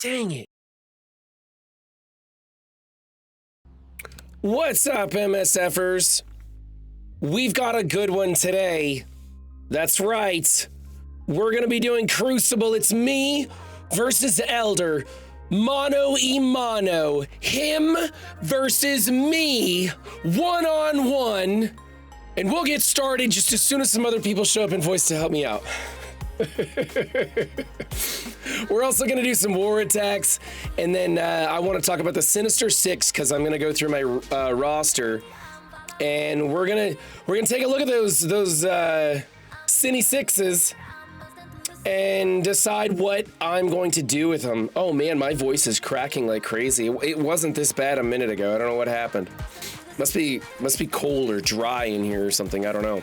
Dang it. What's up, MSFers? We've got a good one today. That's right. We're gonna be doing Crucible. It's me versus Elder. Mano y mano. Him versus me. One-on-one. And we'll get started just as soon as some other people show up in voice to help me out. We're also gonna do some war attacks, and then I want to talk about the Sinister 6 because I'm gonna go through my roster, and we're gonna take a look at those Sin6s and decide what I'm going to do with them. Oh man, my voice is cracking like crazy. It wasn't this bad a minute ago. I don't know what happened. Must be cold or dry in here or something. I don't know.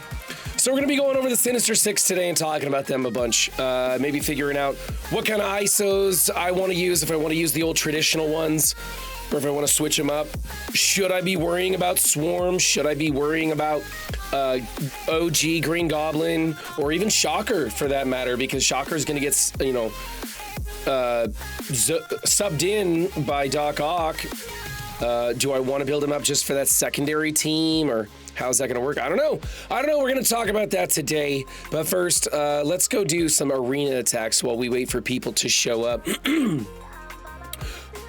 So we're gonna be going over the Sinister 6 today and talking about them a bunch. Maybe figuring out what kind of ISOs I want to use, if I want to use the old traditional ones, or if I want to switch them up. Should I be worrying about Swarm? Should I be worrying about OG Green Goblin, or even Shocker for that matter? Because Shocker's gonna get, you know, subbed in by Doc Ock. Do I want to build him up just for that secondary team, or how's that going to work? I don't know. We're going to talk about that today. But first, let's go do some arena attacks while we wait for people to show up.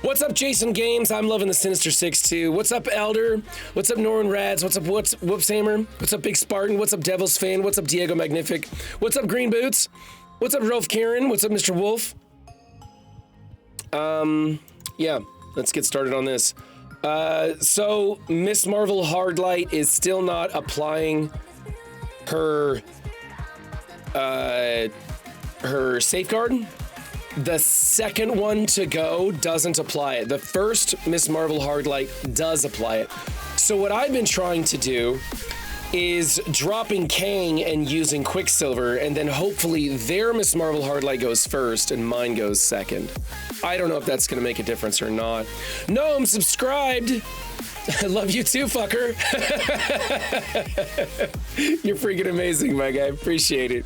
What's up, Jason Games? I'm loving the Sinister 6 too. What's up, Elder? What's up, Norrin Rads? What's up, Whoopshammer? What's up, Big Spartan? What's up, Devil's Fan? What's up, Diego Magnific? What's up, Green Boots? What's up, Rolf Karen? What's up, Mr. Wolf? Yeah, let's get started on this. So Miss Marvel Hardlight is still not applying her safeguard. The second one to go doesn't apply it. The first Miss Marvel Hardlight does apply it. So what I've been trying to do is dropping Kang and using Quicksilver, and then hopefully their Miss Marvel Hardlight goes first and mine goes second. I don't know if that's gonna make a difference or not. No, I'm subscribed. I love you too, fucker. You're freaking amazing, my guy. Appreciate it.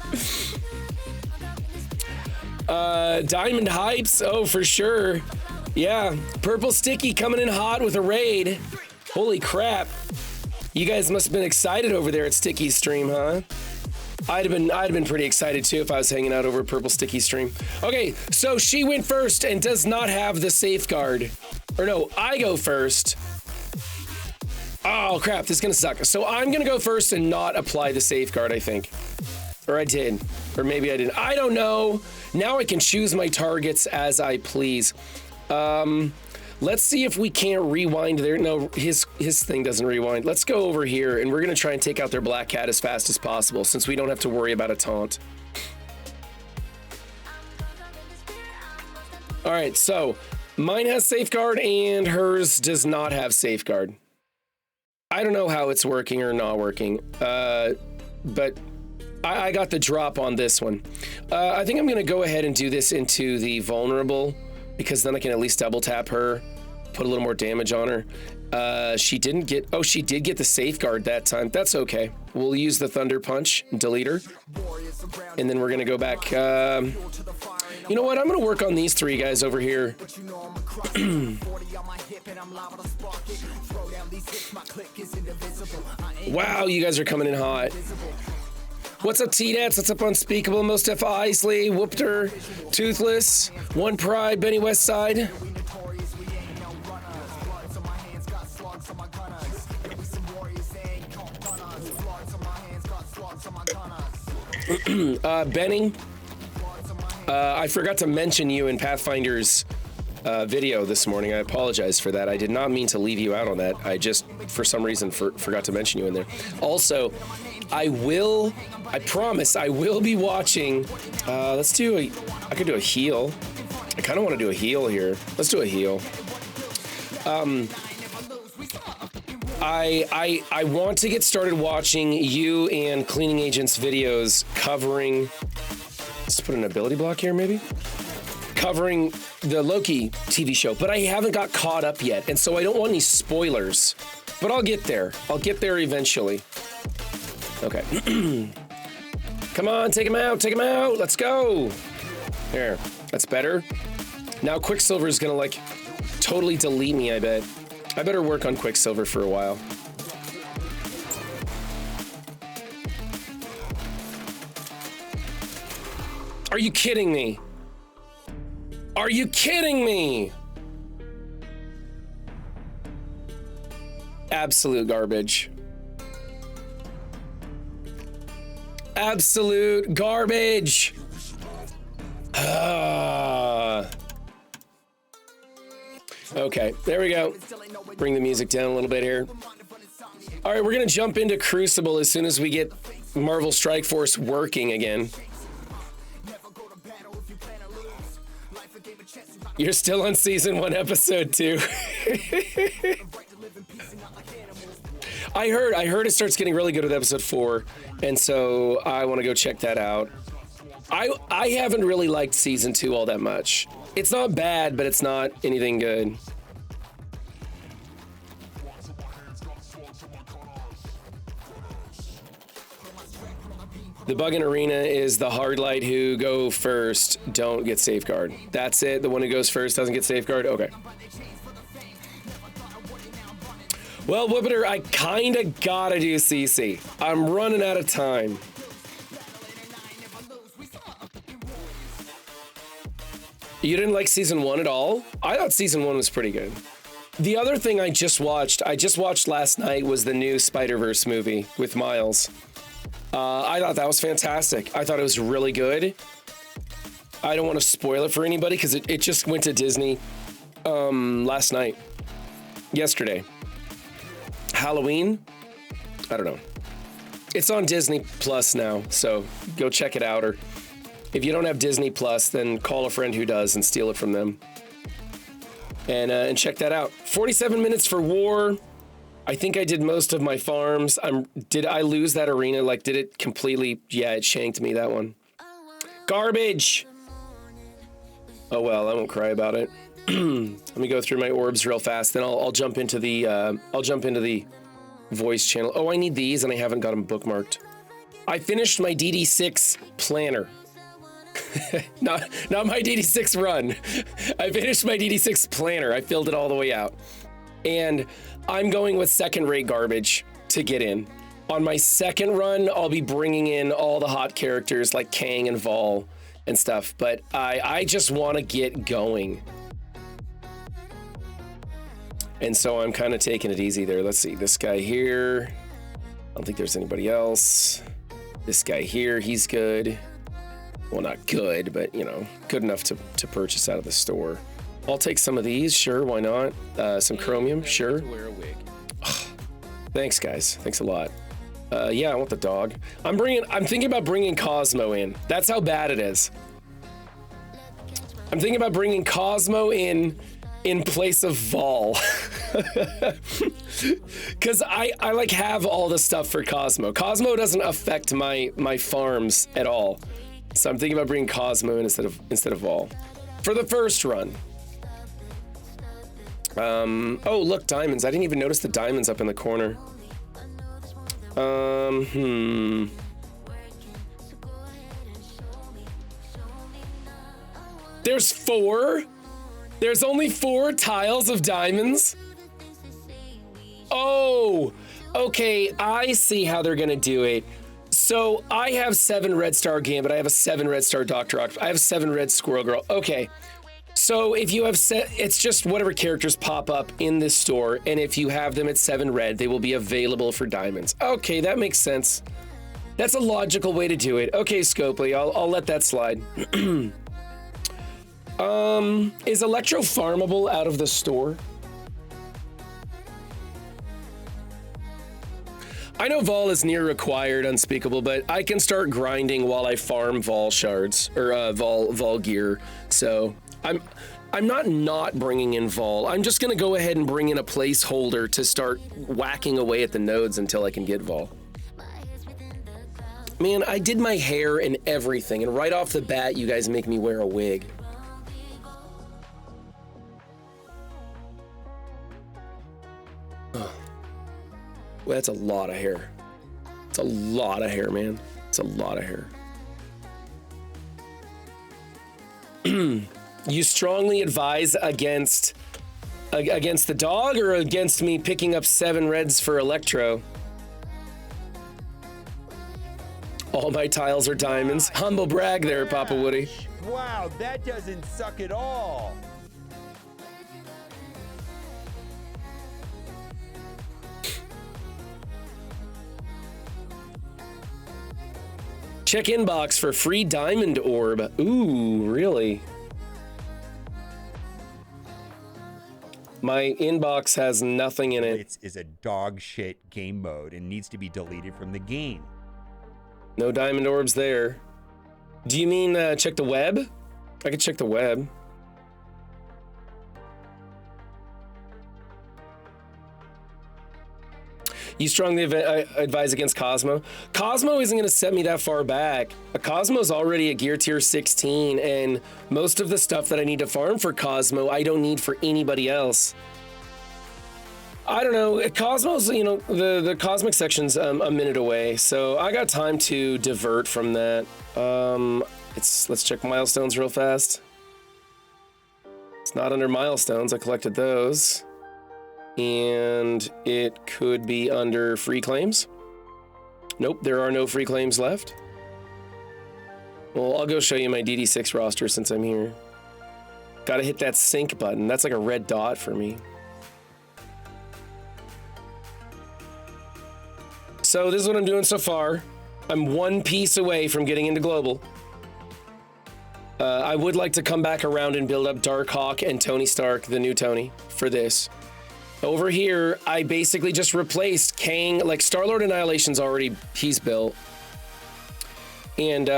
Diamond Hypes, oh, for sure. Yeah, Purple Sticky coming in hot with a raid. Holy crap. You guys must have been excited over there at Sticky's stream, huh? I'd have been pretty excited too if I was hanging out over at Purple Sticky stream. Okay, so she went first and does not have the safeguard. Or no, I go first. Oh crap, this is gonna suck. So I'm gonna go first and not apply the safeguard, I think. Or I did, or maybe I didn't. I don't know. Now I can choose my targets as I please. Let's see if we can't rewind there. No, his thing doesn't rewind. Let's go over here, and we're gonna try and take out their Black Cat as fast as possible, since we don't have to worry about a taunt. All right, so mine has safeguard, and hers does not have safeguard. I don't know how it's working or not working, but I got the drop on this one. I think I'm gonna go ahead and do this into the vulnerable, because then I can at least double tap her, put a little more damage on her. She didn't get, oh, she did get the safeguard that time. That's okay. We'll use the Thunder Punch, delete her. And then we're gonna go back. You know what, I'm gonna work on these three guys over here. Wow, you guys are coming in hot. What's up, T-Dats? What's up, Unspeakable, Mostef Isley, Whoopter, Toothless, One Pride, Benny Westside. Benny, I forgot to mention you in Pathfinder's video this morning. I apologize for that. I did not mean to leave you out on that. I just, for some reason, forgot to mention you in there. Also, I promise, I will be watching, I could do a heal. I kind of want to do a heal here. Let's do a heal. I want to get started watching you and Cleaning Agent's videos covering, let's put an ability block here maybe? Covering the Loki TV show, but I haven't got caught up yet, and so I don't want any spoilers, but I'll get there. I'll get there eventually. Okay. Come on, take him out, let's go. There, that's better. Now Quicksilver is gonna like totally delete me, I bet. I better work on Quicksilver for a while. Are you kidding me? Are you kidding me? Absolute garbage. Absolute garbage. Okay, there we go. Bring the music down a little bit here. All right, we're gonna jump into Crucible as soon as we get Marvel Strike Force working again. You're still on season 1, episode 2. I heard it starts getting really good with episode 4, and so I want to go check that out. I haven't really liked season 2 all that much. It's not bad, but it's not anything good. The bug in Arena is the hard light who go first don't get safeguard. That's it. The one who goes first doesn't get safeguard. Okay. Well, Whoopiter, I kinda gotta do CC. I'm running out of time. You didn't like season 1 at all? I thought season 1 was pretty good. The other thing I just watched last night was the new Spider-Verse movie with Miles. I thought that was fantastic. I thought it was really good. I don't want to spoil it for anybody because it just went to Disney last night. Yesterday. Halloween? I don't know. It's on Disney Plus now, so go check it out. Or if you don't have Disney Plus, then call a friend who does and steal it from them. And check that out. 47 minutes for War. I think I did most of my farms. Did I lose that arena? Like, did it completely? Yeah, it shanked me, that one. Garbage. Oh well, I won't cry about it. Let me go through my orbs real fast, then I'll jump into the voice channel. Oh, I need these, and I haven't got them bookmarked. I finished my DD6 planner. not my DD6 run. I finished my DD6 planner. I filled it all the way out. And I'm going with second-rate garbage to get in. On my second run, I'll be bringing in all the hot characters like Kang and Vol and stuff, but I just want to get going. And so I'm kind of taking it easy there. Let's see, this guy here. I don't think there's anybody else. This guy here, he's good. Well, not good, but, you know, good enough to purchase out of the store. I'll take some of these, sure, why not? Some chromium, sure. Thanks, guys. Thanks a lot. Yeah, I want the dog. I'm thinking about bringing Cosmo in. That's how bad it is. I'm thinking about bringing Cosmo in place of Vol. Because I like have all the stuff for Cosmo. Cosmo doesn't affect my farms at all. So I'm thinking about bringing Cosmo in instead of Vol. For the first run. Oh, look, diamonds. I didn't even notice the diamonds up in the corner. There's 4? There's only 4 tiles of diamonds? Oh, okay, I see how they're gonna do it. So I have 7 Red Star Gambit, I have a 7 Red Star Dr. Octopus, I have 7 Red Squirrel Girl. Okay, so if you have it's just whatever characters pop up in this store, and if you have them at 7 red, they will be available for diamonds. Okay, that makes sense. That's a logical way to do it. Okay, Scopely, I'll let that slide. Is Electro farmable out of the store? I know Vol is near required, unspeakable, but I can start grinding while I farm Vol shards, or Vol gear, so I'm not bringing in Vol. I'm just gonna go ahead and bring in a placeholder to start whacking away at the nodes until I can get Vol. Man, I did my hair and everything, and right off the bat, you guys make me wear a wig. Oh. Well, that's a lot of hair. It's a lot of hair, man. It's a lot of hair. You strongly advise against the dog or against me picking up 7 reds for Electro? All my tiles are diamonds. Humble brag there, Papa Woody. Wow, that doesn't suck at all. Check inbox for free diamond orb. Ooh, really? My inbox has nothing in it. It is a dog shit game mode and needs to be deleted from the game. No diamond orbs there. Do you mean check the web? I could check the web. You strongly advise against Cosmo. Cosmo isn't going to set me that far back. Cosmo's already a gear tier 16, and most of the stuff that I need to farm for Cosmo, I don't need for anybody else. I don't know. Cosmo's, you know, the cosmic section's a minute away, so I got time to divert from that. Let's check milestones real fast. It's not under milestones. I collected those. And it could be under free claims. Nope, there are no free claims left. Well, I'll go show you my DD6 roster since I'm here. Gotta hit that sync button. That's like a red dot for me. So this is what I'm doing so far. I'm 1 piece away from getting into global. I would like to come back around and build up Darkhawk and Tony Stark, the new Tony, for this. Over here, I basically just replaced Kang, like Star-Lord Annihilation's already, he's built. And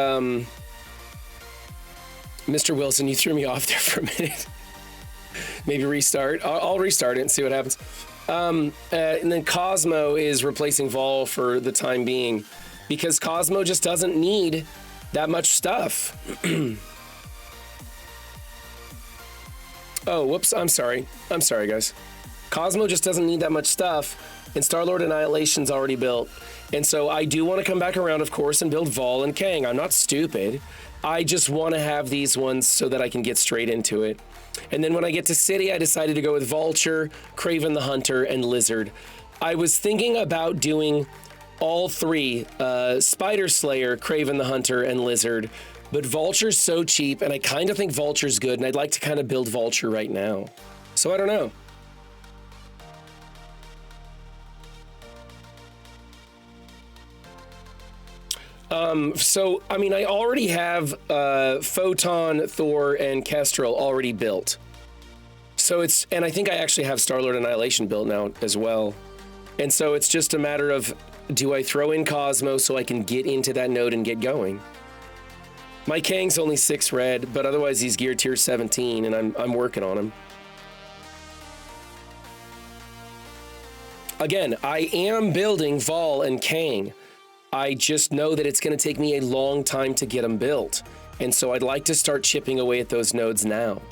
Mr. Wilson, you threw me off there for a minute. Maybe restart. I'll restart it and see what happens. And then Cosmo is replacing Vol for the time being because Cosmo just doesn't need that much stuff. Oh, whoops, I'm sorry. I'm sorry, guys. Cosmo just doesn't need that much stuff, and Star-Lord Annihilation's already built. And so I do want to come back around, of course, and build Vol and Kang. I'm not stupid. I just want to have these ones so that I can get straight into it. And then when I get to City, I decided to go with Vulture, Kraven the Hunter, and Lizard. I was thinking about doing all 3, Spider Slayer, Kraven the Hunter, and Lizard, but Vulture's so cheap, and I kind of think Vulture's good, and I'd like to kind of build Vulture right now. So I don't know. So, I mean, I already have Photon, Thor, and Kestrel already built. So it's, and I think I actually have Star-Lord Annihilation built now as well. And so it's just a matter of, do I throw in Cosmo so I can get into that node and get going? My Kang's only 6 red, but otherwise he's gear tier 17, and I'm working on him. Again, I am building Vol and Kang. I just know that it's going to take me a long time to get them built. And so I'd like to start chipping away at those nodes now.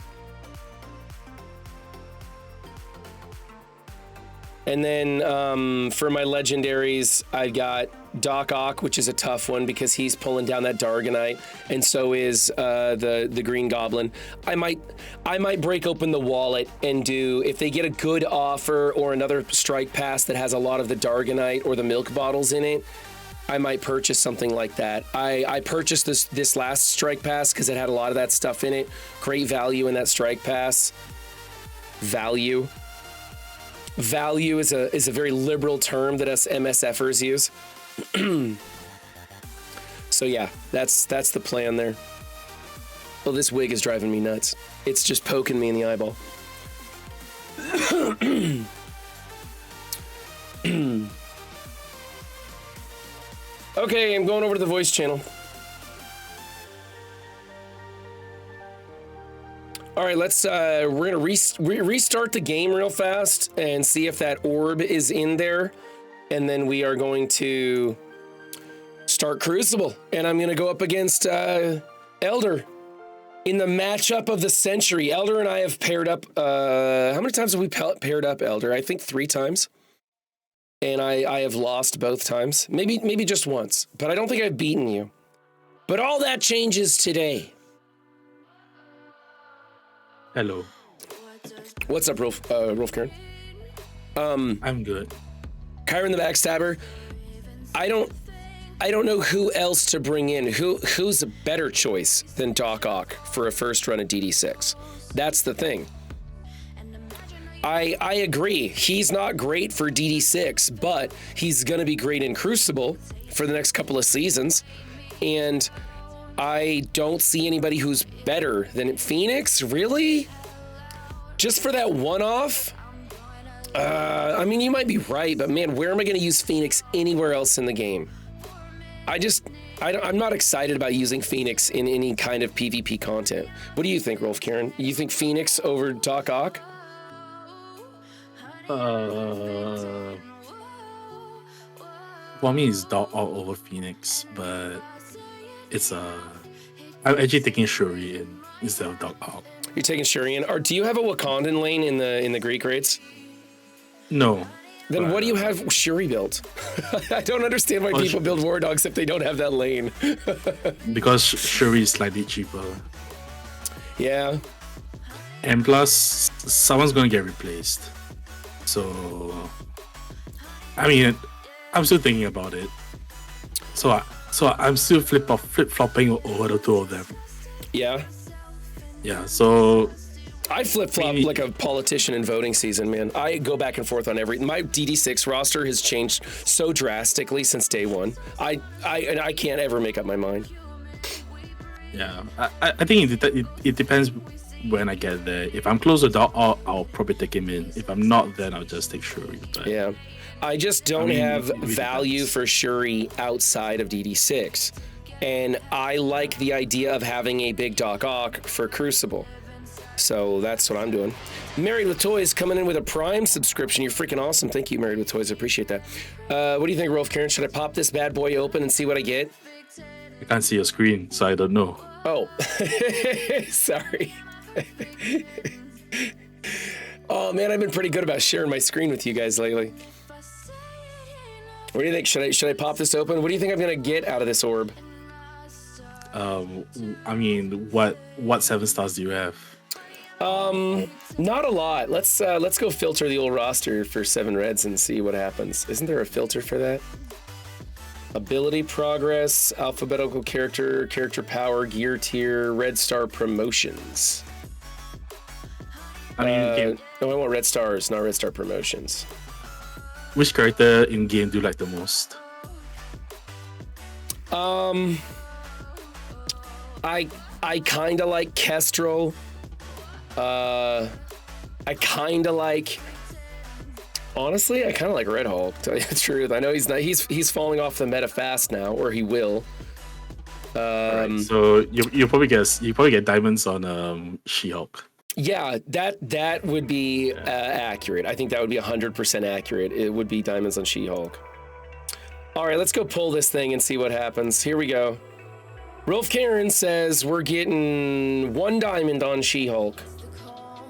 And then for my legendaries, I got Doc Ock, which is a tough one because he's pulling down that Dargonite, and so is the Green Goblin. I might break open the wallet and do, if they get a good offer or another strike pass that has a lot of the Dargonite or the milk bottles in it, I might purchase something like that. I purchased this last strike pass because it had a lot of that stuff in it. Great value in that strike pass. Value is a very liberal term that us MSFers use. So yeah, that's the plan there. Well, this wig is driving me nuts. It's just poking me in the eyeball. Okay, I'm going over to the voice channel. All right, let's, we're gonna restart the game real fast and see if that orb is in there. And then we are going to start Crucible. And I'm gonna go up against Elder in the matchup of the century. Elder and I have paired up, how many times have we paired up, Elder? I think 3 times. And I have lost both times. Maybe just once, but I don't think I've beaten you. But all that changes today. Hello. What's up, Rolf Karen? I'm good. Kyron the Backstabber. I don't know who else to bring in. Who's a better choice than Doc Ock for a first run of DD6? That's the thing. I agree. He's not great for DD6, but he's going to be great in Crucible for the next couple of seasons. And I don't see anybody who's better than Phoenix, really? Just for that one-off? I mean, you might be right, but man, where am I going to use Phoenix anywhere else in the game? I'm not excited about using Phoenix in any kind of PvP content. What do you think, Rolf Karen? You think Phoenix over Doc Ock? For me, it's Doc Ock over Phoenix, but I'm actually taking Shuri in instead of Doc Ock. You're taking Shuri in. Or do you have a Wakandan lane in the Greek raids? No. Then what do you have Shuri built? I don't understand why people build War Dogs if they don't have that lane. Because Shuri is slightly cheaper. Yeah. And plus, someone's going to get replaced. So, I mean, I'm still thinking about it. So I'm still flip-flopping over the two of them. Yeah. Yeah, so... I flip-flop like a politician in voting season, man. I go back and forth on my DD6 roster has changed so drastically since day one. I can't ever make up my mind. Yeah, I think it depends when I get there. If I'm close to Doc, I'll probably take him in. If I'm not, then I'll just take Shuri. But, yeah, I just don't have value for Shuri outside of DD6. And I like the idea of having a big Doc Ock for Crucible. So that's what I'm doing. Married with Toys coming in with a Prime subscription. You're freaking awesome. Thank you, Married with Toys. I appreciate that. What do you think, Rolf Karen? Should I pop this bad boy open and see what I get? I can't see your screen, so I don't know. Oh, sorry. Oh man, I've been pretty good about sharing my screen with you guys lately. What do you think? Should I pop this open? What do you think I'm gonna get out of this orb? I mean, what 7 stars do you have? Not a lot. Let's go filter the old roster for 7 reds and see what happens. Isn't there a filter for that? Ability progress, alphabetical character power, gear tier, red star promotions. I mean, no, I want red stars, not red star promotions. Which character in game do you like the most? I kind of like Kestrel. I kind of like. Honestly, I kind of like Red Hulk. To tell you the truth, I know he's falling off the meta fast now, or he will. Right, so you probably get diamonds on She-Hulk. Yeah, that would be accurate. I think that would be 100% accurate. It would be diamonds on She-Hulk. All right, let's go pull this thing and see what happens. Here we go. Rolf Karen says we're getting 1 diamond on She-Hulk.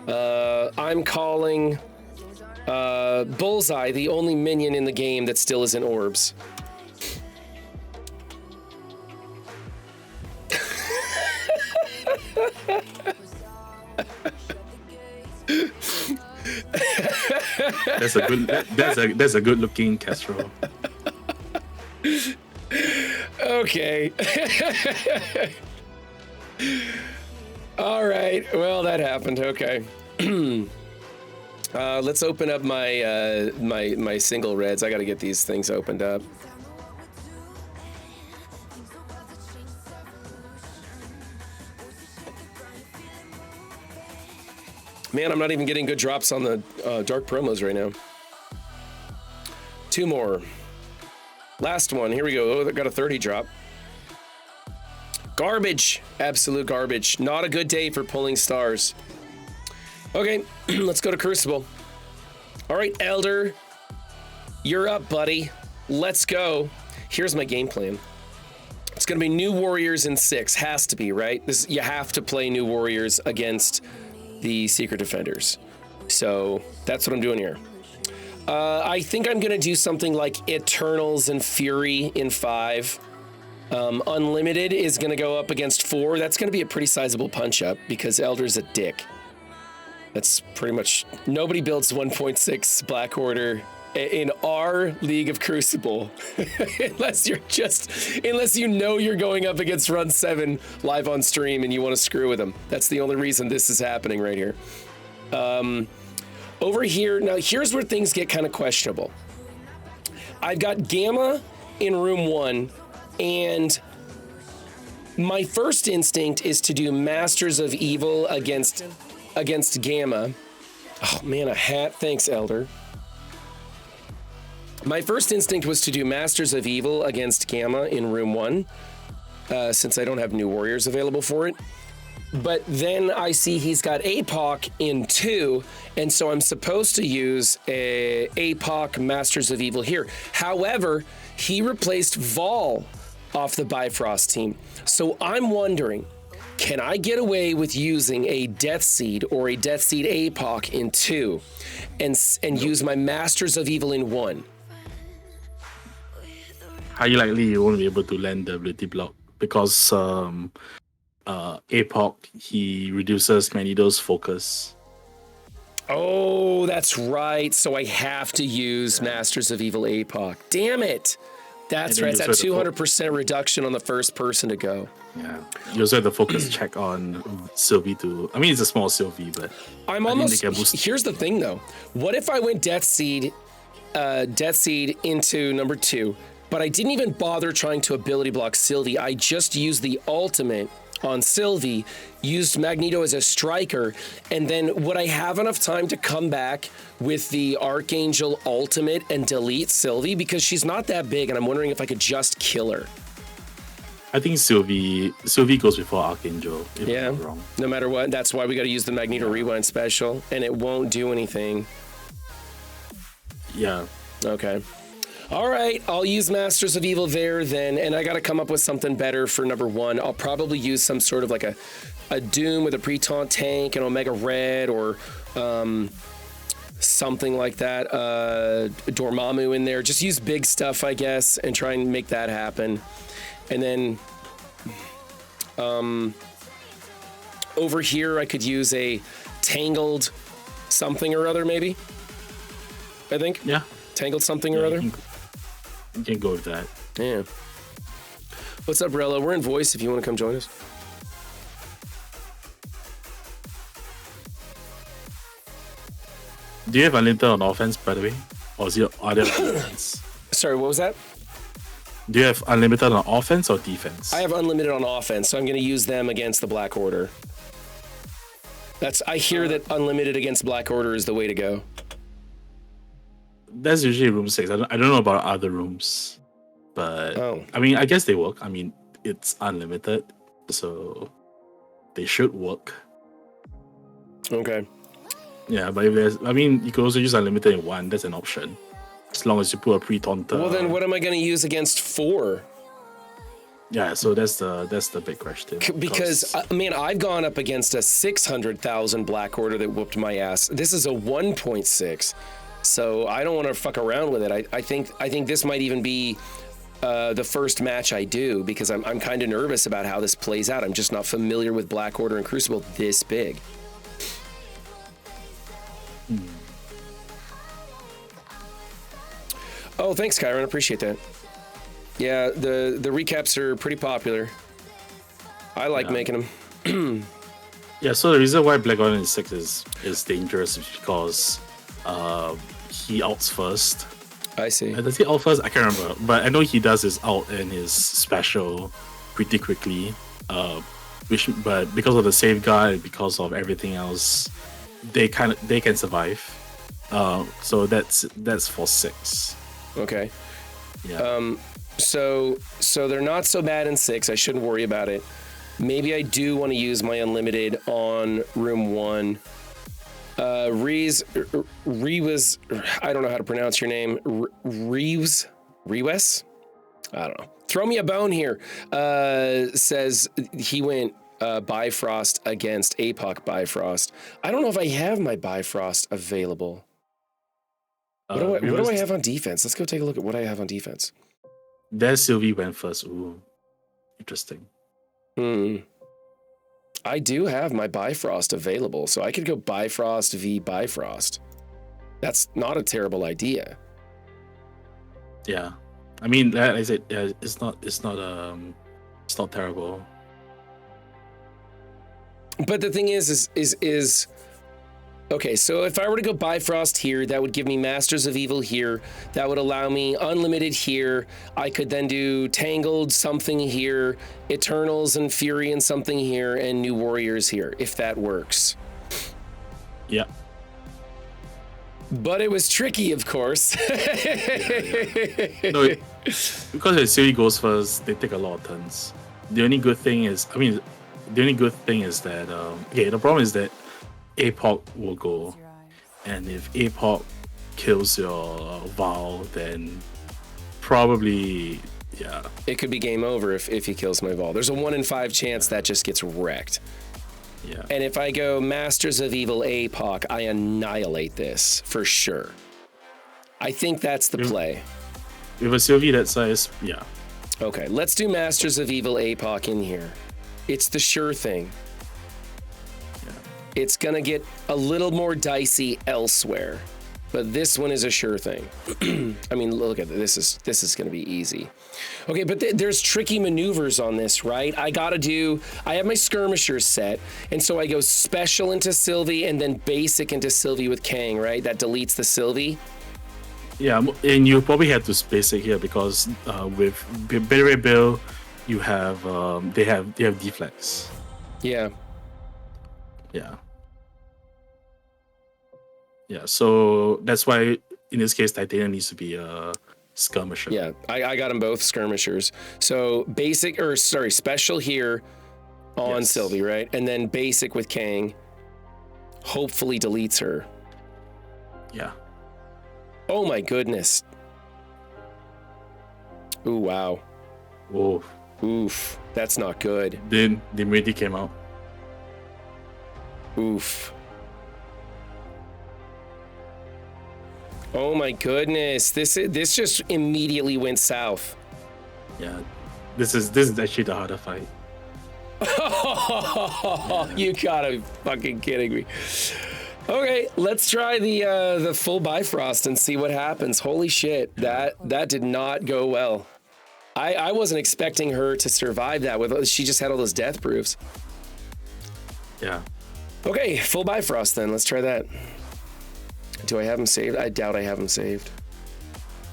I'm calling Bullseye the only minion in the game that still isn't orbs. That's a good looking Kestrel. Okay. All right. Well, that happened. Okay. Let's open up my my single reds. I got to get these things opened up. Man, I'm not even getting good drops on the dark promos right now. 2 more. Last one. Here we go. Oh, I got a 30 drop. Garbage. Absolute garbage. Not a good day for pulling stars. Okay, let's go to Crucible. All right, Elder. You're up, buddy. Let's go. Here's my game plan. It's going to be new warriors in 6. Has to be, right? You have to play new warriors against the Secret Defenders. So that's what I'm doing here. I think I'm going to do something like Eternals and Fury in 5. Unlimited is going to go up against 4. That's going to be a pretty sizable punch-up because Elder's a dick. That's pretty much, nobody builds 1.6 Black Order in our League of Crucible, unless you know you're going up against Run 7 live on stream and you want to screw with them. That's the only reason this is happening right here. Over here, now here's where things get kind of questionable. I've got Gamma in room 1, and my first instinct is to do Masters of Evil against Gamma. Oh man, a hat, thanks Elder. My first instinct was to do Masters of Evil against Gamma in room 1, since I don't have new warriors available for it. But then I see he's got APOC in 2, and so I'm supposed to use a APOC Masters of Evil here. However, he replaced Vol off the Bifrost team. So I'm wondering, can I get away with using a Death Seed or a Death Seed APOC in 2 and use my Masters of Evil in 1? Highly likely you won't be able to land the ability block because APOC, he reduces Magneto's focus. Oh, that's right. So I have to use Masters of Evil APOC. Damn it. That's right. It's at 200% reduction on the first person to go. Yeah. You also have the focus check on Sylvie too. I mean, it's a small Sylvie, but I'm almost. Here's the thing, though. What if I went Death Seed into number 2, but I didn't even bother trying to ability block Sylvie. I just used the ultimate on Sylvie, used Magneto as a striker, and then would I have enough time to come back with the Archangel ultimate and delete Sylvie? Because she's not that big, and I'm wondering if I could just kill her. I think Sylvie goes before Archangel, if I'm not wrong. No matter what, that's why we got to use the Magneto Rewind special, and it won't do anything. Yeah. Okay. All right, I'll use Masters of Evil there then, and I got to come up with something better for number 1. I'll probably use some sort of like a Doom with a pre-taunt tank, an Omega Red, or something like that. Dormammu in there. Just use big stuff, I guess, and try and make that happen. And then over here, I could use a Tangled something or other, maybe. I think. Yeah. Tangled something or other. You can go with that. Yeah. What's up, Rella? We're in voice if you want to come join us. Do you have unlimited on offense, by the way? Or is it other defense? Sorry, what was that? Do you have unlimited on offense or defense? I have unlimited on offense, so I'm going to use them against the Black Order. I hear that unlimited against Black Order is the way to go. That's usually room 6. I don't know about other rooms, but I mean, I guess they work. I mean, it's unlimited, so they should work. Okay. Yeah, but if there's, I mean, you could also use unlimited in 1. That's an option, as long as you put a pre-taunter. Well, then what am I going to use against 4? Yeah, so that's the big question. Because man, I've gone up against a 600,000 Black Order that whooped my ass. This is a 1.6. So I don't want to fuck around with it. I think this might even be the first match I do, because I'm kind of nervous about how this plays out. I'm just not familiar with Black Order and Crucible this big. Oh, thanks, Kyron. Appreciate that. Yeah, the recaps are pretty popular. I like making them. Yeah, so the reason why Black Order in 6 is dangerous is because he outs first. I see. Does he out first? I can't remember, but I know he does his out and his special pretty quickly. But because of the safeguard, because of everything else, they can survive. So that's for 6. Okay. Yeah. So they're not so bad in 6. I shouldn't worry about it. Maybe I do want to use my unlimited on room 1. Reeves, I don't know how to pronounce your name. Reeves? I don't know. Throw me a bone here. Says he went Bifrost against APOC Bifrost. I don't know if I have my Bifrost available. What do I have on defense? Let's go take a look at what I have on defense. There Sylvie went first. Ooh, interesting. I do have my Bifrost available, so I could go Bifrost v Bifrost. That's not a terrible idea. Yeah, I mean, that is it. It's not terrible. But the thing is okay, so if I were to go Bifrost here, that would give me Masters of Evil here. That would allow me Unlimited here. I could then do Tangled something here, Eternals and Fury and something here, and New Warriors here, if that works. Yeah. But it was tricky, of course. No, because the Siri goes first, they take a lot of turns. The only good thing is, that, the problem is that APOC will go, and if APOC kills your Val, then probably, yeah. It could be game over if he kills my Val. There's a 1 in 5 chance that just gets wrecked. Yeah. And if I go Masters of Evil APOC, I annihilate this for sure. I think that's the play. With a Sylvie that size, yeah. Okay, let's do Masters of Evil APOC in here. It's the sure thing. Yeah. It's gonna get a little more dicey elsewhere, but this one is a sure thing. I mean, look at this. This is gonna be easy. Okay, but there's tricky maneuvers on this, right? I have my skirmishers set, and so I go special into Sylvie and then basic into Sylvie with Kang, right? That deletes the Sylvie. Yeah, and you probably have to space it here because with Beta Ray Bill, you have they have deflex. Yeah. Yeah. Yeah, so that's why in this case Titanium needs to be a skirmisher. Yeah, I got them both skirmishers. So special here on Sylvie, right? And then basic with Kang. Hopefully deletes her. Yeah. Oh my goodness. Ooh, wow. Whoa. Oof. That's not good. Then the immunity came out. Oof. Oh my goodness. This just immediately went south. Yeah. This is actually the harder fight. You gotta be fucking kidding me. Okay, let's try the full Bifrost and see what happens. Holy shit, that did not go well. I wasn't expecting her to survive that. She just had all those death proofs. Yeah. Okay, full Bifrost then. Let's try that. Do I have him saved? I doubt I have him saved.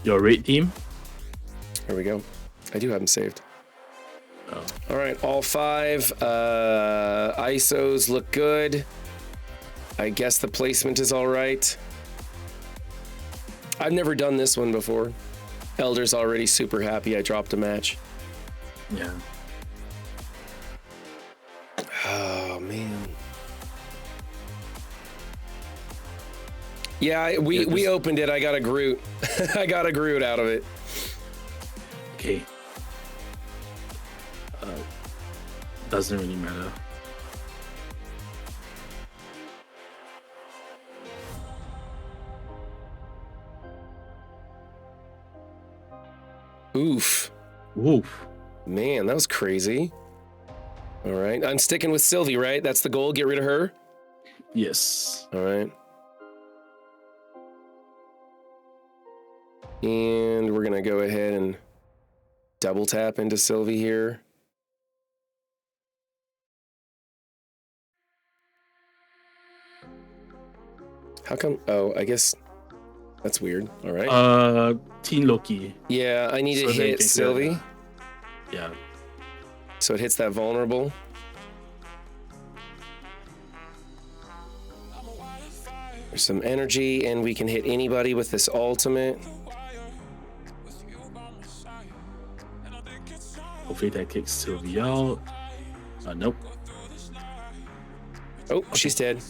Your raid team? Here we go. I do have him saved. Oh. All right, all 5 ISOs look good. I guess the placement is all right. I've never done this one before. Elder's already super happy I dropped a match. Yeah. Oh, man. Yeah, we opened it. I got a Groot. I got a Groot out of it. Okay. Doesn't really matter. Oof. Oof. Man, that was crazy. All right. I'm sticking with Sylvie, right? That's the goal. Get rid of her. Yes. All right. And we're going to go ahead and double tap into Sylvie here. How come? Oh, I guess that's weird. All right. Teen Loki. Yeah, I need to hit Sylvie. Yeah. So it hits that vulnerable. There's some energy, and we can hit anybody with this ultimate. Hopefully that kicks Sylvie out. Nope. Oh, she's dead.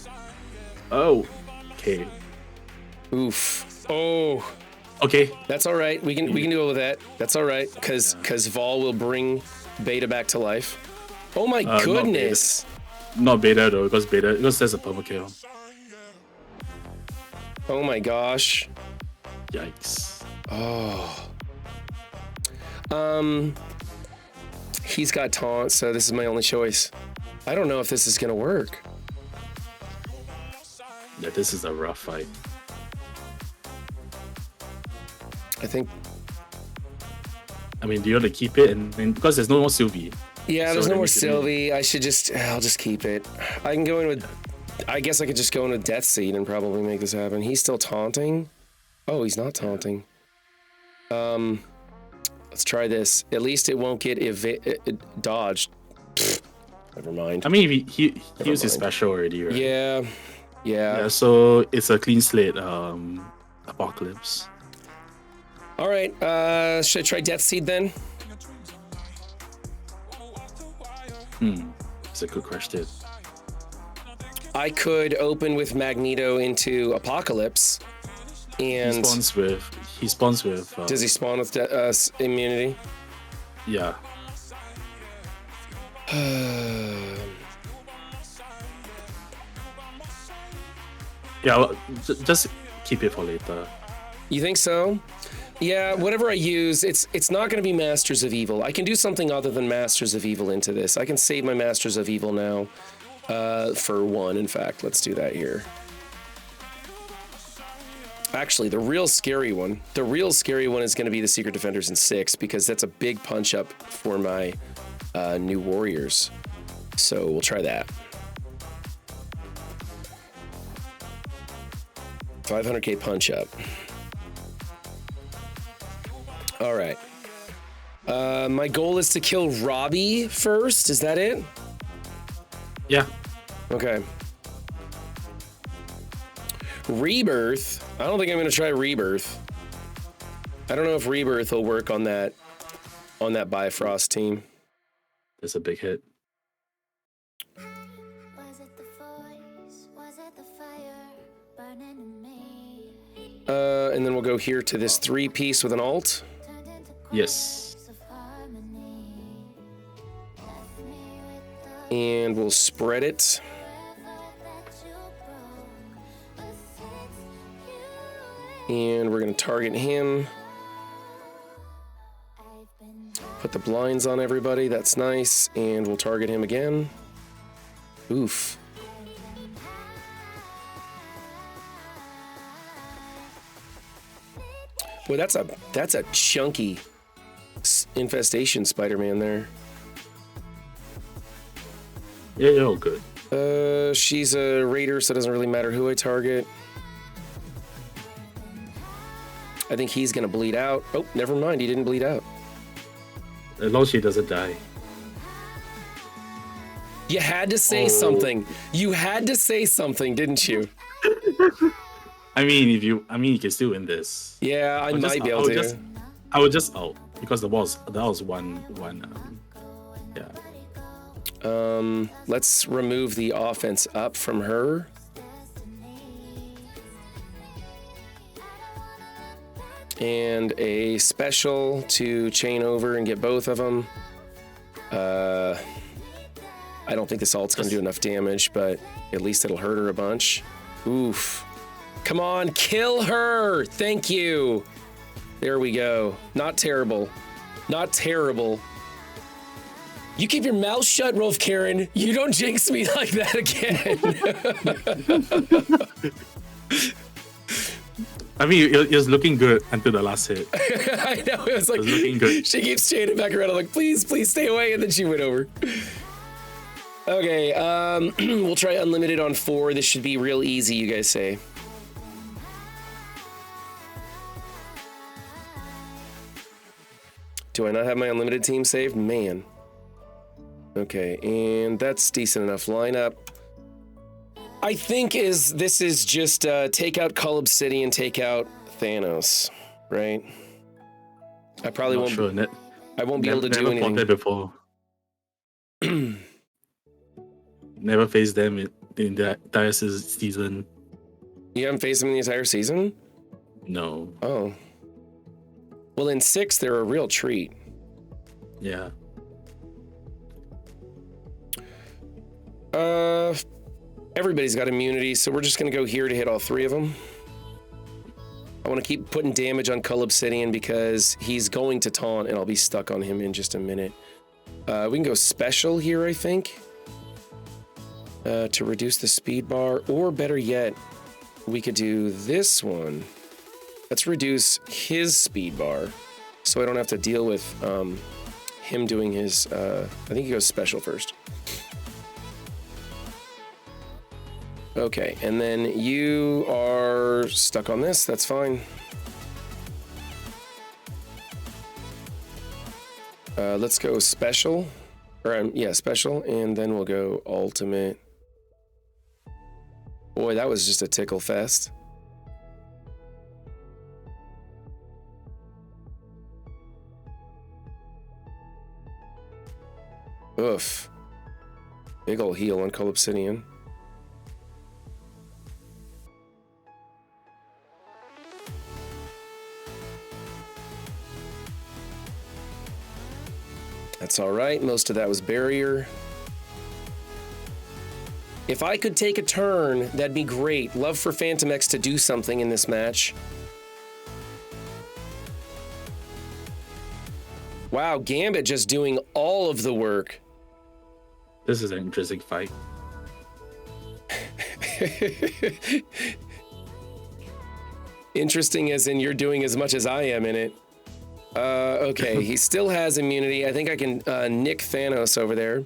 Oh. Okay. Oof. Oh. Okay. That's all right. We can deal with that. That's all right. Cause Vol will bring Beta back to life. Oh my goodness. Not Beta though, because there's a perma kill. Oh my gosh. Yikes. Oh. He's got taunt, so this is my only choice. I don't know if this is gonna work. Yeah, this is a rough fight. I think. I mean, do you want to keep it? And because there's no more Sylvie. Yeah, So there's no then more we can- Sylvie. I'll just keep it. I can go in with. I guess I could just go in with Death Seed and probably make this happen. He's still taunting. Oh, he's not taunting. Let's try this. At least it won't get dodged. Pfft, never mind. I mean, he used his special already, right? Yeah. Yeah, so it's a clean slate apocalypse. All right. Should I try Death Seed then? It's a good question. I could open with Magneto into Apocalypse, and He spawns with. does he spawn with immunity? Yeah. Yeah, well, just keep it for later. You think so? Yeah, whatever I use, it's not going to be Masters of Evil. I can do something other than Masters of Evil into this. I can save my Masters of Evil now for one, in fact. Let's do that here. Actually, the real scary one is going to be the Secret Defenders in 6, because that's a big punch up for my new warriors. So we'll try that. 500k punch up. All right. My goal is to kill Robbie first. Is that it? Yeah. Okay. Rebirth. I don't think I'm going to try Rebirth. I don't know if Rebirth will work on that Bifrost team. That's a big hit. Was it the voice? Was it the fire burning in me? And then we'll go here to this 3-piece with an alt. Turned into Yes. chords of harmony. Left me with the And we'll spread it. river that you broke. But since you And we're going to target him. I've been Put the blinds on everybody. That's nice. And we'll target him again. Oof. Boy, that's a chunky infestation Spider-Man there. Yeah, you're all good. She's a raider, so it doesn't really matter who I target. I think he's gonna bleed out. Oh, never mind, he didn't bleed out. As long as she doesn't die. You had to say something. You had to say something, didn't you? I mean, you can still win this. Yeah, I might be able to. I would just out because that was one. Yeah. Let's remove the offense up from her. And a special to chain over and get both of them. I don't think this ult's gonna do enough damage, but at least it'll hurt her a bunch. Oof. Come on, kill her! Thank you! There we go. Not terrible. Not terrible. You keep your mouth shut, Rolf Karen. You don't jinx me like that again. I mean, it was looking good until the last hit. I know, it was like, looking good. She keeps chaining back around. I'm like, please stay away. And then she went over. Okay, we'll try unlimited on 4. This should be real easy, you guys say. Do I not have my unlimited team saved? Man. Okay, and that's decent enough lineup. I think this is just take out Cull Obsidian, take out Thanos, right? I probably won't. Sure. I won't be able to do anything. Never fought them before. Never faced them in the entire season. You haven't faced them in the entire season? No. Oh. Well, in 6, they're a real treat. Yeah. Everybody's got immunity, so we're just gonna go here to hit all 3 of them. I want to keep putting damage on Cull Obsidian because he's going to taunt, and I'll be stuck on him in just a minute. We can go special here, I think. to reduce the speed bar, or better yet, we could do this one. Let's reduce his speed bar, so I don't have to deal with him doing his, I think he goes special first. Okay, and then you are stuck on this, that's fine. Let's go special, or yeah, special, and then we'll go ultimate. Boy, that was just a tickle fest. Oof. Big ol' heal on Cull Obsidian. That's all right. Most of that was barrier. If I could take a turn, that'd be great. Love for Phantom X to do something in this match. Wow, Gambit just doing all of the work. This is an interesting fight. Interesting as in you're doing as much as I am in it. Okay, he still has immunity. I think I can nick Thanos over there.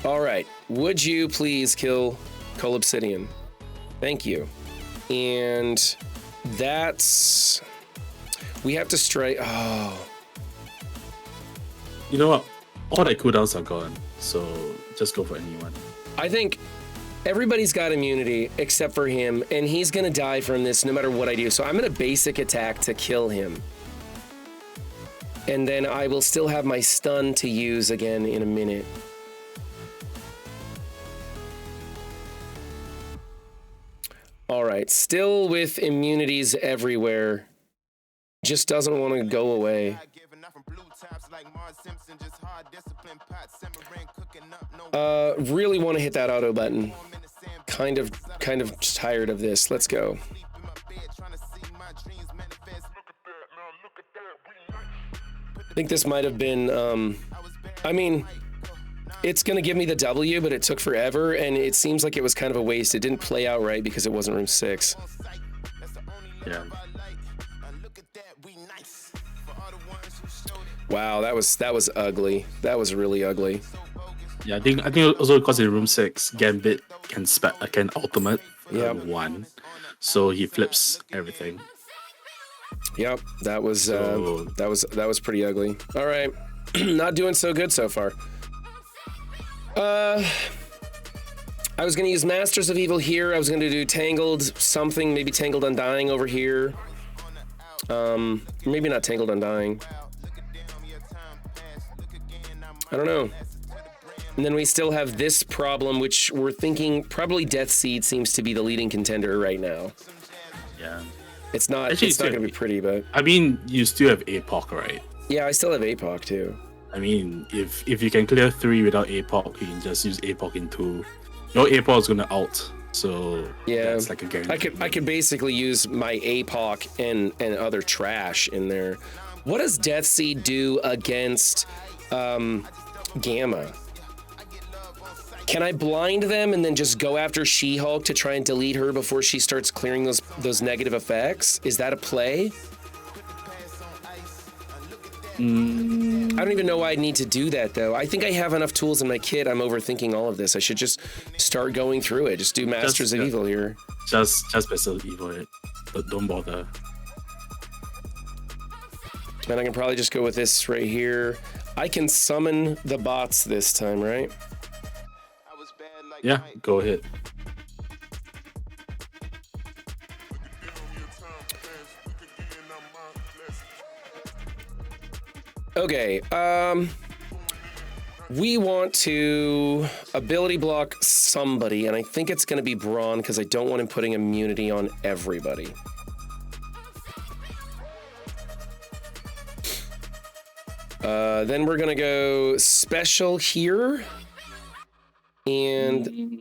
All right, would you please kill Cull Obsidian? Thank you. And that's... We have to strike... Oh. You know what? All the cooldowns are gone, so just go for anyone. I think everybody's got immunity except for him, and he's gonna die from this no matter what I do. So I'm gonna basic attack to kill him. And then I will still have my stun to use again in a minute. All right, still with immunities everywhere. Just doesn't want to go away. Really want to hit that auto button. Kind of tired of this. Let's go. I think this might have been, I mean, it's going to give me the W, but it took forever, and it seems like it was kind of a waste. It didn't play out right because it wasn't room 6. Yeah. Wow, that was ugly. That was really ugly. Yeah, I think also because in room 6, Gambit can ultimate Yep. 1, so he flips everything. Yep, that was So- that was pretty ugly. All right, not doing so good so far. I was gonna use Masters of Evil here. I was gonna do Tangled something, maybe Tangled Undying over here. Maybe not Tangled Undying. I don't know. And then we still have this problem, which we're thinking probably Death Seed seems to be the leading contender right now. Yeah. It's not. Actually, it's not gonna be pretty, but I mean, you still have APOC, right? yeah, I still have APOC too. I mean, if you can clear 3 without APOC, you can just use APOC in 2. Your APOC is gonna ult, so Yeah, that's like a guarantee. I could basically use my APOC and other trash in there. What does Death Seed do against Gamma? Can I blind them and then just go after She-Hulk to try and delete her before she starts clearing those negative effects? Is that a play? I don't even know why I need to do that, though. I think I have enough tools in my kit. I'm overthinking all of this. I should just start going through it. Just do Masters of Evil here. Just Masters of Evil it. Don't bother. And I can probably just go with this right here. I can summon the bots this time, right? Yeah, go ahead. Okay, we want to ability block somebody, and I think it's going to be Braun because I don't want him putting immunity on everybody. Then we're going to go special here, and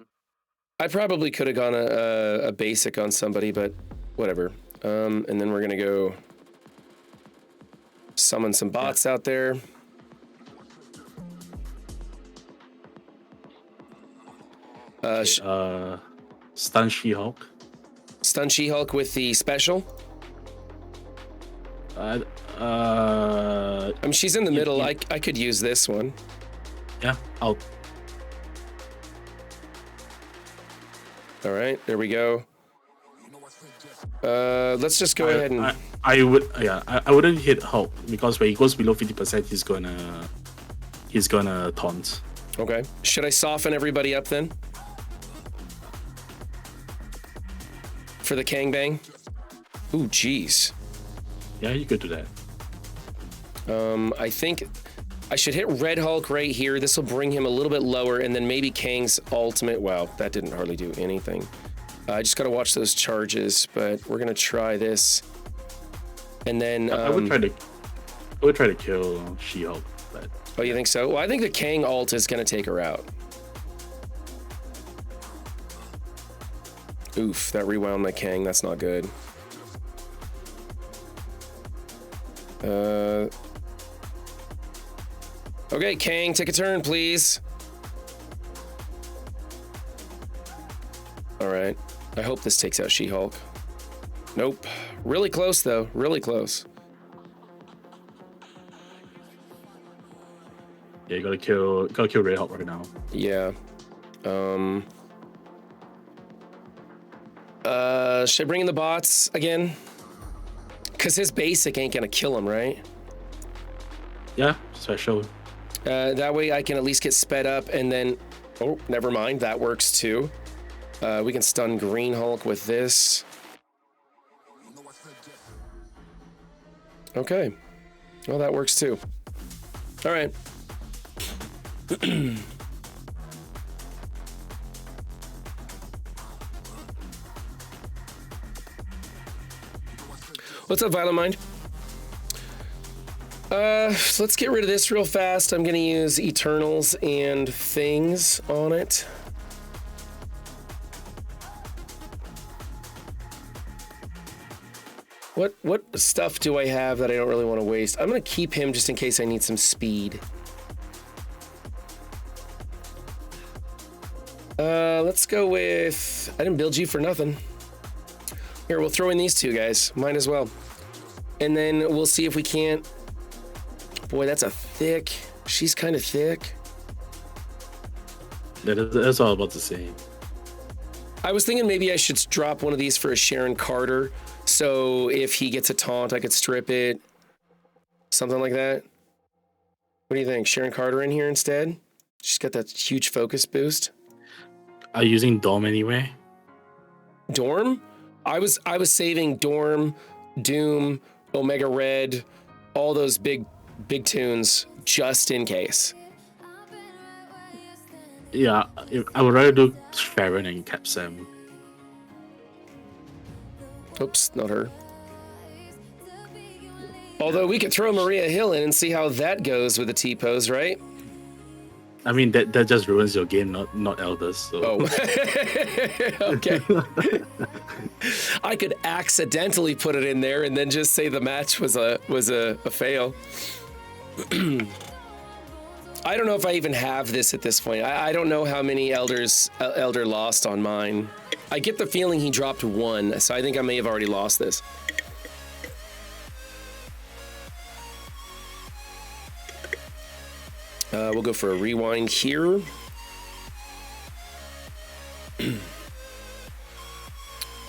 I probably could have gone a basic on somebody, but whatever. And then we're gonna go summon some bots out there. Stun She-Hulk. Stun She-Hulk with the special. I mean, she's in the middle. I could use this one. Yeah, I'll. All right, there we go. Let's just go ahead and. I wouldn't hit Hulk because when he goes below 50%, he's gonna taunt. Okay. Should I soften everybody up then? For the Kangbang? Ooh, jeez. Yeah, you could do that. I think I should hit Red Hulk right here. This will bring him a little bit lower, and then maybe Kang's ultimate. Wow, that didn't hardly do anything. I just gotta watch those charges, but we're gonna try this. And then I would try to kill She-Hulk. But oh, you think so? Well, I think the Kang ult is gonna take her out. Oof, that rewound my Kang. That's not good. Okay, Kang, take a turn, please. All right. I hope this takes out She-Hulk. Nope. Really close, though. Really close. yeah, you gotta kill Red Hulk right now. Yeah. Should I bring in the bots again? Because his basic ain't gonna kill him, right? Yeah, special. That way I can at least get sped up and then... Oh, never mind. That works too. We can stun Green Hulk with this. Okay. Well, that works too. All right. What's up, Violent Mind? Let's get rid of this real fast. I'm gonna use Eternals and things on it. What stuff do I have that I don't really want to waste? I'm gonna keep him just in case I need some speed. Let's go with... I didn't build you for nothing. Here, we'll throw in these two guys. Might as well. And then we'll see if we can't... Boy, that's a thick... She's kind of thick. That's all about the same. I was thinking maybe I should drop one of these for a Sharon Carter. So if he gets a taunt, I could strip it. Something like that. What do you think? Sharon Carter in here instead? She's got that huge focus boost. Are you using Dome anyway? Dorm? I was saving Dorm, Doom, Omega Red, all those big tunes just in case. Yeah, I would rather do Sharon and Capsam. Oops, not her. Although we could throw Maria Hill in and see how that goes with the T-pose, right? I mean, that just ruins your game, not Elders. So. Oh. Okay. I could accidentally put it in there and then just say the match was a fail. I don't know if I even have this at this point. I don't know how many Elder lost on mine. I get the feeling he dropped one, so I think I may have already lost this. We'll go for a rewind here.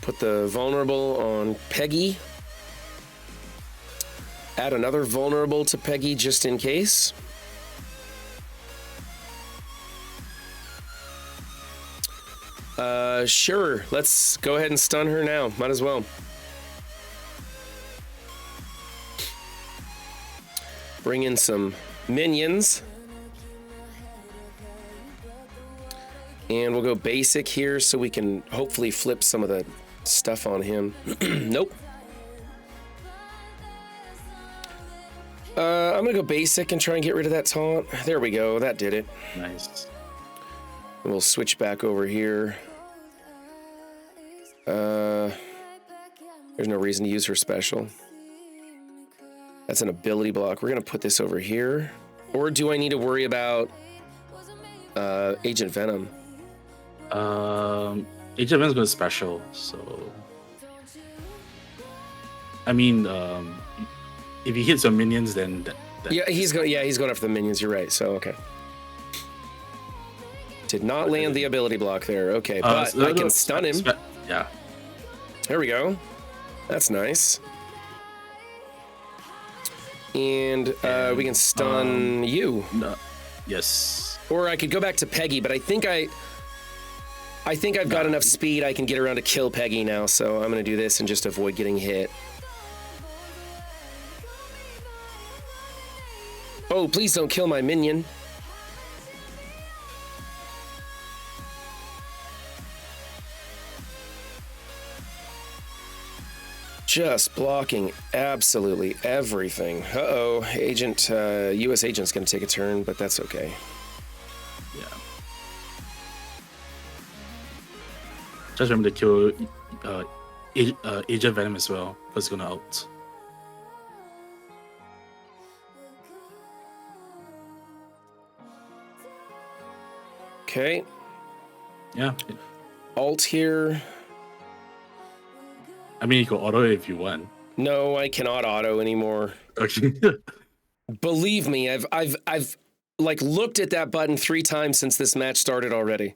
Put the vulnerable on Peggy. Add another vulnerable to Peggy just in case. Sure, let's go ahead and stun her now. Might as well. Bring in some minions. And we'll go basic here so we can hopefully flip some of the stuff on him. Nope. I'm gonna go basic and try and get rid of that taunt. There we go, that did it. Nice. And we'll switch back over here. There's no reason to use her special. That's an ability block. We're gonna put this over here. Or do I need to worry about Agent Venom? Agent Venom's going special, so I mean, if he hits your minions, then yeah, he's going after the minions. You're right. So okay. Did not land the ability block there. Okay, but I can stun him. Yeah. There we go. That's nice. And we can stun you. No. Yes. Or I could go back to Peggy, but I think I've got enough speed I can get around to kill Peggy now, so I'm going to do this and just avoid getting hit. Oh, please don't kill my minion. Just blocking absolutely everything. Uh-oh, U.S. agent's going to take a turn, but that's okay. Yeah. Just remember to kill Agent Venom as well, because it's going to out. Okay. Yeah. Alt here. I mean, you can auto it if you want. No, I cannot auto anymore. Okay. Believe me, I've like looked at that button 3 times since this match started already.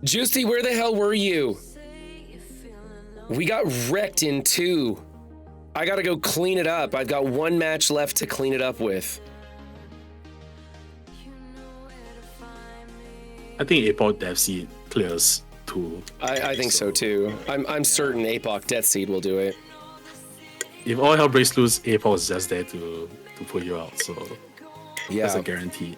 Juicy, where the hell were you? We got wrecked in 2. I gotta go clean it up. I've got 1 match left to clean it up with. I think Apoc Death Seed clears 2. I think so too. I'm certain Apoc Death Seed will do it. If all hell breaks loose, Apoc is just there to pull you out, so Yeah. that's a guarantee.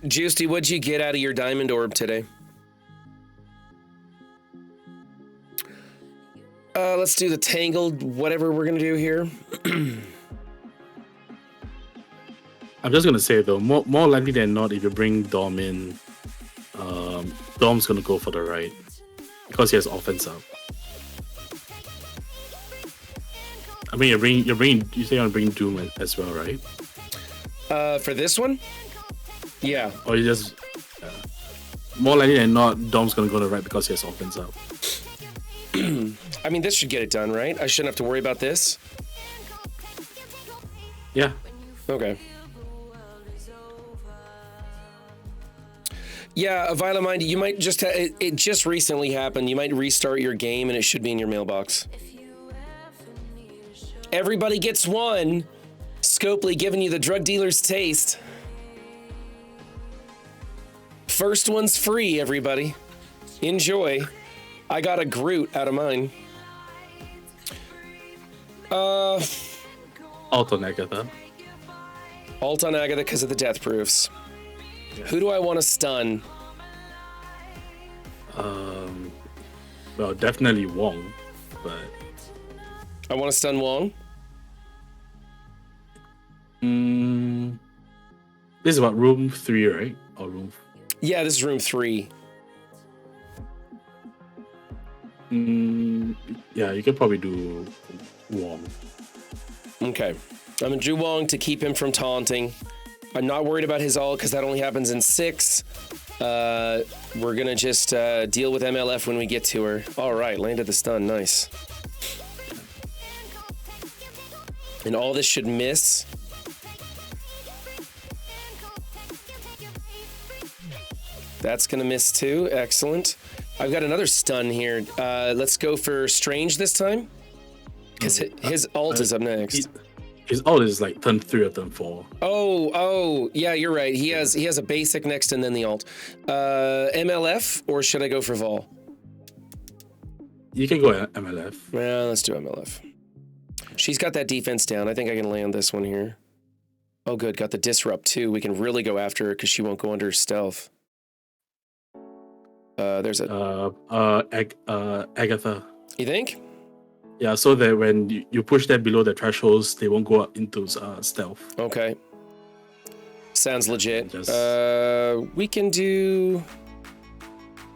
Juicy, what'd you get out of your diamond orb today? Let's do the tangled, whatever we're gonna do here. I'm just gonna say though, more likely than not, if you bring Dom in, Dom's gonna go for the right because he has offense up. I mean, you say you want to bring Doom as well, right? For this one? Yeah. Or you just more likely than not, Dom's gonna go to the right because he has offense up. I mean, this should get it done, right? I shouldn't have to worry about this. Yeah. Okay. Yeah, Violet Mind, you might just it just recently happened. You might restart your game and it should be in your mailbox. Everybody gets 1. Scopely giving you the drug dealer's taste. First one's free, everybody. Enjoy. I got a Groot out of mine. Alt on Agatha. Alt on Agatha because of the death proofs. Yeah. Who do I want to stun? Well, definitely Wong, but I want to stun Wong. This is what, room 3, right? Or room? Yeah, this is room 3. Yeah, you could probably do Wong. Okay. I'm gonna do Wong to keep him from taunting. I'm not worried about his ult because that only happens in 6. We're gonna just deal with MLF when we get to her. All right, landed the stun, nice. And all this should miss. That's gonna miss too, excellent. I've got another stun here. Let's go for Strange this time. Because his ult is up next. His ult is like turn 3 or turn 4. Oh, yeah, you're right. He has a basic next and then the ult. MLF, or should I go for Vol? You can go MLF. Yeah, let's do MLF. She's got that defense down. I think I can land this one here. Oh, good. Got the disrupt too. We can really go after her because she won't go under stealth. There's a. Agatha. You think? Yeah, so that when you push that below the thresholds, they won't go up into stealth. Okay. Sounds legit. Just- We can do.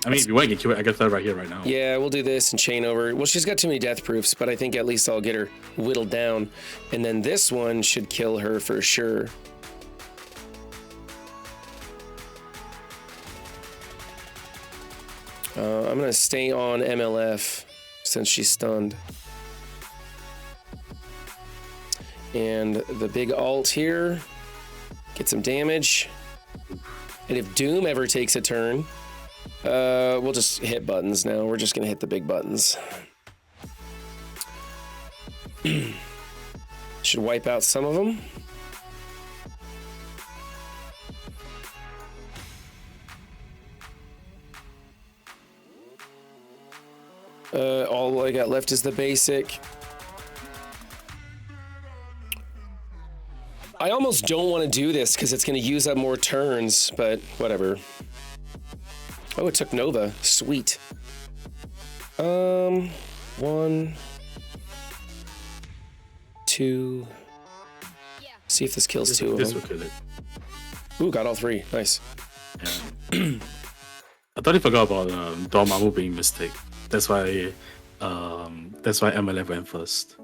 I mean, if you want to get Agatha right here, right now. Yeah, we'll do this and chain over. Well, she's got too many death proofs, but I think at least I'll get her whittled down. And then this one should kill her for sure. I'm going to stay on MLF since she's stunned. And the big alt here. Get some damage. And if Doom ever takes a turn, we'll just hit buttons now. We're just gonna hit the big buttons. Should wipe out some of them. All I got left is the basic. I almost don't want to do this because it's going to use up more turns, but whatever. Oh, it took Nova. Sweet. 1, 2. See if this kills two of This them. will kill it. Ooh, got all three. Nice. Yeah. I totally forgot about Dormammu being mistake. That's why MLF went first.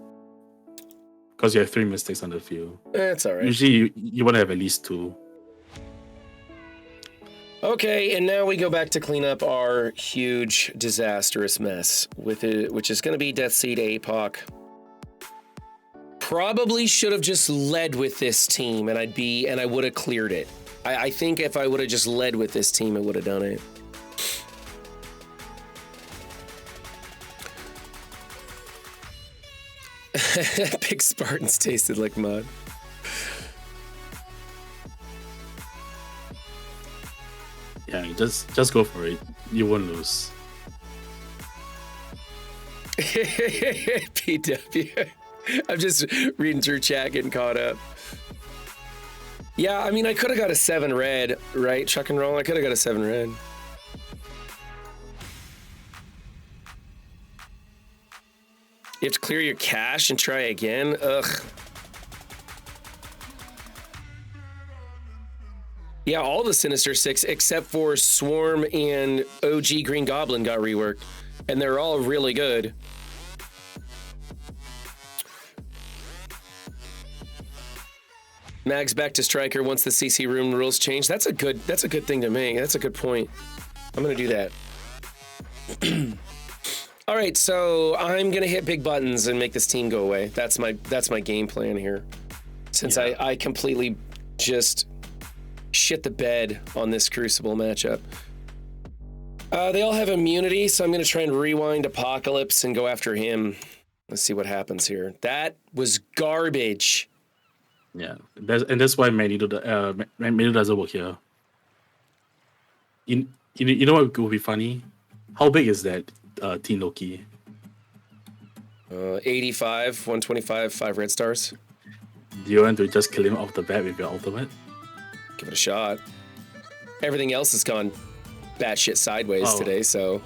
Because you have 3 mistakes on the field. That's all right. Usually you want to have at least 2. Okay, and now we go back to clean up our huge, disastrous mess with it, which is going to be Death Seed APOC. Probably should have just led with this team, and I would have cleared it. I think if I would have just led with this team, it would have done it. Big Spartans tasted like mud. Yeah, just go for it. You won't lose. PW. I'm just reading through chat, getting caught up. Yeah, I mean, I could have got a 7 red, right? Chuck and roll. I could have got a 7 red. You have to clear your cache and try again? Ugh. Yeah, all the Sinister 6 except for Swarm and OG Green Goblin got reworked. And they're all really good. Mag's back to Striker once the CC room rules change. That's a good thing to make. That's a good point. I'm gonna do that. All right, so I'm gonna hit big buttons and make this team go away. That's my game plan here. Since I completely just shit the bed on this Crucible matchup. They all have immunity, so I'm gonna try and rewind Apocalypse and go after him. Let's see what happens here. That was garbage. Yeah, that's why Magneto doesn't work here. You know what would be funny? How big is that Teen Loki? 85, 125, 5 red stars. Do you want to just kill him off the bat with your ultimate? Give it a shot. Everything else has gone batshit sideways today, so.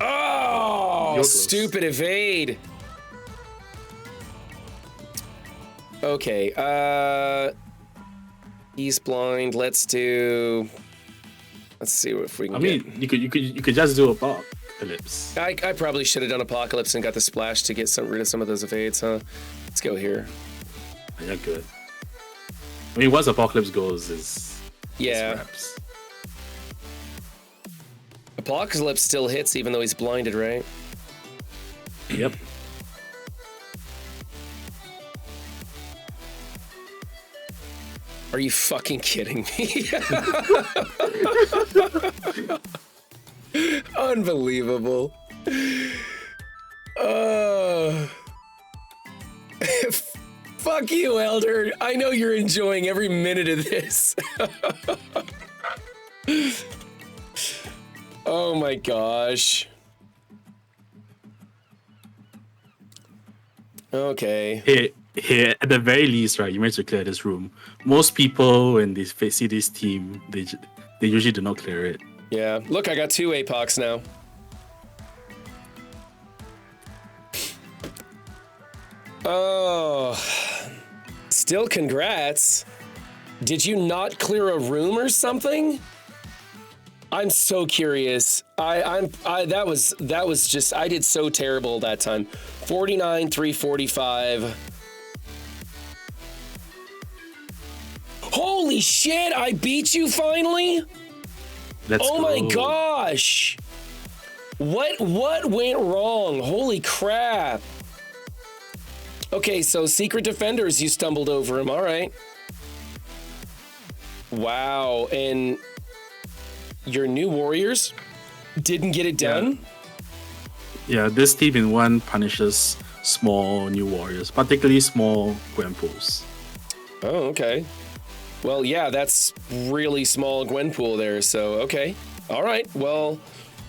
Oh, stupid evade. Okay, he's blind. Let's see if we can. I mean, you could just do Apocalypse. I probably should have done Apocalypse and got the splash to get rid of some of those evades, huh? Let's go here. Yeah, good. I mean, once Apocalypse goes, is wraps. Apocalypse still hits even though he's blinded, right? Yep. Are you fucking kidding me? Unbelievable. Fuck you, Elder. I know you're enjoying every minute of this. Oh my gosh. Okay. Here, at the very least, right, you managed to clear this room. Most people, when they see this team, they usually do not clear it. Yeah. Look, I got 2 APOCs now. Oh. Still congrats. Did you not clear a room or something? I'm so curious. That was just, I did so terrible that time. 49, 345. Holy shit, I beat you finally? Let's Oh go. my gosh. What went wrong? Holy crap. Okay, so Secret Defenders, you stumbled over him, all right. Wow, and your new warriors didn't get it done? Yeah, this team in 1 punishes small new warriors, particularly small Gwenpools. Oh, okay. Well, yeah, that's really small Gwenpool there, so okay. All right, well,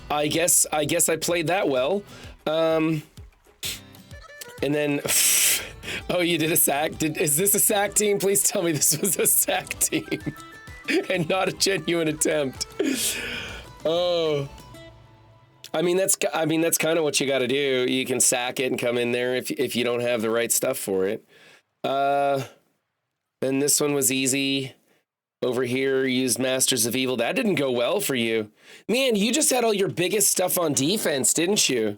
I guess I played that well. And then, oh, you did a sack? Is this a sack team? Please tell me this was a sack team and not a genuine attempt. Oh. I mean, that's kind of what you got to do. You can sack it and come in there if you don't have the right stuff for it. And this one was easy. Over here, used Masters of Evil. That didn't go well for you. Man, you just had all your biggest stuff on defense, didn't you?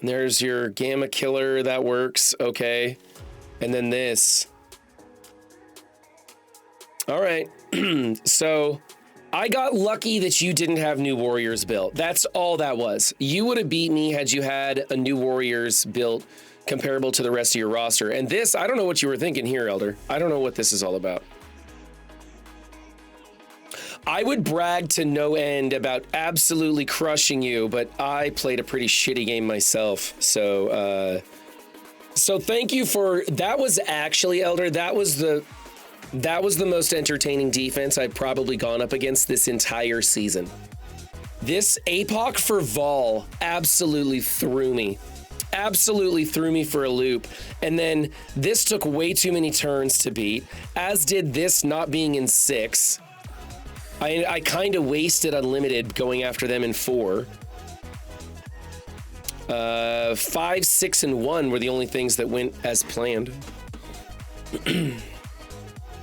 There's your Gamma Killer. That works. Okay. And then this. All right. So I got lucky that you didn't have new warriors built. That's all that was. You would have beat me had you had a new warriors built comparable to the rest of your roster. And this, I don't know what you were thinking here, Elder. I don't know what this is all about. I would brag to no end about absolutely crushing you, but I played a pretty shitty game myself. So thank you for, that was actually, Elder, that was the most entertaining defense I've probably gone up against this entire season. This APOC for Vol absolutely threw me. Absolutely threw me for a loop. And then this took way too many turns to beat, as did this not being in 6. I kind of wasted Unlimited going after them in 4. 5, 6, and 1 were the only things that went as planned. You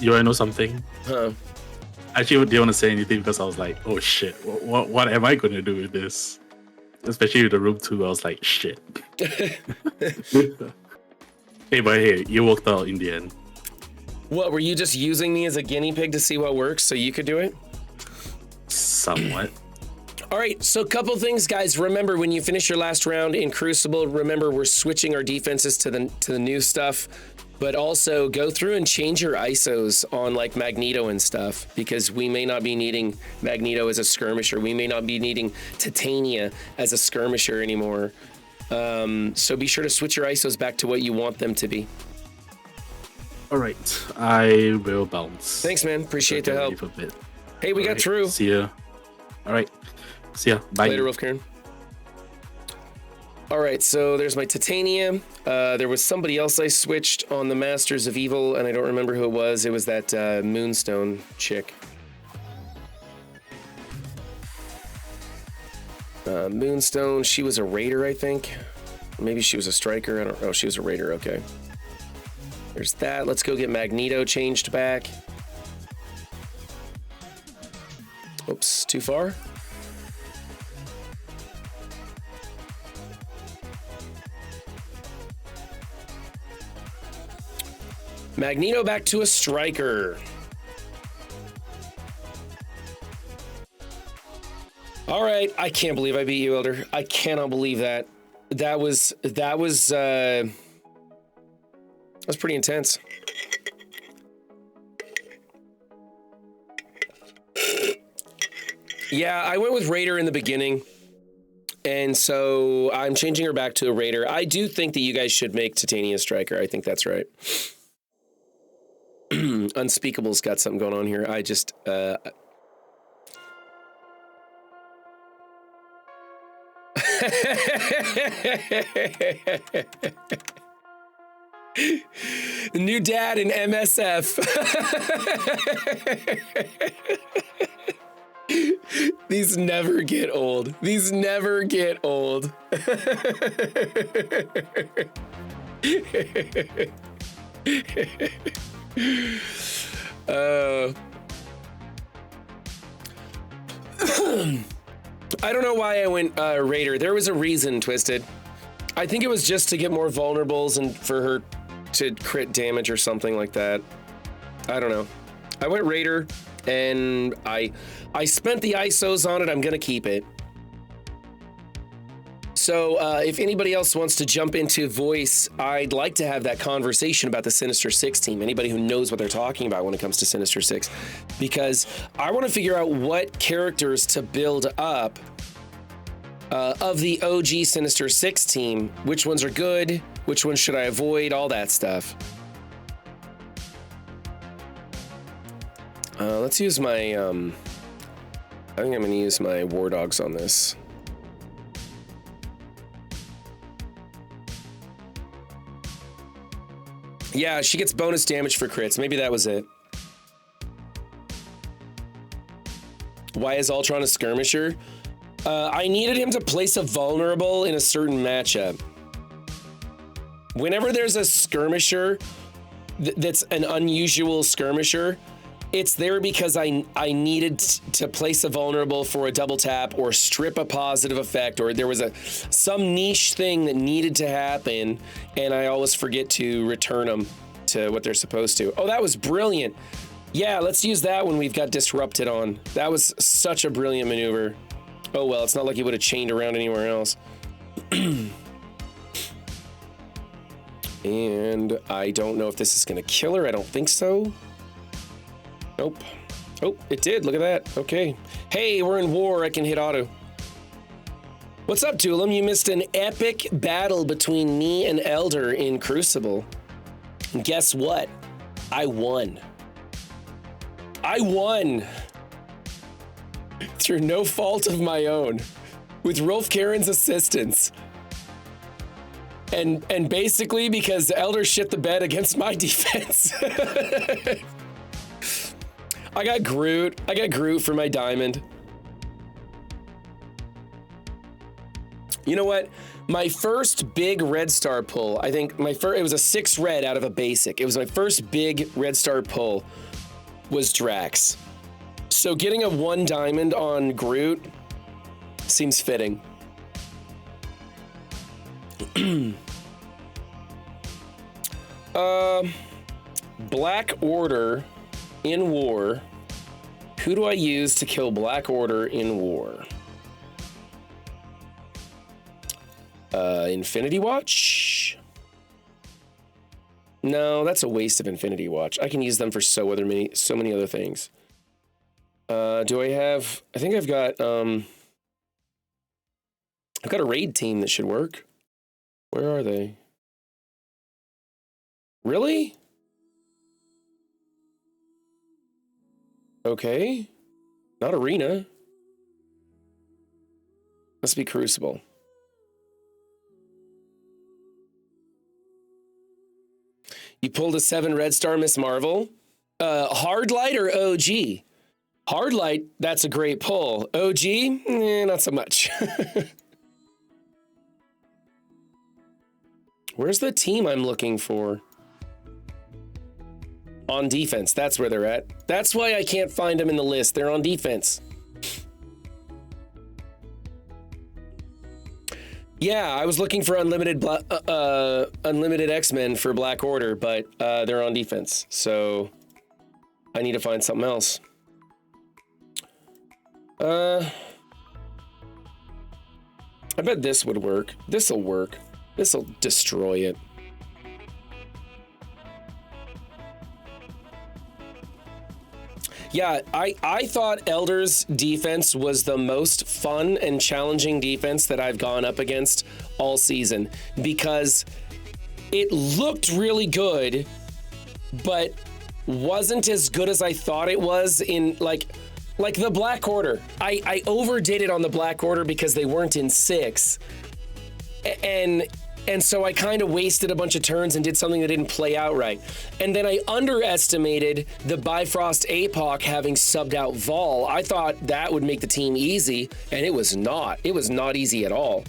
wanna know something? Huh. Actually, didn't want to say anything because I was like, oh shit, what am I gonna do with this? Especially with the room 2, I was like, shit. Hey, but hey, you worked out in the end. What, were you just using me as a guinea pig to see what works so you could do it? Somewhat. All right, so a couple things, guys. Remember, when you finish your last round in Crucible, remember we're switching our defenses to the new stuff, but also go through and change your ISOs on like Magneto and stuff, because we may not be needing Magneto as a skirmisher. We may not be needing Titania as a skirmisher anymore. So be sure to switch your ISOs back to what you want them to be. All right, I will bounce. Thanks, man. Appreciate the help. Hey, we got through. See ya. All right. See ya. Bye. Later, Wolfkaren. All right, so there's my Titania. There was somebody else I switched on the Masters of Evil, and I don't remember who it was. It was that Moonstone chick. Moonstone, she was a raider, I think. Maybe she was a striker. I don't know. She was a raider. Okay. There's that. Let's go get Magneto changed back. Oops, too far. Magneto back to a striker. All right, I can't believe I beat you, Elder. I cannot believe that. That was pretty intense. Yeah, I went with Raider in the beginning, and so I'm changing her back to a Raider. I do think that you guys should make Titania striker. I think that's right. Unspeakable's got something going on here. I just new dad in MSF. These never get old. These never get old. I don't know why I went Raider. There was a reason, Twisted. I think it was just to get more vulnerables and for her to crit damage or something like that. I don't know. I went Raider, and I spent the ISOs on it. I'm gonna keep it. So if anybody else wants to jump into voice, I'd like to have that conversation about the Sinister 6 team. Anybody who knows what they're talking about when it comes to Sinister 6, because I want to figure out what characters to build up of the OG Sinister 6 team. Which ones are good? Which ones should I avoid? All that stuff. Let's use my, I think I'm gonna use my War Dogs on this. Yeah, she gets bonus damage for crits. Maybe that was it. Why is Ultron a skirmisher? I needed him to place a vulnerable in a certain matchup. Whenever there's a skirmisher that's an unusual skirmisher, it's there because I needed to place a vulnerable for a double tap or strip a positive effect, or there was some niche thing that needed to happen, and I always forget to return them to what they're supposed to. Oh, that was brilliant. Yeah, let's use that when we've got disrupted on. That was such a brilliant maneuver. Oh well, it's not like he would have chained around anywhere else. And I don't know if this is gonna kill her. I don't think so. Nope. Oh, it did. Look at that. Okay. Hey, we're in war. I can hit auto. What's up, Tulum? You missed an epic battle between me and Elder in Crucible. And guess what? I won. I won. Through no fault of my own. With Rolf Karen's assistance. And basically because Elder shit the bed against my defense. I got Groot. I got Groot for my diamond. You know what? My first big red star pull, I think it was a 6 red out of a basic. It was my first big red star pull was Drax. So getting a 1 diamond on Groot seems fitting. Black Order in war. Who do I use to kill Black Order in war? Infinity Watch? No, that's a waste of Infinity Watch. I can use them for so many other things. Do I have? I think I've got a raid team that should work. Where are they? Really? Okay. Not Arena. Must be Crucible. You pulled a 7 red star, Miss Marvel. Hardlight or OG? Hardlight, that's a great pull. OG, not so much. Where's the team I'm looking for? On defense, that's where they're at. That's why I can't find them in the list. They're on defense. Yeah, I was looking for unlimited X-Men for Black Order, but they're on defense. So I need to find something else. I bet this would work. This'll work. This'll destroy it. Yeah, I thought Elder's defense was the most fun and challenging defense that I've gone up against all season because it looked really good, but wasn't as good as I thought it was in like the Black Order. I overdid it on the Black Order because they weren't in 6. And And so I kind of wasted a bunch of turns and did something that didn't play out right. And then I underestimated the Bifrost APOC having subbed out Vol. I thought that would make the team easy, and it was not. It was not easy at all.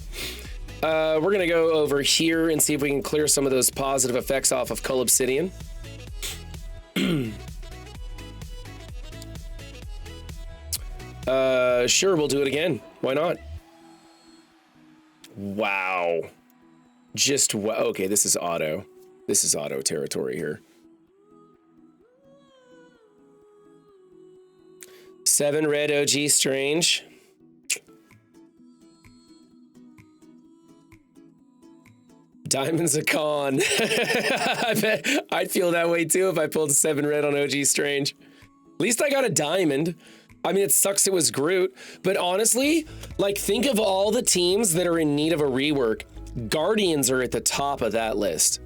We're going to go over here and see if we can clear some of those positive effects off of Cull Obsidian. Sure, we'll do it again. Why not? Wow. Okay, this is auto. This is auto territory here. 7 red OG Strange. Diamond's a con. I bet I'd feel that way too if I pulled a 7 red on OG Strange. At least I got a diamond. I mean, it sucks it was Groot, but honestly, like, think of all the teams that are in need of a rework. Guardians are at the top of that list.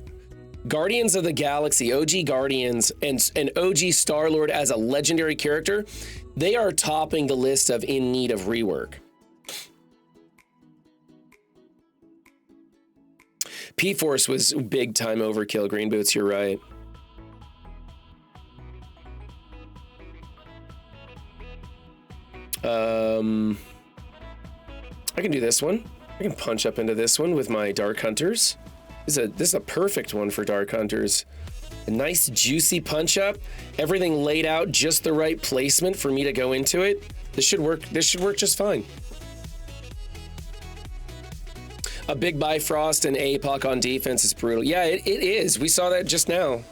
Guardians of the Galaxy, OG Guardians, and OG Star-Lord as a legendary character, they are topping the list of in need of rework. P4s was big time overkill, Green Boots, you're right. I can do this one. I can punch up into this one with my Dark Hunters. This is a perfect one for Dark Hunters. A nice juicy punch up. Everything laid out, just the right placement for me to go into it. This should work. This should work just fine. A big Bifrost and APOC on defense is brutal. Yeah, it is. We saw that just now.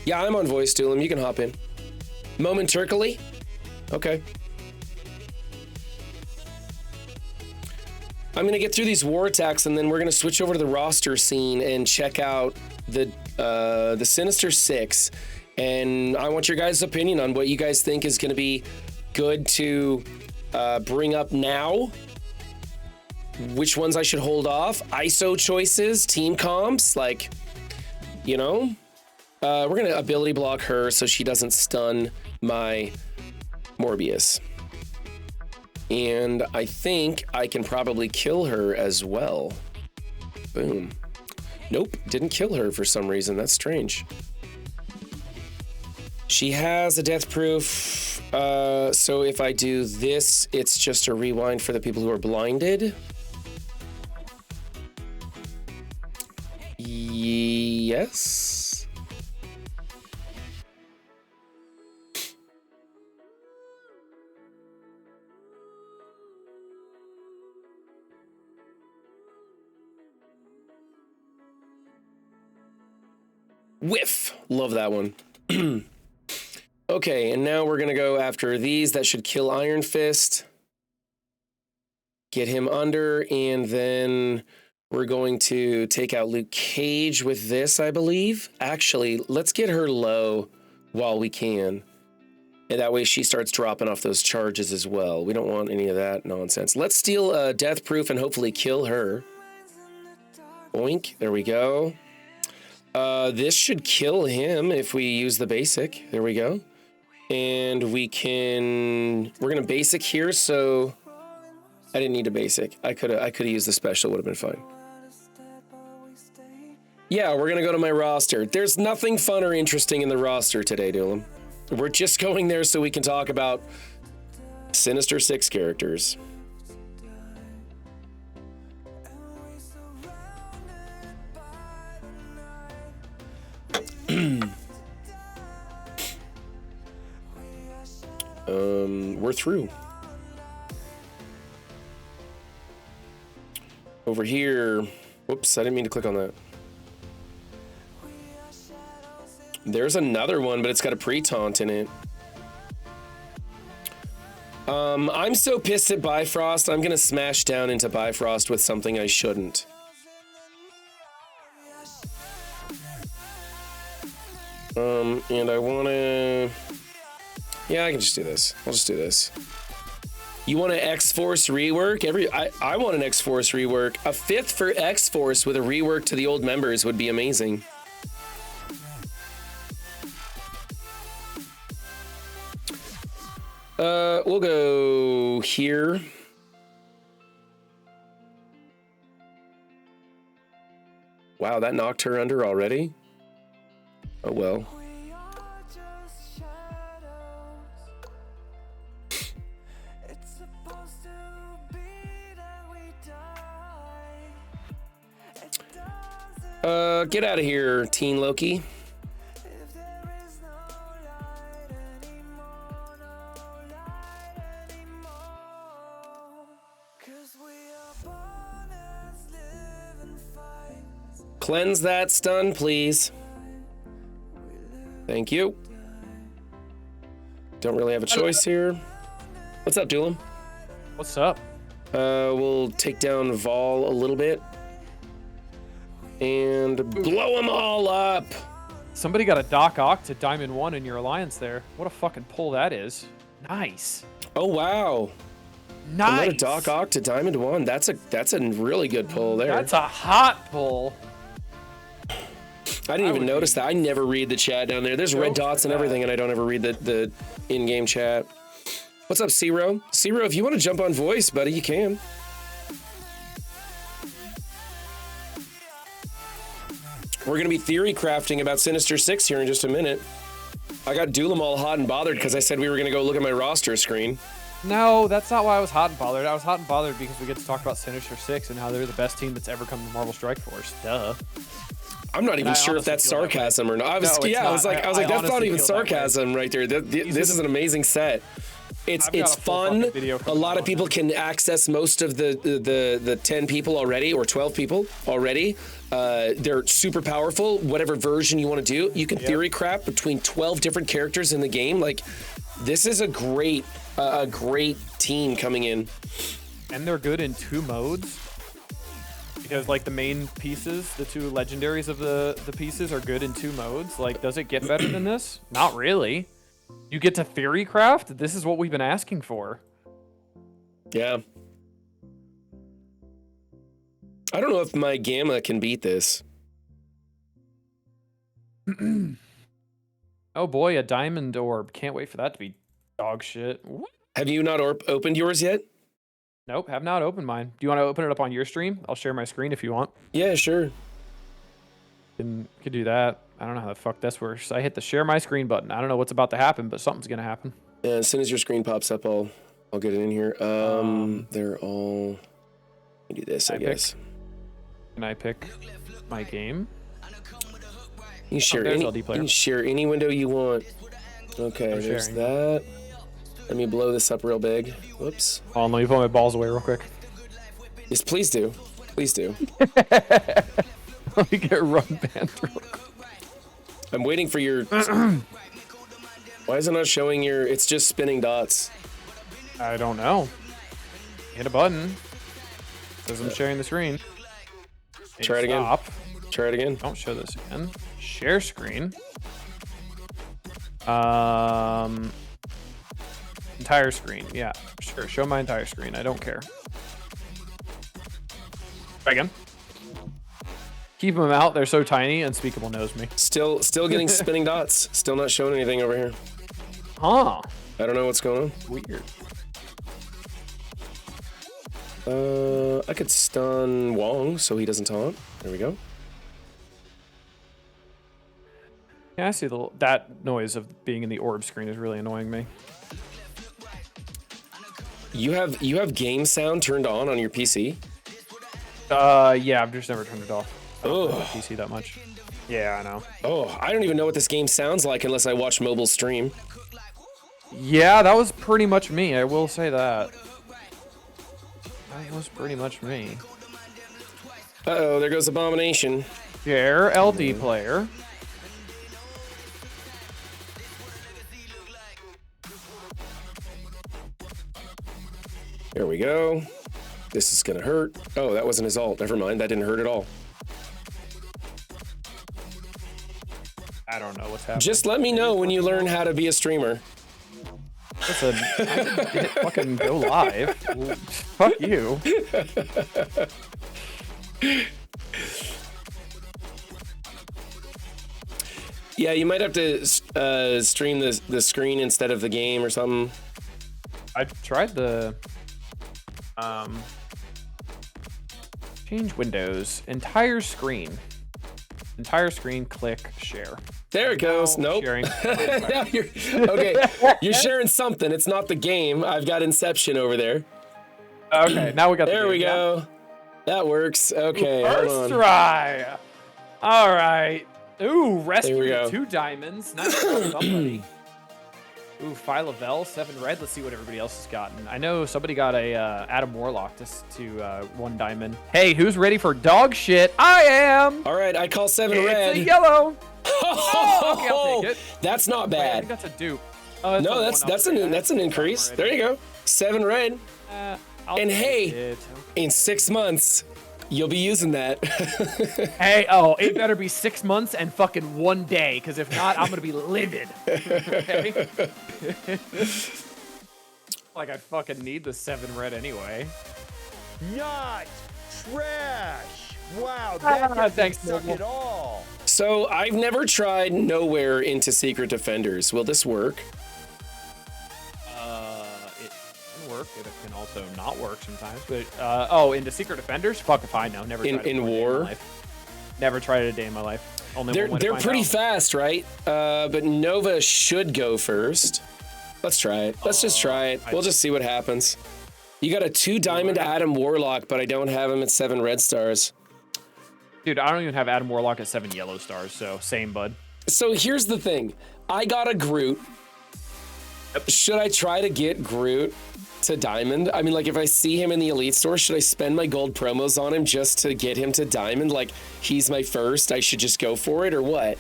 Yeah, I'm on voice duel. You can hop in. Momentarily? Okay. I'm gonna get through these war attacks, and then we're gonna switch over to the roster scene and check out the Sinister 6. And I want your guys' opinion on what you guys think is gonna be good to bring up now. Which ones I should hold off? ISO choices, team comps, like, you know. We're gonna ability block her so she doesn't stun my Morbius. And I think I can probably kill her as well. Boom. Nope, didn't kill her for some reason. That's strange. She has a death proof. So if I do this, it's just a rewind for the people who are blinded. Yes. Whiff. Love that one. Okay, and now we're gonna go after these. That should kill Iron Fist. Get him under, and then we're going to take out Luke Cage with this, I believe. Actually, let's get her low while we can. And that way she starts dropping off those charges as well. We don't want any of that nonsense. Let's steal a death proof and hopefully kill her. Oink, there we go. This should kill him if we use the basic. There we go. And we're gonna basic here, so I didn't need a basic. I could have used the special, would have been fine. Yeah, we're gonna go to my roster. There's nothing fun or interesting in the roster today, Dylan. We're just going there so we can talk about Sinister 6 characters. We're through. Over here. Whoops, I didn't mean to click on that. There's another one, but it's got a pre-taunt in it. I'm so pissed at Bifrost, I'm gonna smash down into Bifrost with something I shouldn't. And I wanna... Yeah, I can just do this. I'll just do this. You want an X-Force rework? I want an X-Force rework. A 5th for X-Force with a rework to the old members would be amazing. We'll go here. Wow, that knocked her under already? Oh, well. Get out of here, Teen Loki. Cleanse that stun, please. Thank you. Don't really have a choice here. What's up, Doolum? What's up? We'll take down Vol a little bit. And blow them all up. Somebody got a Doc Ock to Diamond 1 in your alliance there. What a fucking pull that is. Nice. Oh, wow. Nice. Another Doc Ock to Diamond 1. That's a really good pull there. That's a hot pull. I didn't even notice that. I never read the chat down there. There's red dots and everything, and I don't ever read the in-game chat. What's up, Zero? Zero, if you want to jump on voice, buddy, you can. We're going to be theory crafting about Sinister 6 here in just a minute. I got Doolum all hot and bothered because I said we were going to go look at my roster screen. No, that's not why I was hot and bothered. I was hot and bothered because we get to talk about Sinister 6 and how they're the best team that's ever come to Marvel Strike Force. Duh. I'm not even sure if that's sarcasm or not. I was like, that's not even sarcasm right there. This is an amazing set. It's fun. A lot of people can access most of the 10 people already, or 12 people already. They're super powerful. Whatever version you want to do, you can theory craft between 12 different characters in the game. Like, this is a great team coming in. And they're good in 2 modes. Because, like, the main pieces, the 2 legendaries of the pieces are good in 2 modes. Like, does it get better than this? Not really. You get to theory craft? This is what we've been asking for. Yeah. I don't know if my Gamma can beat this. Oh boy, a diamond orb. Can't wait for that to be dog shit. Have you not opened yours yet? Nope, have not opened mine. Do you want to open it up on your stream? I'll share my screen if you want. Yeah, sure. Could do that. I don't know how the fuck this works. I hit the share my screen button. I don't know what's about to happen, but something's gonna happen. Yeah, as soon as your screen pops up, I'll get it in here. They're all. Let me do this, I guess. Can I pick my game? You share any window you want. Okay, there's that. Let me blow this up real big. Whoops. Hold on, let me put my balls away real quick. Yes, please do. Please do. Let me get run banned real quick. I'm waiting for your... Why is it not showing your... It's just spinning dots. I don't know. Hit a button. Says I'm sharing the screen. Try it again. Try it again. Don't show this again. Share screen. Entire screen. Yeah, sure. Show my entire screen. I don't care. Try again. Keep them out. They're so tiny. Unspeakable knows me. Still getting spinning dots. Still not showing anything over here. Huh. I don't know what's going on. Weird. I could stun Wong so he doesn't taunt. There we go. Yeah, I see that noise of being in the orb screen is really annoying me. You have game sound turned on your PC? Yeah, I've just never turned it off. Oh, PC that much. Yeah, I know. Oh, I don't even know what this game sounds like unless I watch mobile stream. Yeah, that was pretty much me. I will say that. That was pretty much me. Uh-oh, there goes Abomination. Share LD player. There we go. This is gonna hurt. Oh, that wasn't his ult. Never mind, that didn't hurt at all. I don't know what's happening. Just let me know when you learn how to be a streamer. Listen, I didn't fucking go live. Fuck you. Yeah, you might have to stream the screen instead of the game or something. I tried the change windows, entire screen. Entire screen, click, share. There it goes. Now Nope. sharing. Now okay, you're sharing something. It's not the game. I've got Inception over there. Okay, now we got There the we game, yeah? go. That works. Okay, hold First on. try. All right. Ooh, rescue we go. 2 diamonds. Nice for somebody. Ooh, Phylavel, 7 red. Let's see what everybody else has gotten. I know somebody got a Adam Warlock to 1 diamond. Hey, who's ready for dog shit? I am. All right, I call 7 It's red. a yellow. Oh, okay, I'll take it. That's not Wait, I bad. think that's a dupe. Oh, No, that's an increase. There you go. 7 red. I'll And take hey, it. in 6 months, you'll be using that. Hey, it better be 6 months and fucking 1 day, because if not, I'm gonna be livid. Okay? Like I fucking need the 7 red anyway. Not trash. Wow, that doesn't thanks, suck Noble. at all. So I've never tried nowhere into Secret Defenders. Will this work? It can work. It can also not work sometimes. But into Secret Defenders? Fuck if I know. Never tried it In a day war? my life. Never tried it a day in my life. Only one way to They're find pretty out. fast, right? But Nova should go first. Let's try it. Let's just try it. We'll just see what happens. You got a 2 diamond Adam Warlock, but I don't have him at 7 red stars. Dude, I don't even have Adam Warlock at 7 yellow stars, so same, bud. So here's the thing. I got a Groot. Should I try to get Groot to diamond? I mean, like, if I see him in the Elite Store, should I spend my gold promos on him just to get him to diamond? Like, he's my first, I should just go for it, or what?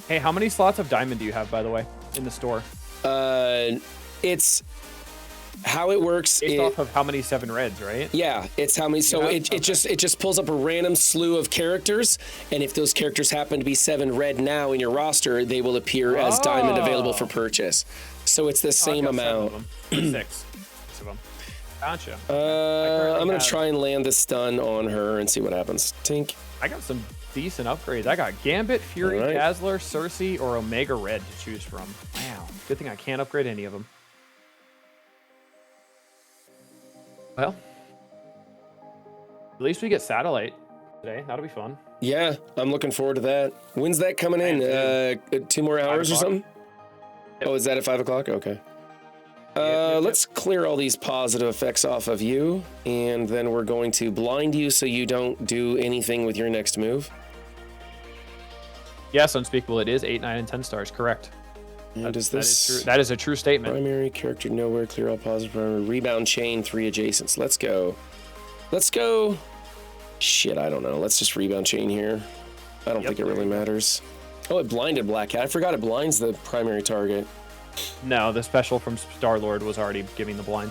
Hey, how many slots of diamond do you have, by the way, in the store? It's how it works. Based off of how many 7 reds, right? Yeah, it's how many. So Yeah? it just pulls up a random slew of characters, and if those characters happen to be 7 red now in your roster, they will appear as diamond available for purchase. So it's the same amount. 6 of them. Gotcha. I'm gonna try and land the stun on her and see what happens. Tink. I got some decent upgrades. I got Gambit, Fury, All right. Dazzler, Cersei, or Omega Red to choose from. Wow. Good thing I can't upgrade any of them. Well, at least we get Satellite today. That'll be fun. Yeah, I'm looking forward to that. When's that coming in? 2 more hours or 5 o'clock. something? Yep. Oh, is that at 5 o'clock? Okay. Yep. Let's clear all these positive effects off of you, and then we're going to blind you so you don't do anything with your next move. Yes, Unspeakable. It is 8, 9, and 10 stars. Correct. And is That is this true. That is a true statement. primary character nowhere, clear all positive primary, rebound chain, 3 adjacents. Let's go. Let's go. Shit, I don't know. Let's just rebound chain here. I don't think it really matters. Oh, it blinded Black Cat. I forgot it blinds the primary target. No, the special from Star-Lord was already giving the blind.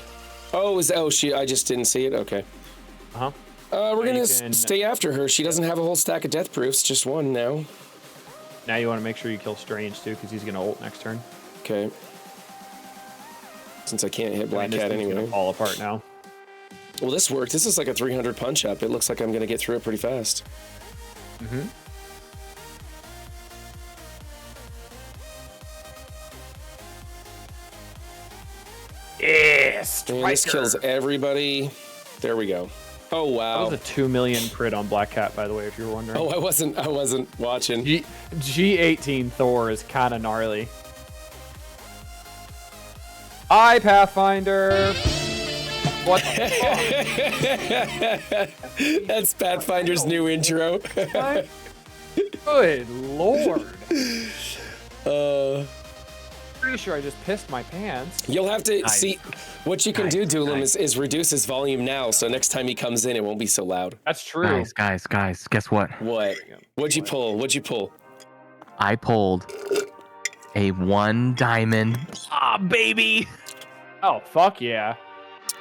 Oh, I just didn't see it. Okay. Uh-huh. We're you gonna can- stay after her. She doesn't have a whole stack of death proofs, just 1 now. Now you want to make sure you kill Strange, too, because he's going to ult next turn. Okay. Since I can't hit Black This Cat thing's anyway. gonna fall apart now. Well, this worked. This is like a 300 punch up. It looks like I'm gonna get through it pretty fast. Mm-hmm. Yes! And this kills everybody. There we go. Oh That wow. was a 2 million crit on Black Cat, by the way, if you were wondering. Oh, I wasn't watching. G18 Thor is kind of gnarly. Hi, Pathfinder! What the fuck? That's Pathfinder's new intro. Good lord. Uh, Pretty sure I just pissed my pants. you'll have to Nice. see what you can do, Nice, Duelim, nice. is reduce his volume now, so next time he comes in, it won't be so loud. That's true. Guys, guess what? What? What'd you pull? What'd you pull? I pulled a 1 diamond. Ah, baby! Oh, fuck yeah.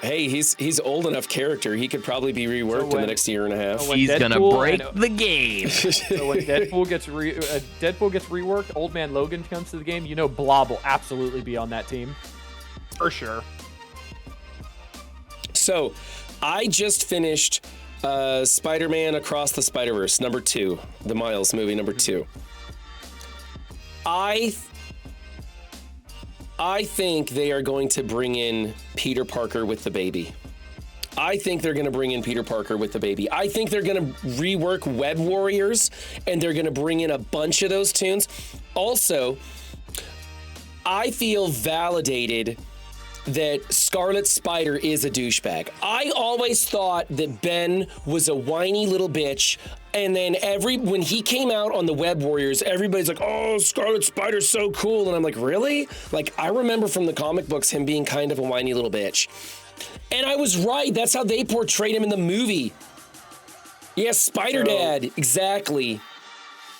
Hey, he's old enough character. He could probably be reworked in when- the next year and a half. when He's gonna Deadpool break and- the game. So when Deadpool gets reworked, Old Man Logan comes to the game, you know Blob will absolutely be on that team. For sure. So, I just finished Spider-Man Across the Spider-Verse, number 2, the Miles movie, number 2. I think they are going to bring in Peter Parker with the baby. I think they're going to bring in Peter Parker with the baby. I think they're going to rework Web Warriors, and they're going to bring in a bunch of those tunes. Also, I feel validated that Scarlet Spider is a douchebag. I always thought that Ben was a whiny little bitch, and then when he came out on the Web Warriors, everybody's like, oh, Scarlet Spider's so cool. And I'm like, really? Like, I remember from the comic books him being kind of a whiny little bitch. And I was right. That's how they portrayed him in the movie. Yeah, Spider Dad. Exactly.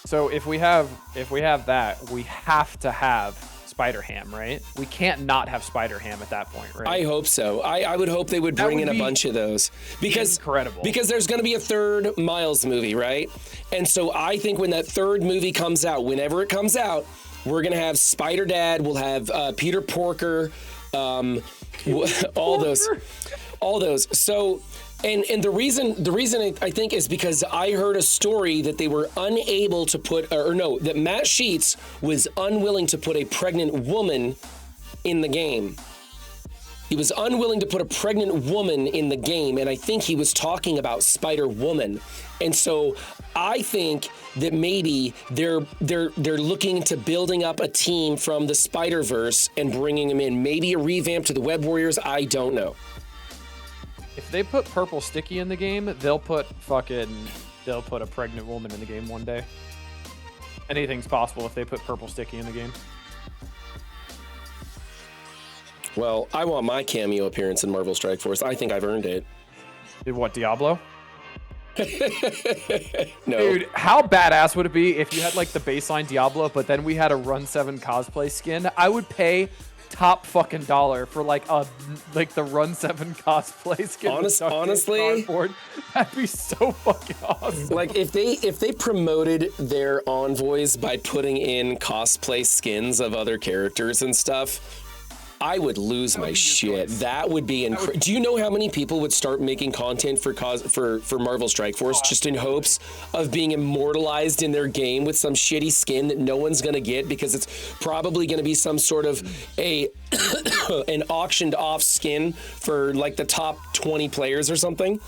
So if we have that, we have to have Spider-Ham, right? We can't not have Spider-Ham at that point, right? I hope so. I would hope they would bring in a bunch of those. Incredible. Because there's going to be a third Miles movie, right? And so I think when that third movie comes out, whenever it comes out, we're going to have Spider Dad, we'll have Peter Porker, all those. So, and the reason I think is because I heard a story that they were unable to put, that Matt Sheets was unwilling to put a pregnant woman in the game. He was unwilling to put a pregnant woman in the game, and I think he was talking about Spider-Woman. And so I think that maybe they're looking into building up a team from the Spider-Verse and bringing them in. Maybe a revamp to the Web Warriors. I don't know. If they put Purple Sticky in the game, they'll put a pregnant woman in the game one day. Anything's possible if they put Purple Sticky in the game. Well, I want my cameo appearance in Marvel Strike Force. I think I've earned it. Did what, Diablo? No. Dude, how badass would it be if you had like the baseline Diablo, but then we had a Run 7 cosplay skin? I would pay top fucking dollar for like the Run 7 cosplay skin. Honestly, cardboard. That'd be so fucking awesome. Like if they promoted their envoys by putting in cosplay skins of other characters and stuff, I would lose my shit. That would be incredible. Do you know how many people would start making content for Marvel Strike Force just in hopes of being immortalized in their game with some shitty skin that no one's gonna get because it's probably gonna be some sort of an auctioned off skin for like the top 20 players or something?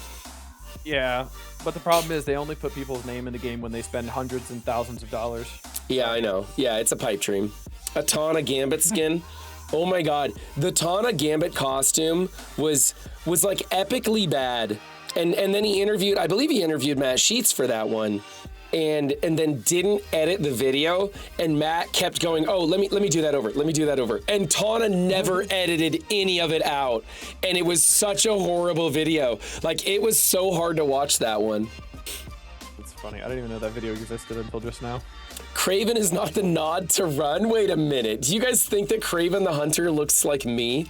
Yeah, but the problem is they only put people's name in the game when they spend hundreds and thousands of dollars. Yeah, I know. Yeah, it's a pipe dream. A Tana Gambit skin. Oh my god, the Tana Gambit costume was like epically bad. And then I believe he interviewed Matt Sheets for that one. And then didn't edit the video, and Matt kept going, oh, let me do that over. And Tana never edited any of it out. And it was such a horrible video. Like, it was so hard to watch that one. It's funny, I didn't even know that video existed until just now. Kraven is not the nod to Run? Wait a minute. Do you guys think that Kraven the Hunter looks like me?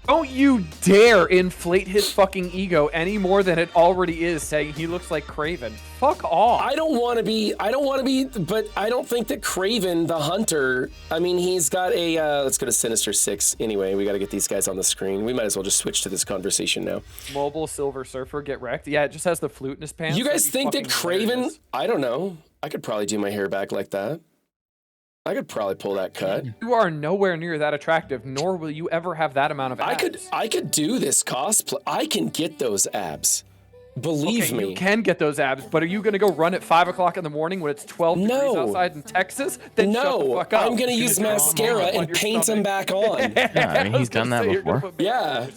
Don't you dare inflate his fucking ego any more than it already is, saying he looks like Kraven. Fuck off. I don't want to be, but I don't think that Kraven the Hunter, I mean, he's got a, let's go to Sinister 6. Anyway, we got to get these guys on the screen. We might as well just switch to this conversation now. Mobile Silver Surfer, get wrecked. Yeah, it just has the flute in his pants. You guys think that Kraven, hilarious. I don't know. I could probably do my hair back like that. I could probably pull that cut. You are nowhere near that attractive, nor will you ever have that amount of abs. I could do this cosplay. I can get those abs. Believe me. You can get those abs, but are you going to go run at 5 o'clock in the morning when it's 12 degrees outside in Texas? Then shut the fuck up. I'm going to use mascara and paint them back on. Yeah, I mean, he's done that before. Yeah.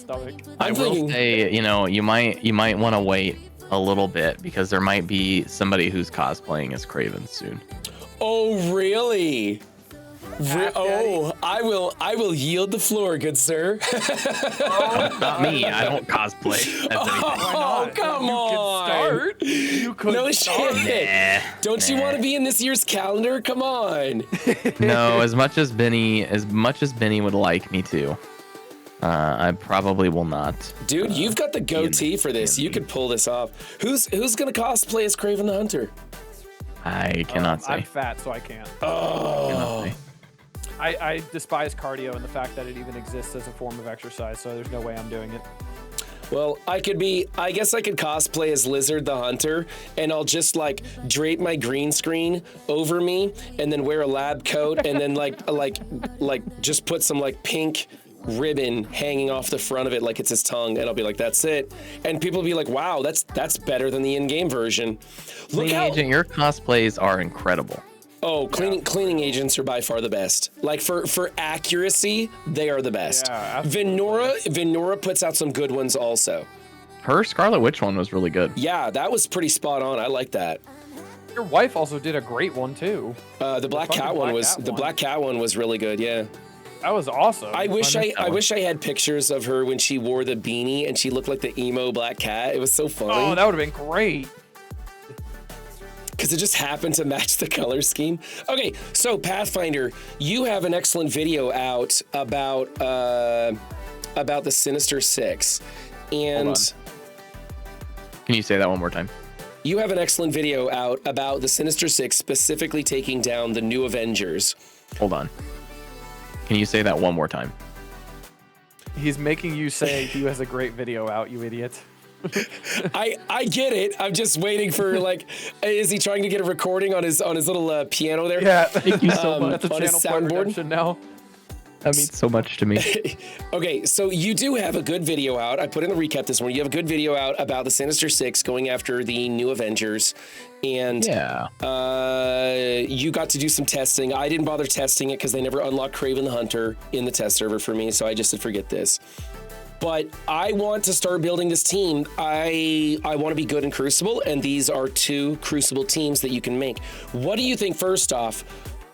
I will say, you might want to wait a little bit because there might be somebody who's cosplaying as Kraven soon. Oh, really? I will yield the floor, good sir. Not me. I don't cosplay as anything. Oh, come on. You could no start. shit. Don't you want to be in this year's calendar? Come on. No, as much as Benny would like me to, I probably will not. Dude, you've got the goatee for this. You could pull this off. Who's gonna cosplay as Kraven the Hunter? I cannot say. I'm fat, so I can't. Oh. I despise cardio and the fact that it even exists as a form of exercise, so there's no way I'm doing it. Well, I guess I could cosplay as Lizard the Hunter, and I'll just like drape my green screen over me and then wear a lab coat and then like just put some like pink ribbon hanging off the front of it like it's his tongue, and I'll be like, that's it. And people will be like, wow, that's better than the in-game version. Look Cleaning how Agent, your cosplays are incredible. cleaning agents are by far the best. Like for accuracy, they are the best. Yeah, Venora puts out some good ones also. Her Scarlet Witch one was really good. Yeah, that was pretty spot on. I like that. Your wife also did a great one too. The Black Cat one was Black Cat one was really good. Yeah. That was awesome. I wish I had pictures of her when she wore the beanie and she looked like the emo Black Cat. It was so funny. Oh, that would have been great. Because it just happened to match the color scheme. Okay, so Pathfinder, you have an excellent video out about the Sinister 6, and Can you say that one more time? you have an excellent video out about the Sinister 6 specifically taking down the new Avengers. Hold on. Can you say that one more time? He's making you say he has a great video out, you idiot. I get it. I'm just waiting for like, is he trying to get a recording on his little piano there? Yeah, Thank you so much. That's a on his channel point soundboard? redemption now. That means so much to me. Okay, so you do have a good video out. I put in the recap this morning. You have a good video out about the Sinister 6 going after the new Avengers. And Yeah. you got to do some testing. I didn't bother testing it because they never unlocked Kraven the Hunter in the test server for me, so I just said forget this. But I want to start building this team. I want to be good in Crucible, and these are 2 Crucible teams that you can make. What do you think, first off,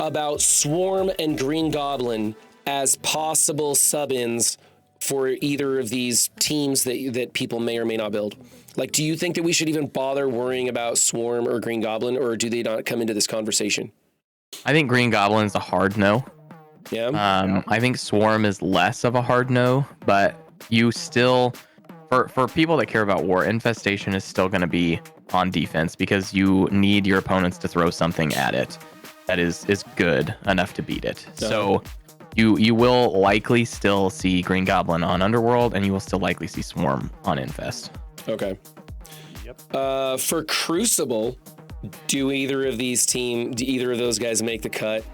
about Swarm and Green Goblin as possible sub-ins for either of these teams that people may or may not build? Like, do you think that we should even bother worrying about Swarm or Green Goblin, or do they not come into this conversation? I think Green Goblin's a hard no. Yeah. I think Swarm is less of a hard no, but you still, for people that care about war, Infestation is still going to be on defense because you need your opponents to throw something at it that is good enough to beat it. So you will likely still see Green Goblin on Underworld, and you will still likely see Swarm on Infest. Okay. Yep. For Crucible, do either of those guys make the cut?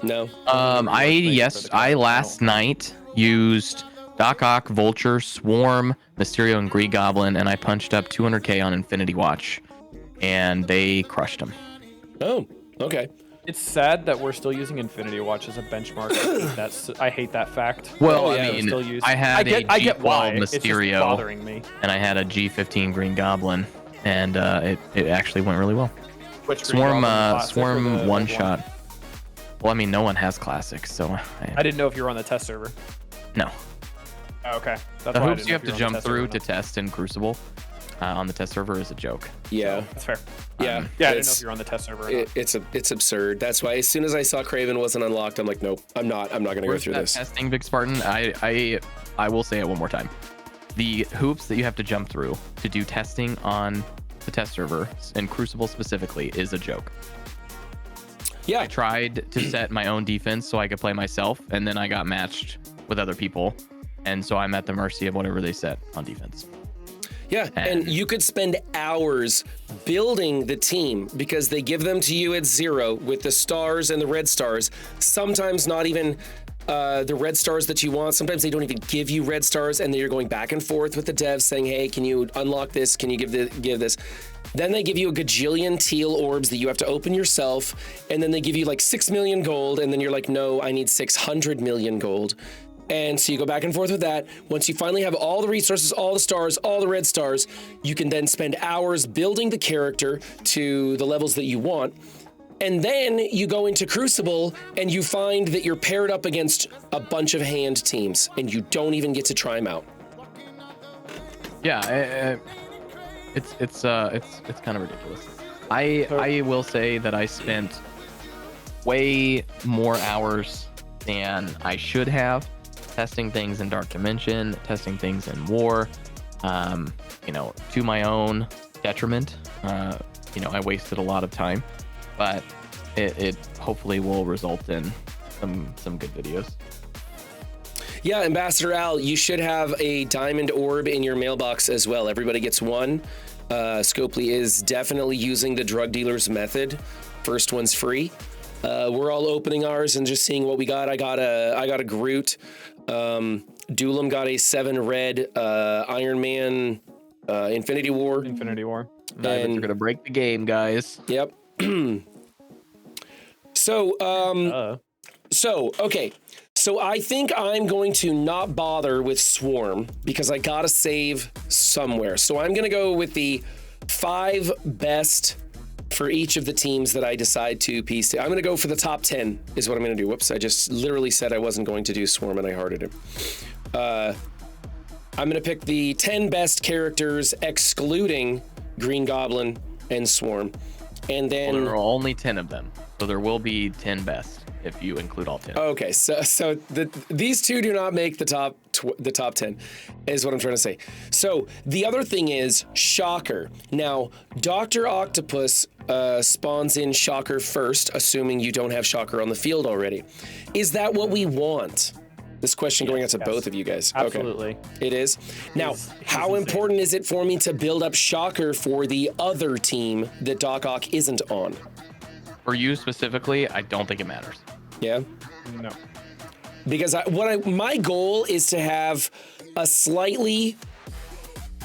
No. I last night used Doc Ock, Vulture, Swarm, Mysterio, and Green Goblin, and I punched up 200k on Infinity Watch, and they crushed them. Oh, okay. It's sad that we're still using Infinity Watch as a benchmark. I hate that fact. Well, Oh, I yeah, mean, still use- I had a I get why. G12 It's just Mysterio, bothering me. and I had a G15 Green Goblin, and it actually went really well. Which Green Goblin, the classic or Swarm the one one? shot. Well, I mean, no one has classics, so I didn't know if you were on the test server. no. Oh, okay. That's The why I hoops didn't you know have if to were on the jump test through server or to not. test in Crucible on the test server is a joke. Yeah. That's fair. Yeah. Yeah, I didn't know if you were on the test server or not. It's absurd. That's why as soon as I saw Kraven wasn't unlocked, I'm like, nope, I'm not gonna go Where's through that this. testing, Big Spartan? I will say it one more time. The hoops that you have to jump through to do testing on the test server, and Crucible specifically, is a joke. Yeah. I tried to set my own defense so I could play myself, and then I got matched with other people, and so I'm at the mercy of whatever they set on defense. Yeah, and you could spend hours building the team because they give them to you at 0 with the stars and the red stars. Sometimes not even the red stars that you want. Sometimes they don't even give you red stars, and then you're going back and forth with the devs saying, hey, can you unlock this? Can you give this? Then they give you a gajillion teal orbs that you have to open yourself, and then they give you like 6 million gold, and then you're like, no, I need 600 million gold. And so you go back and forth with that. Once you finally have all the resources, all the stars, all the red stars, you can then spend hours building the character to the levels that you want. And then you go into Crucible and you find that you're paired up against a bunch of hand teams and you don't even get to try them out. Yeah, it's kind of ridiculous. I will say that I spent way more hours than I should have testing things in Dark Dimension, testing things in War, to my own detriment. I wasted a lot of time, but it hopefully will result in some good videos. Yeah, Ambassador Al, you should have a diamond orb in your mailbox as well. Everybody gets one. Scopely is definitely using the drug dealer's method. First one's free. We're all opening ours and just seeing what we got. I got a Groot. Doolam got a 7 red Iron Man Infinity War. Infinity War. Diamonds are gonna break the game, guys. Yep. Okay. So I think I'm going to not bother with Swarm because I gotta save somewhere. So I'm gonna go with the 5 best for each of the teams that I decide to piece. I'm gonna go for the top 10 is what I'm gonna do. Whoops, I just literally said I wasn't going to do Swarm and I hearted him. I'm gonna pick the 10 best characters excluding Green Goblin and Swarm. And then Well, there are only 10 of them, so there will be 10 best if you include all 10. Okay, so these two do not make the top 10, is what I'm trying to say. So the other thing is Shocker. Now, Dr. Octopus spawns in Shocker first, assuming you don't have Shocker on the field already. Is that what we want? This question going out to both of you guys. Absolutely. Okay. It is. Now, how insane. important is it for me to build up Shocker for the other team that Doc Ock isn't on? For you specifically, I don't think it matters. Yeah? No. Because my goal is to have a slightly,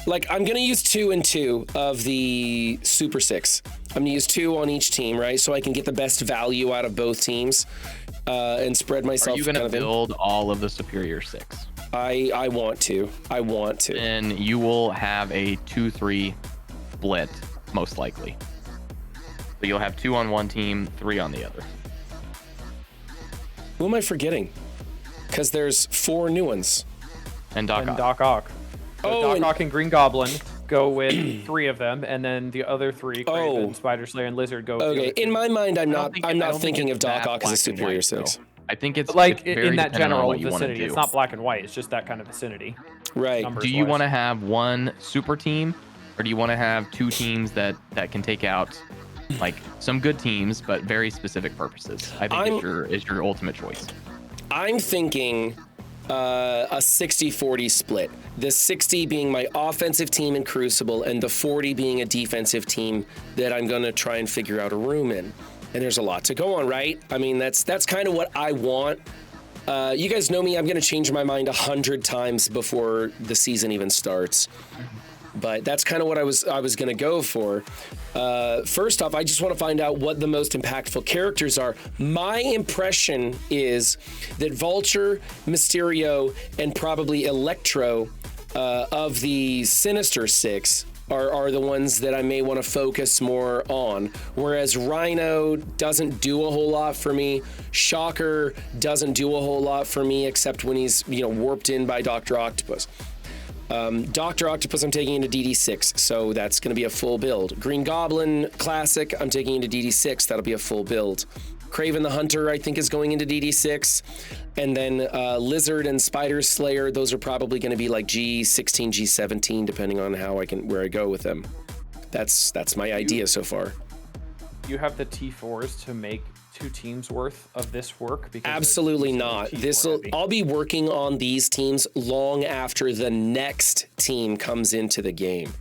like, I'm gonna use 2 and 2 of the Super 6. I'm gonna use 2 on each team, right? So I can get the best value out of both teams and spread myself. Are you gonna build all of the Superior 6? I want to. I want to. And you will have a 2-3 split, most likely. So you'll have 2 on one team, 3 on the other. Who am I forgetting? Because there's 4 new ones. And Doc Ock. Doc Ock. So Oh, Doc and- Ock and Green Goblin go with 3 of them, and then the other 3, Craven, Spider Slayer, and Lizard go with the Okay, other in 2. my mind, I'm I not don't think thinking it's of Doc that Ock as a black and Superior white, 6. though. I think it's Like it's very in that dependent on general what you wanna vicinity. do. It's not black and white, it's just that kind of vicinity. Right. Numbers Do you wise. want to have one super team, or do you want to have 2 teams that can take out like some good teams but very specific purposes? I think is your ultimate choice. I'm thinking a 60-40 split. The 60 being my offensive team in Crucible and the 40 being a defensive team that I'm going to try and figure out a room in. And there's a lot to go on, right? I mean, that's kind of what I want. You guys know me, I'm going to change my mind 100 times before the season even starts. But that's kind of what I was going to go for. First off, I just want to find out what the most impactful characters are. My impression is that Vulture, Mysterio, and probably Electro of the Sinister 6 are the ones that I may want to focus more on. Whereas Rhino doesn't do a whole lot for me. Shocker doesn't do a whole lot for me, except when he's warped in by Dr. Octopus. Dr. Octopus I'm taking into DD6, so that's going to be a full build. Green Goblin Classic I'm taking into DD6, that'll be a full build. Craven the Hunter I think is going into DD6, and then Lizard and Spider Slayer, those are probably going to be like G16, G17, depending on where I go with them. That's my idea so far. You have the T4s to make 2 teams worth of this work? Because Absolutely not. I'll be working on these teams long after the next team comes into the game.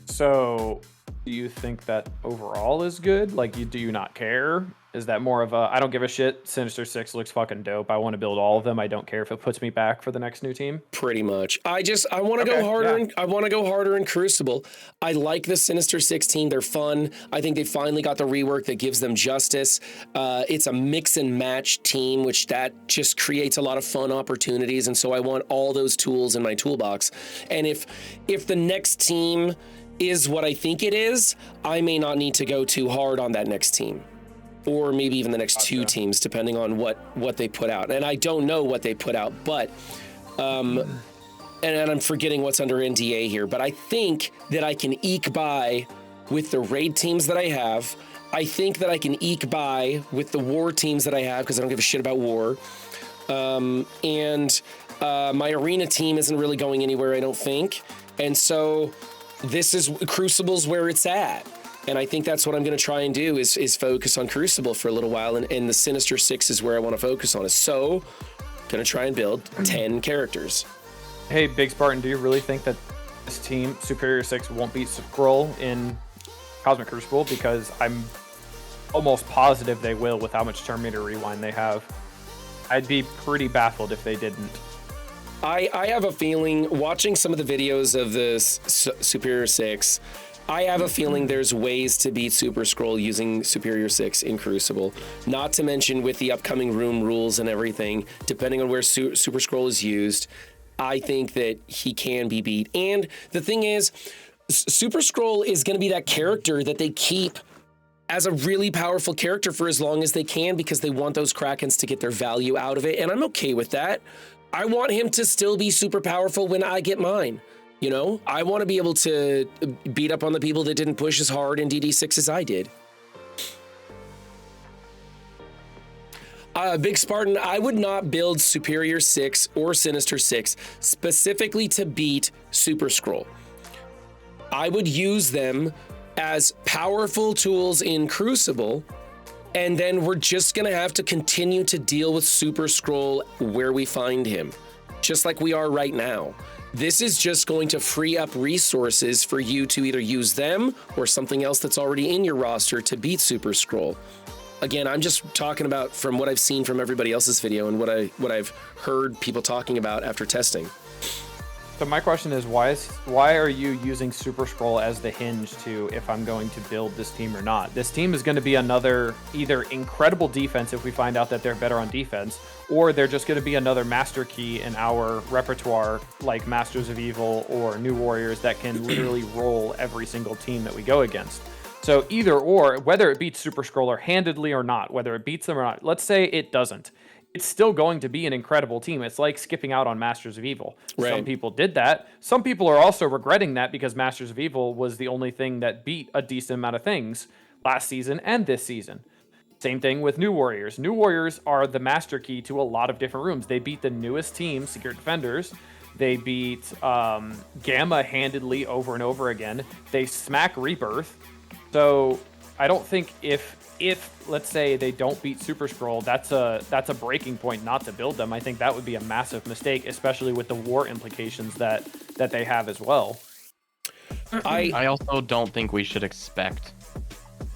So, do you think that overall is good? Like, do you not care? Is that more of a, I don't give a shit, Sinister 6 looks fucking dope, I want to build all of them, I don't care if it puts me back for the next new team? Pretty much. I want to go harder. Yeah. I want to go harder in Crucible. I like the Sinister 6 team. They're fun. I think they finally got the rework that gives them justice. It's a mix and match team, which that just creates a lot of fun opportunities. And so I want all those tools in my toolbox. And if the next team is what I think it is, I may not need to go too hard on that next team. Or maybe even the next 2 teams, depending on what they put out. And I don't know what they put out, but and I'm forgetting what's under NDA here, but I think that I can eke by with the raid teams that I have. I think that I can eke by with the war teams that I have, because I don't give a shit about war. And my arena team isn't really going anywhere, I don't think. And so this is Crucible's where it's at. And I think that's what I'm going to try and do is focus on Crucible for a little while. And the Sinister 6 is where I want to focus on. So going to try and build 10 characters. Hey, Big Spartan, do you really think that this team, Superior 6, won't beat Skrull in Cosmic Crucible? Because I'm almost positive they will with how much Terminator Rewind they have. I'd be pretty baffled if they didn't. I have a feeling, watching some of the videos of the Superior 6, I have a feeling there's ways to beat Super Scroll using Superior 6 in Crucible. Not to mention with the upcoming room rules and everything, depending on where Super Scroll is used, I think that he can be beat. And the thing is, Super Scroll is going to be that character that they keep as a really powerful character for as long as they can because they want those Krakens to get their value out of it. And I'm okay with that. I want him to still be super powerful when I get mine. You know, I want to be able to beat up on the people that didn't push as hard in DD6 as I did. Big Spartan, I would not build Superior 6 or Sinister 6 specifically to beat Super Scroll. I would use them as powerful tools in Crucible, and then we're just gonna have to continue to deal with Super Scroll where we find him, just like we are right now. This is just going to free up resources for you to either use them or something else that's already in your roster to beat Super Scroll. Again, I'm just talking about from what I've seen from everybody else's video and what I've heard people talking about after testing. So my question is, why are you using Super Scroll as the hinge to if I'm going to build this team or not? This team is going to be another either incredible defense if we find out that they're better on defense, or they're just going to be another master key in our repertoire like Masters of Evil or New Warriors that can literally roll every single team that we go against. So either or, whether it beats Super Scroller handedly or not, whether it beats them or not, let's say it doesn't. It's still going to be an incredible team. It's like skipping out on Masters of Evil. Right. Some people did that. Some people are also regretting that because Masters of Evil was the only thing that beat a decent amount of things last season and this season. Same thing with New Warriors. New Warriors are the master key to a lot of different rooms. They beat the newest team, Secret Defenders. They beat Gamma handedly over and over again. They smack Rebirth. So I don't think if let's say they don't beat Super Scroll, that's a breaking point not to build them. I think that would be a massive mistake, especially with the war implications that they have as well. I also don't think we should expect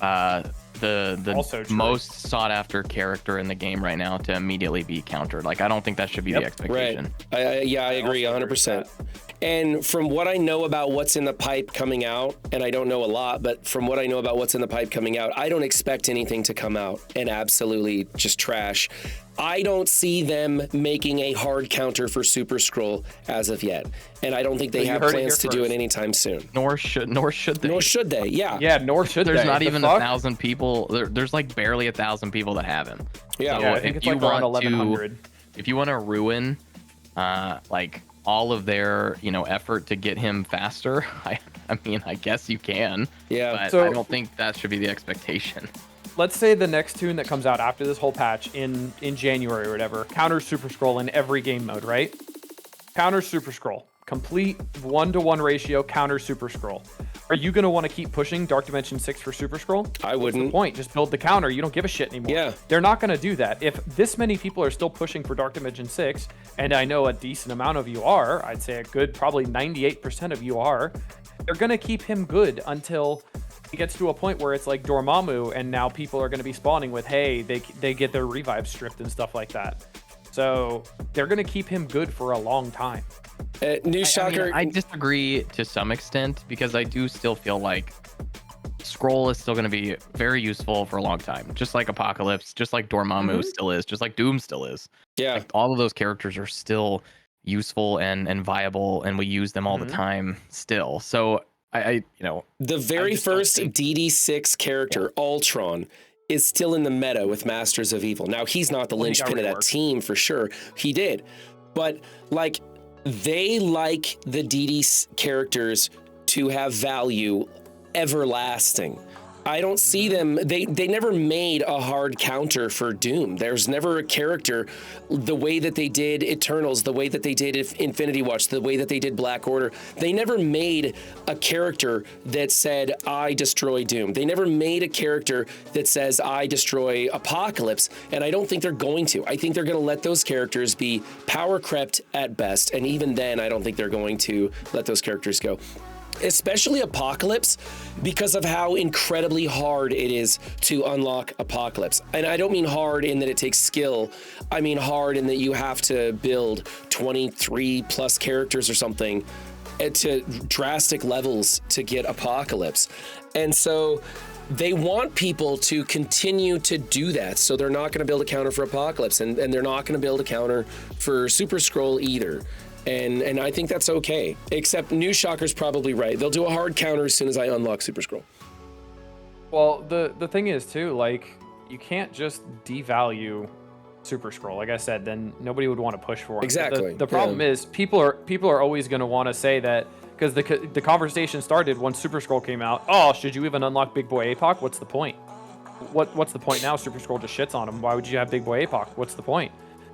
the most sought after character in the game right now to immediately be countered. Like, I don't think that should be the expectation. Right. I agree 100%. And from what I know about what's in the pipe coming out, and I don't know a lot, but from what I know about what's in the pipe coming out, I don't expect anything to come out and absolutely just trash. I don't see them making a hard counter for Super Scroll as of yet. And I don't think they have plans to do it anytime soon. Nor should they. Nor should they, yeah. Yeah, nor should There's they. not even 1,000 people. There's like barely 1,000 people that have him. Yeah, I think it's like around 1,100. If you want to ruin like all of their effort to get him faster, I mean, I guess you can. Yeah. But So- I don't think that should be the expectation. Let's say the next tune that comes out after this whole patch in January or whatever counters Super Scroll in every game mode, right? Counters Super Scroll. Complete 1-to-1 ratio counters Super Scroll. Are you going to want to keep pushing Dark Dimension 6 for Super Scroll? I wouldn't. What's the point? Just build the counter. You don't give a shit anymore. Yeah. They're not going to do that. If this many people are still pushing for Dark Dimension 6, and I know a decent amount of you are, I'd say a good probably 98% of you are, they're going to keep him good until it gets to a point where it's like Dormammu, and now people are going to be spawning with, hey, they get their revive stripped and stuff like that. So they're going to keep him good for a long time. News shocker. I disagree to some extent because I do still feel like Scroll is still going to be very useful for a long time. Just like Apocalypse, just like Dormammu still is, just like Doom still is. Yeah. Like, all of those characters are still useful and viable, and we use them all the time still. So I The very first DD6 character, Ultron, is still in the meta with Masters of Evil. Now, he's not the linchpin of that team for sure. He did. But, like, they like the DD characters to have value everlasting. I don't see them, they never made a hard counter for Doom. There's never a character, the way that they did Eternals, the way that they did Infinity Watch, the way that they did Black Order. They never made a character that said, I destroy Doom. They never made a character that says, I destroy Apocalypse, and I don't think they're going to. I think they're going to let those characters be power crept at best, and even then, I don't think they're going to let those characters go. especially Apocalypse, because of how incredibly hard it is to unlock Apocalypse. And I don't mean hard in that it takes skill. I mean hard in that you have to build 23 plus characters or something to drastic levels to get Apocalypse. And so they want people to continue to do that. So they're not going to build a counter for Apocalypse, and they're not going to build a counter for Super Scroll either. And I think that's okay, except New Shocker's probably right. They'll do a hard counter as soon as I unlock Super Scroll. Well, the thing is too, like, you can't just devalue Super Scroll. Like I said, then nobody would want to push for it. Exactly. The problem is people are always going to want to say that, because the conversation started when Super Scroll came out. Oh, should you even unlock Big Boy APOC? What's the point? What's the point now? Super Scroll just shits on him. Why would you have Big Boy APOC? What's the point?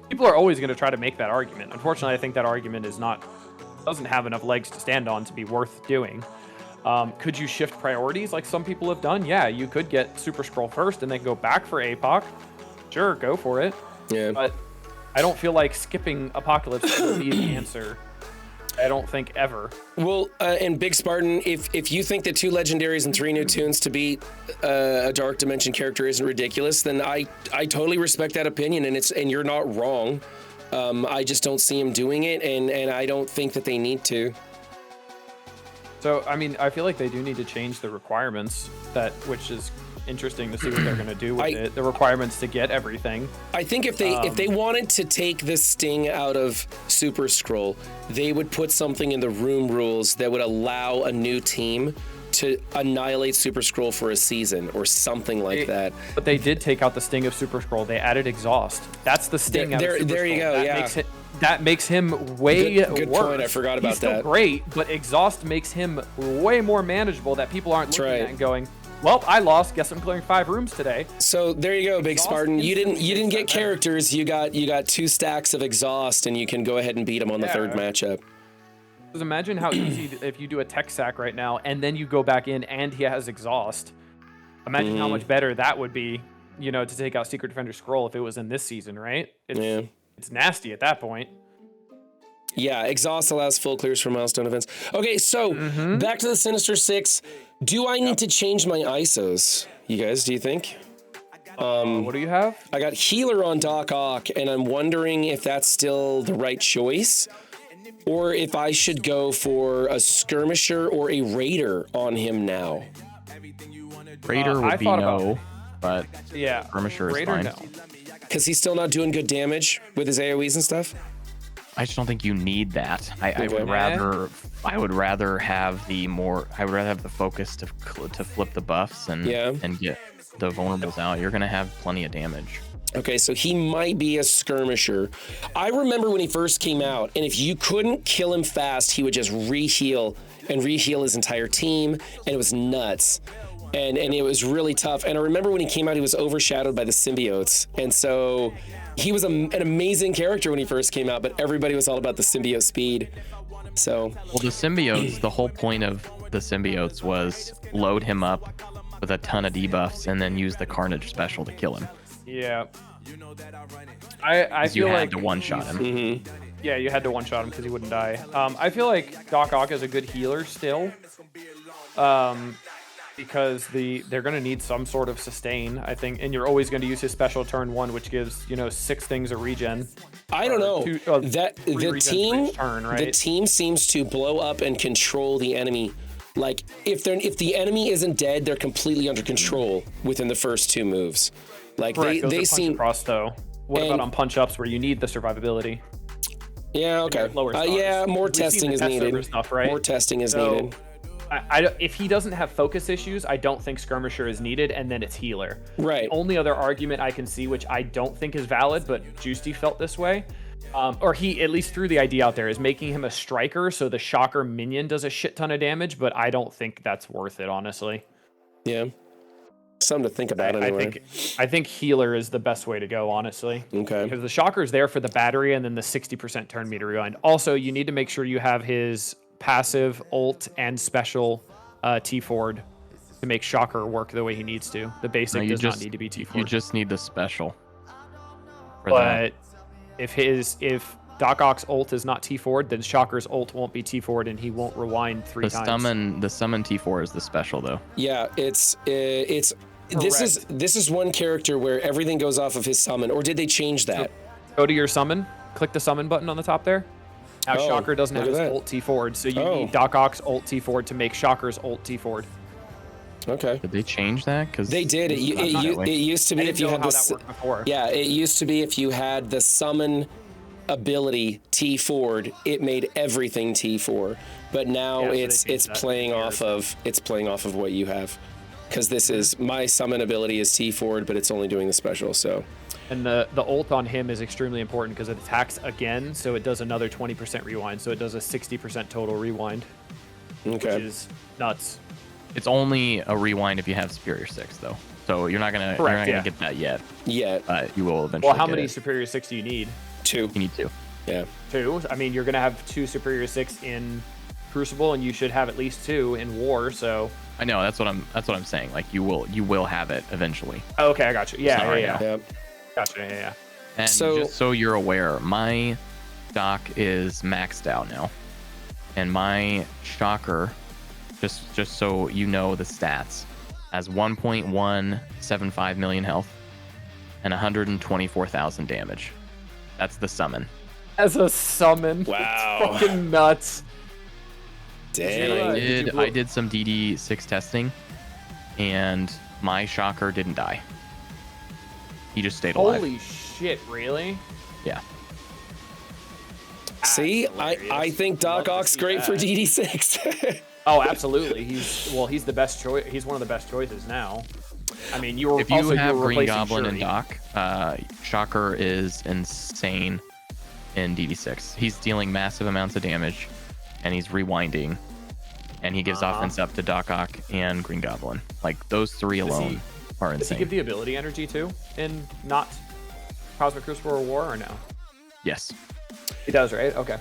People are always going to try to make that argument. Unfortunately, I think that argument doesn't have enough legs to stand on to be worth doing. Could you shift priorities like some people have done? Yeah, you could get Super Scroll first and then go back for APOC. Sure, go for it. Yeah. But I don't feel like skipping Apocalypse would be the answer. I don't think ever. Well, and Big Spartan, if you think that 2 legendaries and 3 new tunes to beat a Dark Dimension character isn't ridiculous, then I totally respect that opinion, and you're not wrong. I just don't see him doing it, and I don't think that they need to. So, I mean, I feel like they do need to change the requirements, which is interesting to see what they're going to do with it. The requirements to get everything. I think if they wanted to take the sting out of Super Scroll, they would put something in the room rules that would allow a new team to annihilate Super Scroll for a season or something like that. But they did take out the sting of Super Scroll. They added exhaust. That's the sting out of Super there you Scroll. go. That makes him way good worse. point. I forgot about He's still that. Great, but exhaust makes him way more manageable that people aren't looking right. at and going, well, I lost. Guess I'm clearing 5 rooms today. So there you go, Big Exhaust Spartan. You didn't get that characters. You got 2 stacks of exhaust, and you can go ahead and beat them on the third matchup. Just imagine how easy if you do a tech sack right now, and then you go back in and he has exhaust. Imagine how much better that would be, to take out Secret Defender Scroll if it was in this season, right? It's nasty at that point. Yeah, exhaust allows full clears for milestone events. Okay, so back to the Sinister 6. Do I need to change my ISOs? You guys, do you think? What do you have? I got Healer on Doc Ock, and I'm wondering if that's still the right choice, or if I should go for a Skirmisher or a Raider on him now. Raider would be no, but yeah, Skirmisher is Raider fine. no. Because he's still not doing good damage with his AoEs and stuff? I just don't think you need that. I Okay. would rather have the focus to flip the buffs and get the vulnerables out. You're gonna have plenty of damage. Okay, so he might be a Skirmisher. I remember when he first came out, and if you couldn't kill him fast, he would just reheal his entire team, and it was nuts. And it was really tough. And I remember when he came out, he was overshadowed by the symbiotes. And so he was an amazing character when he first came out, but everybody was all about the symbiote speed. So, well, the symbiotes, the whole point of the symbiotes was load him up with a ton of debuffs and then use the Carnage special to kill him. Yeah. I feel you like had to one-shot him. Yeah, you had to one-shot him because he wouldn't die. I feel like Doc Ock is a good healer still. Because they're going to need some sort of sustain, I think, and you're always going to use his special turn 1, which gives 6 things a regen. I don't know. The team seems to blow up and control the enemy. Like if the enemy isn't dead, they're completely under control within the first 2 moves. Like they seem across though. What about on punch ups where you need the survivability? Yeah, okay. Yeah, more testing is needed. Stuff, right? More testing is needed. If he doesn't have focus issues, I don't think Skirmisher is needed, and then it's healer. Right. The only other argument I can see, which I don't think is valid, but Juicy felt this way, or he at least threw the idea out there, is making him a striker so the Shocker minion does a shit ton of damage, but I don't think that's worth it, honestly. Yeah. Something to think about anyway. I think healer is the best way to go, honestly. Okay. Because the Shocker's there for the battery and then the 60% turn meter rewind. Also, you need to make sure you have his passive, ult, and special T4 to make Shocker work the way he needs to. The basic does not need to be T4. You just need the special. But if Doc Ock's ult is not T4'd, then Shocker's ult won't be T4'd and he won't rewind three times. The summon T4 is the special though. Yeah, it's this is one character where everything goes off of his summon, or did they change that? Go to your summon, click the summon button on the top there. Now Shocker doesn't have his ult T4'd, so you need Doc Ock's ult T4'd to make Shocker's ult T4'd. Okay. Did they change that? Because they did. It used to be if you had this. Yeah, it used to be if you had the summon ability T4'd, it made everything T4. But now it's playing off of what you have. Because this is my summon ability is T4'd, but it's only doing the special. So. And the ult on him is extremely important because it attacks again, so it does another 20% rewind. So it does a 60% total rewind. Okay. Which is nuts. It's only a rewind if you have Superior 6 though. So you're not gonna get that yet. But you will eventually. Well, how many Superior 6 do you need? 2. You need 2. Yeah. 2? I mean, you're gonna have 2 Superior 6 in Crucible, and you should have at least 2 in War. So. I know that's what I'm saying. Like you will have it eventually. Oh, okay, I got you. Yeah. Yep. Gotcha. Yeah. And just so you're aware, my Doc is maxed out now, and my Shocker, just so you know the stats, has 1.175 million health and 124,000 damage. That's the summon. As a summon. Wow. It's fucking nuts. Dang. I did some DD6 testing, and my Shocker didn't die. He just stayed alive. Holy shit! Really? Yeah. See, I think Doc Ock's great for DD6. Oh, absolutely. He's the best choice. He's one of the best choices now. I mean, if you have Green Goblin and Doc, Shocker is insane in DD6. He's dealing massive amounts of damage, and he's rewinding, and he gives offense up to Doc Ock and Green Goblin. Like those 3 alone are insane. Does he give the ability energy too in not Cosmic Crucible or War or no? Yes. He does, right? Okay.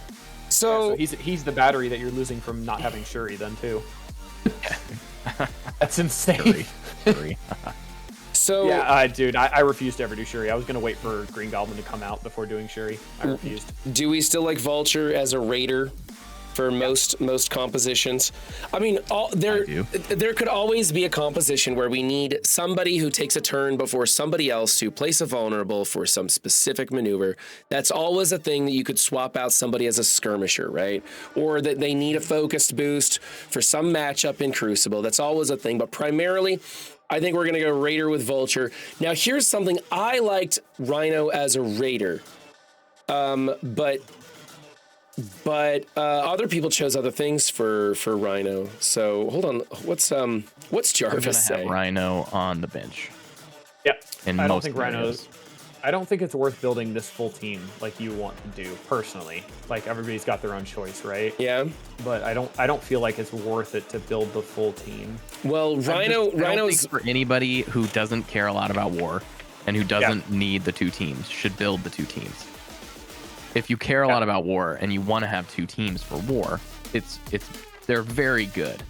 So he's the battery that you're losing from not having Shuri then too. That's insane. Shuri. So yeah, dude, I refused to ever do Shuri. I was gonna wait for Green Goblin to come out before doing Shuri. I refused. Do we still like Vulture as a raider for most compositions? I mean, there could always be a composition where we need somebody who takes a turn before somebody else to place a vulnerable for some specific maneuver. That's always a thing that you could swap out somebody as a skirmisher, right? Or that they need a focused boost for some matchup in Crucible. That's always a thing, but primarily I think we're gonna go Raider with Vulture. Now here's something, I liked Rhino as a Raider, but other people chose other things for Rhino. So hold on, what's Jarvis say? Have Rhino on the bench. Yep. I don't think Rhino's. I don't think it's worth building this full team like you want to do personally. Like everybody's got their own choice, right? Yeah. But I don't feel like it's worth it to build the full team. Well, Rhino's for anybody who doesn't care a lot about War and who doesn't need the 2 teams should build the 2 teams. If you care a lot about War and you want to have 2 teams for War, they're very good.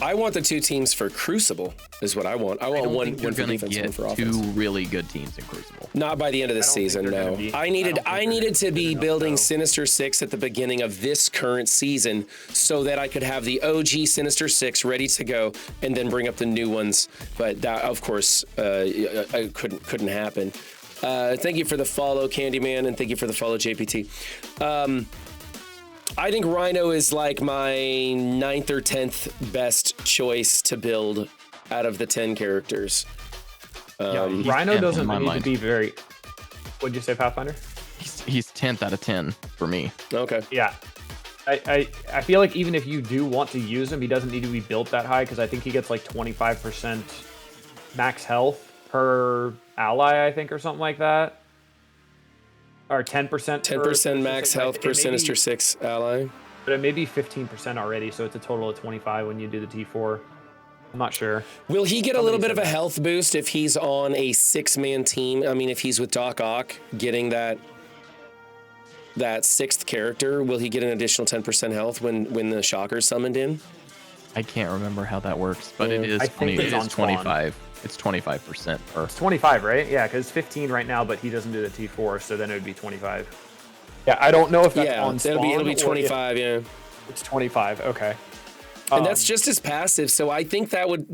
I want the 2 teams for Crucible is what I want. I want one for defense, one for offense. 2 really good teams in Crucible. Not by the end of the season, no. I needed to be building Sinister 6 at the beginning of this current season so that I could have the OG Sinister 6 ready to go and then bring up the new ones. But that, of course, couldn't happen. Thank you for the follow, Candyman, and thank you for the follow, JPT. I think Rhino is like my 9th or 10th best choice to build out of the 10 characters. Rhino doesn't need to be very... What'd you say, Pathfinder? He's 10th out of 10 for me. Okay. Yeah. I feel like even if you do want to use him, he doesn't need to be built that high because I think he gets like 25% max health per ally, I think, or something like that. Or 10%. 10% max health per Sinister 6 ally. But it may be 15% already, so it's a total of 25 when you do the T4. I'm not sure. Will he get a little bit of a health boost if he's on a 6-man team? I mean, if he's with Doc Ock getting that 6th character, will he get an additional 10% health when the Shocker's summoned in? I can't remember how that works, but it is 25. It's 25% per. It's 25, right? Yeah, because 15 right now, but he doesn't do the T4, so then it would be 25. Yeah, I don't know if that's on spawn. It'll be 25. Yeah, it's 25. Okay. And that's just as passive. So I think that would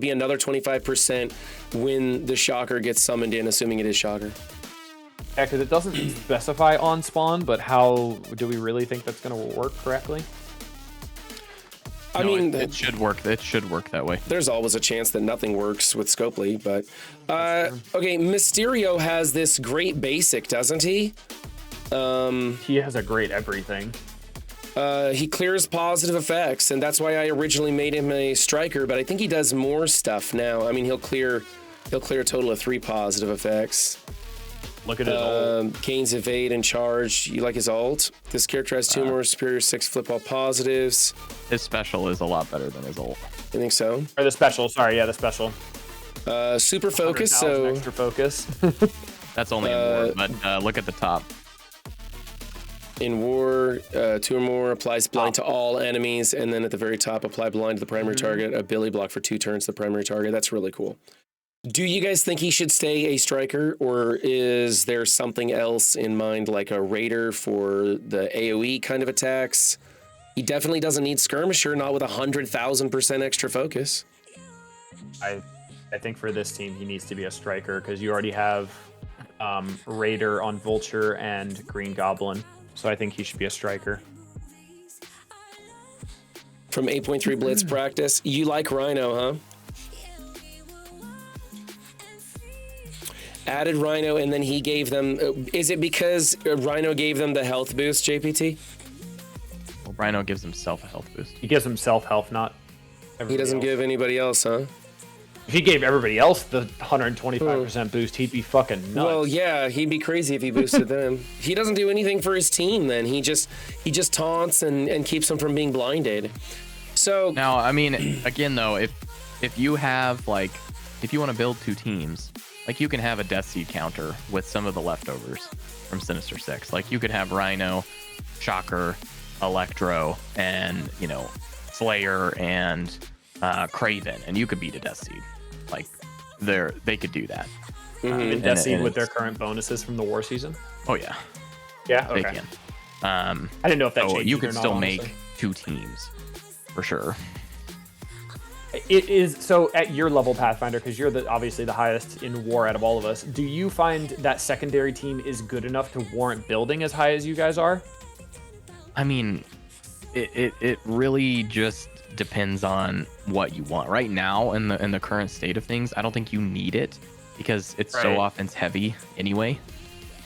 be another 25% when the Shocker gets summoned in, assuming it is Shocker. Yeah, because it doesn't specify on spawn, but how do we really think that's going to work correctly? I mean, it should work. It should work that way. There's always a chance that nothing works with Scopely, but okay. Mysterio has this great basic, doesn't he? He has a great everything. He clears positive effects, and that's why I originally made him a striker. But I think he does more stuff now. I mean, he'll clear a total of 3 positive effects. Look at his ult. Gains evade and charge. You like his ult? This character has 2 more superior 6 flip all positives. His special is a lot better than his ult. I think so. Or the special. Sorry, yeah, the special. Super focus. So extra focus. That's only in war, but look at the top. In war, 2 or more applies blind to all enemies, and then at the very top, apply blind to the primary target. A Billy block for 2 turns to the primary target. That's really cool. Do you guys think he should stay a striker, or is there something else in mind, like a raider for the AoE kind of attacks? He definitely doesn't need skirmisher, not with 100,000% extra focus. I think for this team, he needs to be a striker because you already have raider on Vulture and Green Goblin. So I think he should be a striker. From 8.3 Blitz practice, you like Rhino, huh? Added Rhino, and then he gave them... is it because Rhino gave them the health boost, JPT? Well, Rhino gives himself a health boost. He gives himself health, not everybody He doesn't else. give anybody else, huh? If he gave everybody else the 125% boost, he'd be fucking nuts. Well, yeah, he'd be crazy if he boosted them. He doesn't do anything for his team then. He just taunts and keeps them from being blinded. So Now, I mean, again though, if you have like, if you want to build 2 teams, like you can have a Death Seed counter with some of the leftovers from Sinister 6. Like you could have Rhino, Shocker, Electro, and Slayer and Craven, and you could beat a Death Seed. Like they could do that. Death Seed with their current bonuses from the war season. Oh yeah, Yeah, okay. they can. I didn't know if that changed. You it could or not, still honestly. make 2 teams for sure. It is so at your level, Pathfinder, because you're obviously the highest in war out of all of us. Do you find that secondary team is good enough to warrant building as high as you guys are? I mean, it really just depends on what you want. Right now, in the current state of things, I don't think you need it because it's so offense heavy anyway.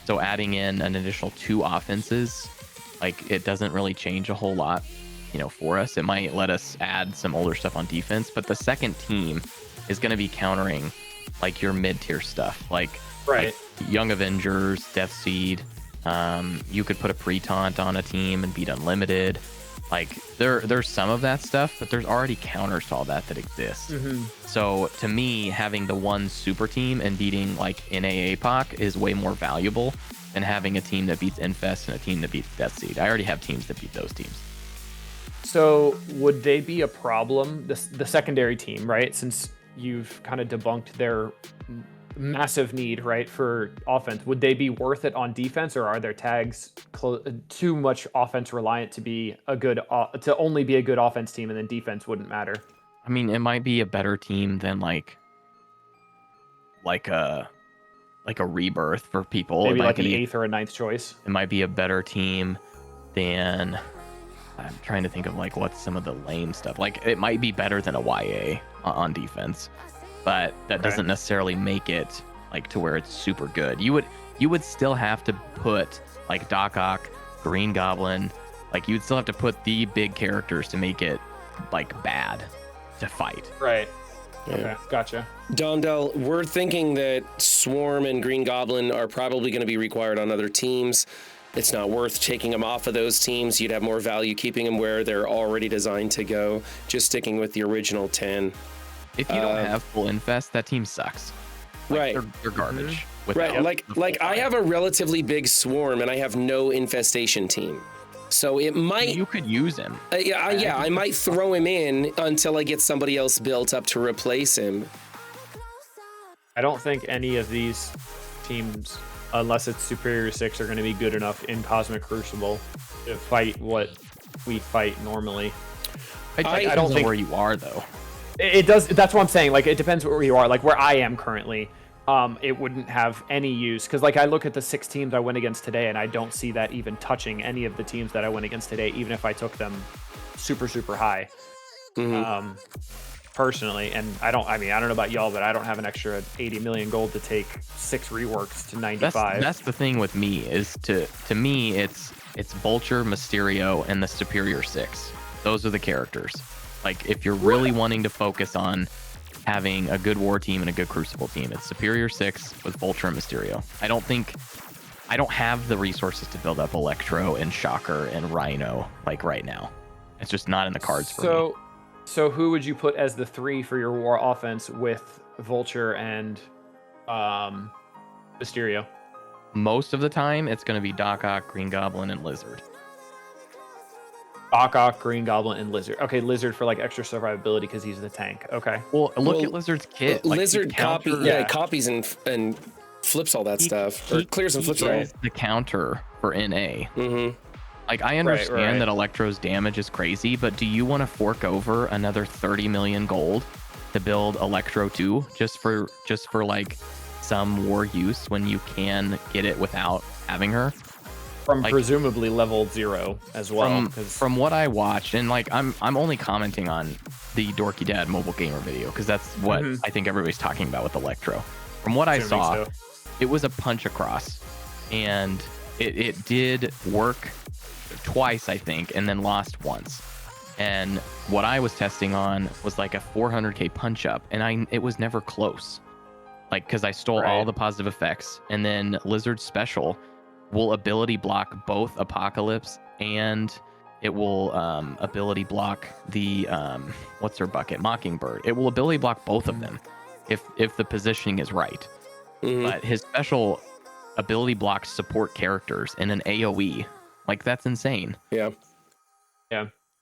So adding in an additional 2 offenses, like it doesn't really change a whole lot, for us. It might let us add some older stuff on defense, but the second team is going to be countering like your mid-tier stuff, like Young Avengers, Death Seed. You could put a pre-taunt on a team and beat Unlimited. Like there's some of that stuff, but there's already counters to all that exists. So to me, having the one super team and beating like NA APOC is way more valuable than having a team that beats Infest and a team that beats Death Seed. I already have teams that beat those teams. So would they be a problem, the secondary team, right? Since you've kind of debunked their massive need, right, for offense, would they be worth it on defense, or are their tags too much offense reliant to be a good to only be a good offense team, and then defense wouldn't matter? I mean, it might be a better team than like a rebirth for people. Maybe like an 8th or a 9th choice. It might be a better team than, I'm trying to think of like what's some of the lame stuff. Like it might be better than a YA on defense, but that doesn't necessarily make it like to where it's super good. You would still have to put like Doc Ock, Green Goblin, like you'd still have to put the big characters to make it like bad to fight. Right. Yeah. Okay, gotcha. Dondell, we're thinking that Swarm and Green Goblin are probably going to be required on other teams. It's not worth taking them off of those teams. You'd have more value keeping them where they're already designed to go, just sticking with the original 10. If you don't have full infest, that team sucks. Like, they're garbage. Right, like I have a relatively big Swarm and I have no infestation team. So it might... You could use him. I might throw him in until I get somebody else built up to replace him. I don't think any of these teams, unless it's Superior 6, are going to be good enough in Cosmic Crucible to fight what we fight normally. I don't think where you are though. It does. That's what I'm saying. Like, it depends where you are. Like, where I am currently, it wouldn't have any use. Because, like, I look at the 6 teams I went against today, and I don't see that even touching any of the teams that I went against today, even if I took them super, super high. Personally. And I don't know about y'all, but I don't have an extra 80 million gold to take 6 reworks to 95. That's the thing with me, is to me, it's Vulture, Mysterio, and the Superior 6. Those are the characters. Like, if you're really wanting to focus on having a good war team and a good Crucible team, it's Superior 6 with Vulture and Mysterio. I don't have the resources to build up Electro and Shocker and Rhino, like, right now. It's just not in the cards for me. So who would you put as the 3 for your war offense with Vulture and Mysterio? Most of the time, it's going to be Doc Ock, Green Goblin, and Lizard. Doc Ock, Green Goblin, and Lizard. Okay, Lizard for like extra survivability because he's the tank. Okay. Well, look at Lizard's kit. Like, Lizard copies and flips all that stuff, or clears and flips it all. The counter for NA. Like, I understand that Electro's damage is crazy, but do you want to fork over another 30 million gold to build Electro 2 just for like some war use when you can get it without having her? From like, presumably level 0 as well. From what I watched, and like I'm only commenting on the Dorky Dad mobile gamer video because that's what I think everybody's talking about with Electro. From what I saw, it was a punch across, and it did work twice, I think, and then lost once. And what I was testing on was like a 400k punch up, and it was never close. Like, because I stole all the positive effects, and then Lizard's special will ability block both Apocalypse, and it will ability block the what's her bucket, Mockingbird. It will ability block both of them if the positioning is right. But his special ability blocks support characters in an AoE. Like, that's insane. Yeah.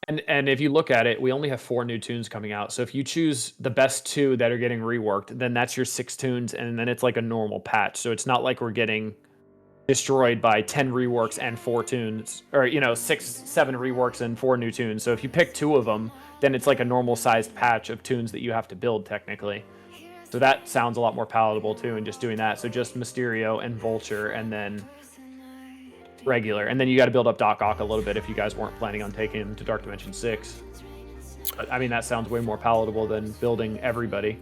And if you look at it, we only have 4 new tunes coming out. So if you choose the best 2 that are getting reworked, then that's your 6 tunes, and then it's like a normal patch. So it's not like we're getting destroyed by 10 reworks and 4 tunes, or 6, 7 reworks and 4 new tunes. So if you pick 2 of them, then it's like a normal sized patch of tunes that you have to build technically. So that sounds a lot more palatable too, and just doing that. So just Mysterio and Vulture, and then regular, and then you got to build up Doc Ock a little bit if you guys weren't planning on taking him to Dark Dimension 6. But, I mean, that sounds way more palatable than building everybody.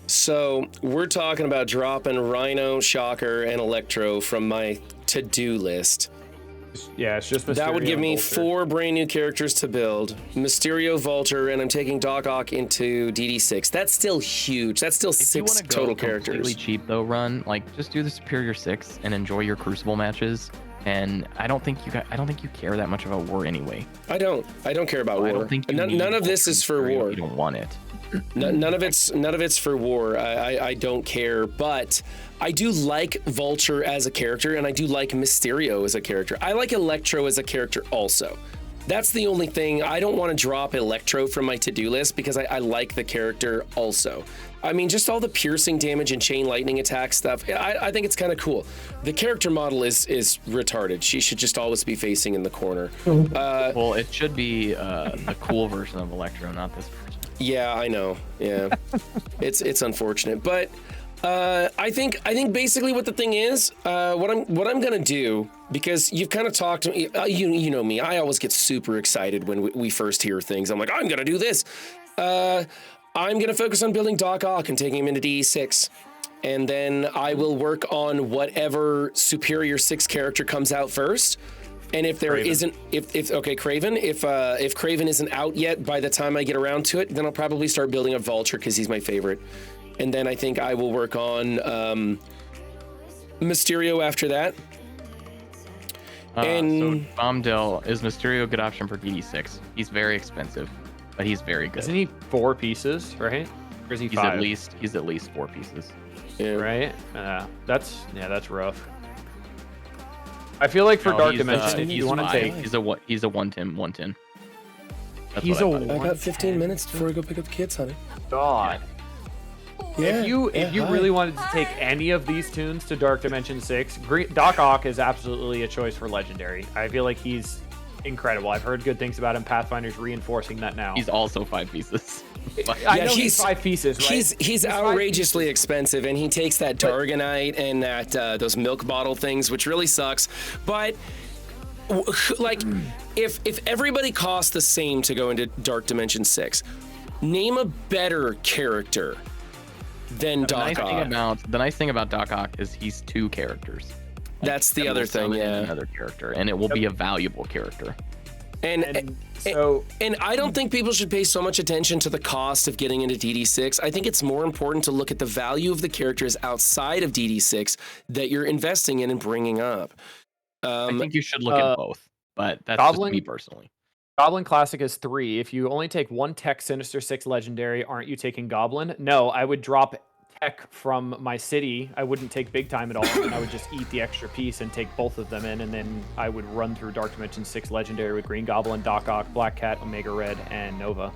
So we're talking about dropping Rhino, Shocker, and Electro from my to-do list. Yeah, it's just Mysterio. That would give me Vulture. 4 brand new characters to build. Mysterio, Vulture, and I'm taking Doc Ock into DD6. That's still huge. That's still 6 total characters. Completely cheap though, run like just do the Superior 6 and enjoy your Crucible matches. And I don't think you care that much about war anyway. I don't care about war. I don't think none of this is for war. You don't want it. None of it's for war. I don't care, but I do like Vulture as a character, and I do like Mysterio as a character. I like Electro as a character also. That's the only thing. I don't want to drop Electro from my to-do list because I like the character also. I mean, just all the piercing damage and chain lightning attack stuff, I think it's kind of cool. The character model is retarded. She should just always be facing in the corner. Well, it should be the cool version of Electro, not this version. Yeah, I know. Yeah, it's unfortunate, but I think basically what the thing is, what I'm gonna do, because you've kind of talked to me, you know me, I always get super excited when we first hear things. I'm like, I'm gonna do this. I'm gonna focus on building Doc Ock and taking him into DE6, and then I will work on whatever Superior 6 character comes out first. And if there isn't, Craven, if Craven isn't out yet by the time I get around to it, then I'll probably start building a Vulture because he's my favorite. And then I think I will work on Mysterio after that. So Bombdell, is Mysterio a good option for DD6? He's very expensive, but he's very good. Isn't he 4 pieces, right? Or is he 5? He's at least 4 pieces. Yeah. Right? That's rough. I feel like for Dark Dimension, if you want to take, he's a 110. He's a 110. I got 15 minutes before I go pick up the kids, honey. God. If you really wanted to take any of these tunes to Dark Dimension 6, Doc Ock is absolutely a choice for Legendary. I feel like he's incredible. I've heard good things about him. Pathfinder's reinforcing that now. He's also 5 pieces. I know he's 5 pieces, right? He's outrageously expensive, and he takes that Dargonite and that those milk bottle things, which really sucks. But like, if everybody costs the same to go into Dark Dimension 6, name a better character than Doc Ock. The nice thing about Doc Ock is he's 2 characters. That's the other thing, yeah. Another character, and it will be a valuable character. And I don't think people should pay so much attention to the cost of getting into DD6. I think it's more important to look at the value of the characters outside of DD6 that you're investing in and bringing up. I think you should look at both, but that's just me personally. Goblin Classic is 3. If you only take 1 Tech Sinister 6 Legendary, aren't you taking Goblin? No, I would drop Tech from my city. I wouldn't take Big Time at all, and I would just eat the extra piece and take both of them in, and then I would run through Dark Dimension 6 Legendary with Green Goblin, Doc Ock, Black Cat, Omega Red, and Nova.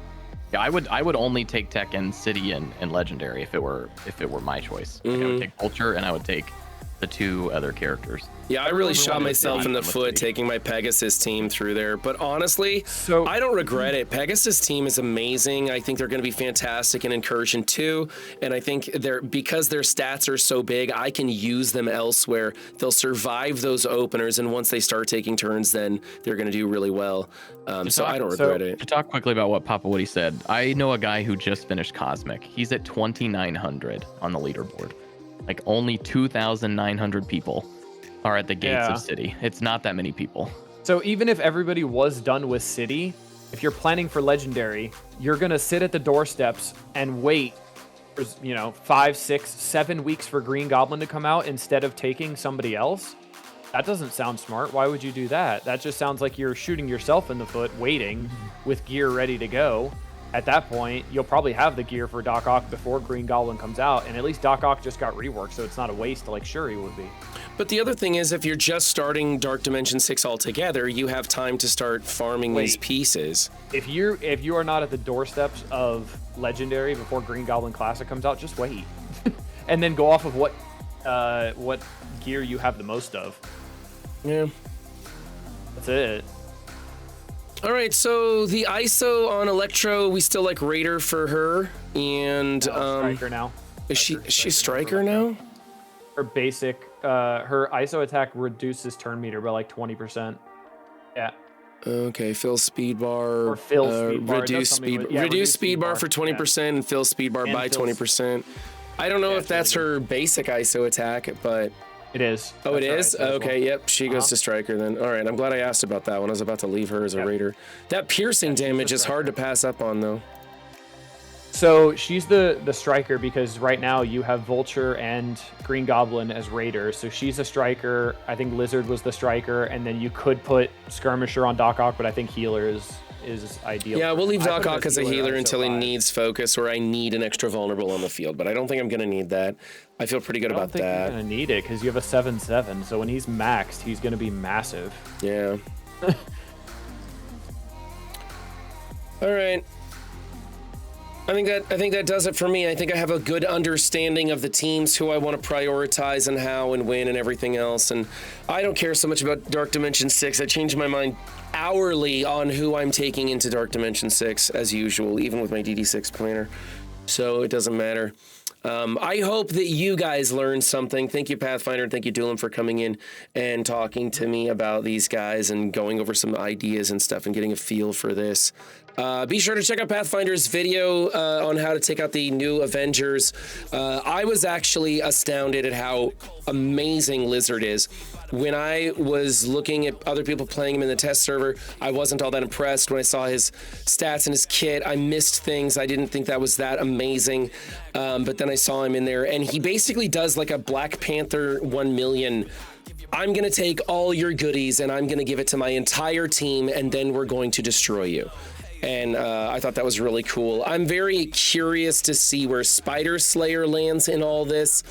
Yeah, I would only take Tech and City and Legendary if it were my choice. Like, I would take Vulture, and I would take the 2 other characters. Yeah, I really shot myself in the foot taking my Pegasus team through there. But honestly, I don't regret it. Pegasus team is amazing. I think they're going to be fantastic in Incursion 2. And I think because their stats are so big, I can use them elsewhere. They'll survive those openers. And once they start taking turns, then they're going to do really well. So I don't regret it. To talk quickly about what Papa Woody said, I know a guy who just finished Cosmic. He's at 2,900 on the leaderboard. Like, only 2,900 people are at the gates of City. It's not that many people. So even if everybody was done with City, if you're planning for Legendary, you're going to sit at the doorsteps and wait for, 5, 6, 7 weeks for Green Goblin to come out instead of taking somebody else? That doesn't sound smart. Why would you do that? That just sounds like you're shooting yourself in the foot, waiting with gear ready to go. At that point, you'll probably have the gear for Doc Ock before Green Goblin comes out, and at least Doc Ock just got reworked, so it's not a waste like Shuri would be. But the other thing is, if you're just starting Dark Dimension 6 altogether, you have time to start farming these pieces. If you are not at the doorsteps of Legendary before Green Goblin Classic comes out, just wait. And then go off of what gear you have the most of. Yeah. That's it. All right, so the ISO on Electro, we still like Raider for her, and Striker now. Is she Striker now? Her basic, her ISO attack reduces turn meter by like 20%. Yeah. Okay, fill speed bar. Or fill speed bar. Reduce speed bar for 20% and fill speed bar by 20%. I don't know if that's her basic ISO attack, but it is. Oh, it is? Okay, yep. She goes to Striker then. All right, I'm glad I asked about that one. I was about to leave her as a Raider. That piercing damage is hard to pass up on, though. So she's the Striker because right now you have Vulture and Green Goblin as Raiders. So she's a Striker. I think Lizard was the Striker, and then you could put Skirmisher on Doc Ock, but I think Healer is ideal. Yeah, we'll leave Doc Ock as a healer until he needs focus or I need an extra vulnerable on the field, but I don't think I'm going to need that. I feel pretty good about that. I don't think you're going to need it because you have a 7/7, so when he's maxed, he's going to be massive. Yeah. All right. I think that does it for me. I think I have a good understanding of the teams, who I want to prioritize and how and when and everything else. And I don't care so much about Dark Dimension 6. I change my mind hourly on who I'm taking into Dark Dimension 6 as usual, even with my DD6 planner. So it doesn't matter. I hope that you guys learned something. Thank you, Pathfinder, and thank you, Dylan, for coming in and talking to me about these guys and going over some ideas and stuff and getting a feel for this. Be sure to check out Pathfinder's video on how to take out the new Avengers. I was actually astounded at how amazing Lizard is. When I was looking at other people playing him in the test server, I wasn't all that impressed. When I saw his stats and his kit, I missed things. I didn't think that was that amazing. But then I saw him in there, and he basically does like a Black Panther 1 million. I'm going to take all your goodies, and I'm going to give it to my entire team, and then we're going to destroy you. And I thought that was really cool. I'm very curious to see where Spider Slayer lands in all this.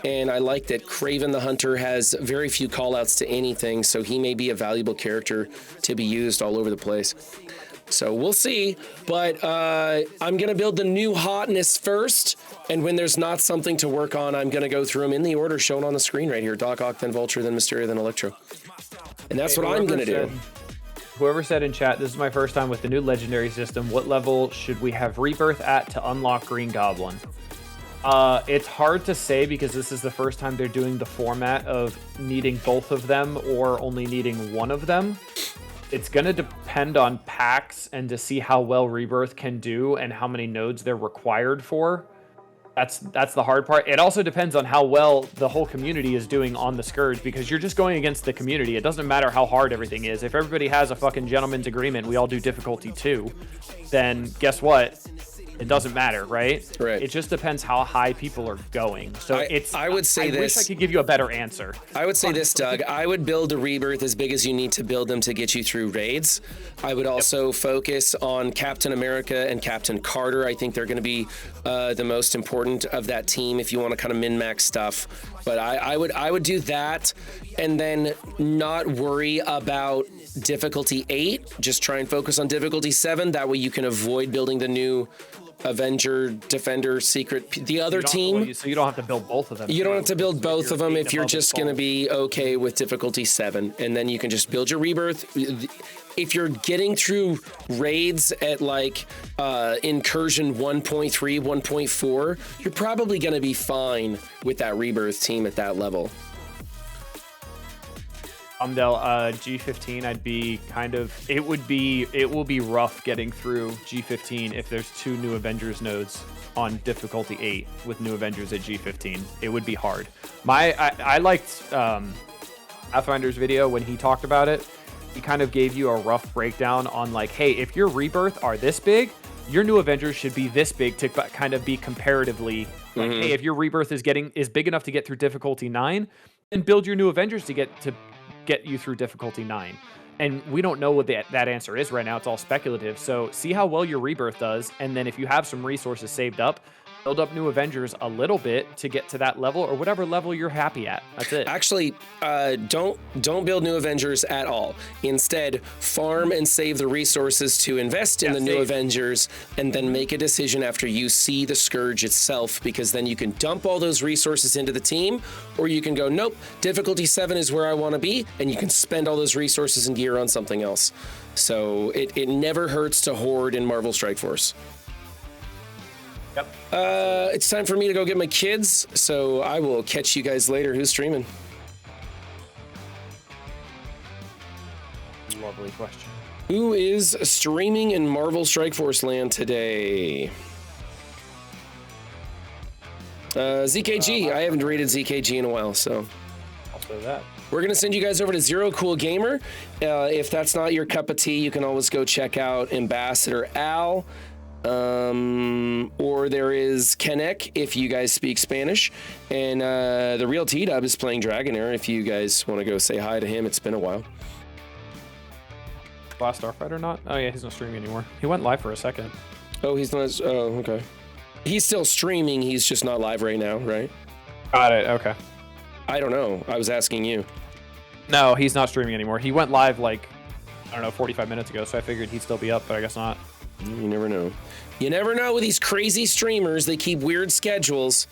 And I like that Kraven the Hunter has very few callouts to anything, so he may be a valuable character to be used all over the place. So we'll see, but I'm going to build the new hotness first, and when there's not something to work on, I'm going to go through them in the order shown on the screen right here. Doc Ock, then Vulture, then Mysteria, then Electro. And that's what I'm going to do. Whoever said in chat, this is my first time with the new legendary system. What level should we have Rebirth at to unlock Green Goblin? It's hard to say because this is the first time they're doing the format of needing both of them or only needing one of them. It's going to depend on packs and to see how well Rebirth can do and how many nodes they're required for. That's the hard part. It also depends on how well the whole community is doing on the Scourge, because you're just going against the community. It doesn't matter how hard everything is. If everybody has a fucking gentleman's agreement, we all do difficulty 2, then guess what? It doesn't matter, right? Right. It just depends how high people are going. So I would say I wish I could give you a better answer. I would say this, Doug. I would build a Rebirth as big as you need to build them to get you through raids. I would also focus on Captain America and Captain Carter. I think they're going to be the most important of that team if you want to kind of min-max stuff. But I would do that and then not worry about difficulty 8. Just try and focus on difficulty 7. That way you can avoid building the new Avenger, Defender, Secret, the other team. So you don't have to build both of them. You don't have to build both of them if you're just going to be okay with difficulty 7. And then you can just build your Rebirth. If you're getting through raids at like Incursion 1.3, 1.4, you're probably going to be fine with that Rebirth team at that level. G15, I'd be kind of, it will be rough getting through G15 if there's 2 new Avengers nodes on difficulty 8 with new Avengers at G15. It would be hard. I liked Pathfinder's video when he talked about it. He kind of gave you a rough breakdown on like, hey, if your Rebirth are this big, your new Avengers should be this big to kind of be comparatively like, hey, if your Rebirth is big enough to get through difficulty 9, then build your new Avengers to get you through difficulty 9. And we don't know what that answer is right now. It's all speculative. So see how well your Rebirth does, and then if you have some resources saved up, build up new Avengers a little bit to get to that level, or whatever level you're happy at. That's it. Actually, don't build new Avengers at all. Instead, farm and save the resources to invest in the new Avengers, and then make a decision after you see the Scourge itself, because then you can dump all those resources into the team, or you can go, nope, difficulty 7 is where I want to be, and you can spend all those resources and gear on something else. So it never hurts to hoard in Marvel Strike Force. Yep. It's time for me to go get my kids, so I will catch you guys later. Who's streaming? Lovely question. Who is streaming in Marvel Strike Force land today? ZKG. I haven't rated ZKG in a while, so. I'll say that. We're going to send you guys over to Zero Cool Gamer. If that's not your cup of tea, you can always go check out Ambassador Al. Or there is Kenek if you guys speak Spanish, and the real T-Dub is playing Dragonair if you guys want to go say hi to him. It's been a while. Last Starfighter not? Oh yeah, he's not streaming anymore. He went live for a second. Oh, he's not. Oh, okay. He's still streaming. He's just not live right now, right? Got it. Okay. I don't know. I was asking you. No, he's not streaming anymore. He went live like, I don't know, 45 minutes ago, so I figured he'd still be up, but I guess not. You never know. You never know with these crazy streamers. They keep weird schedules.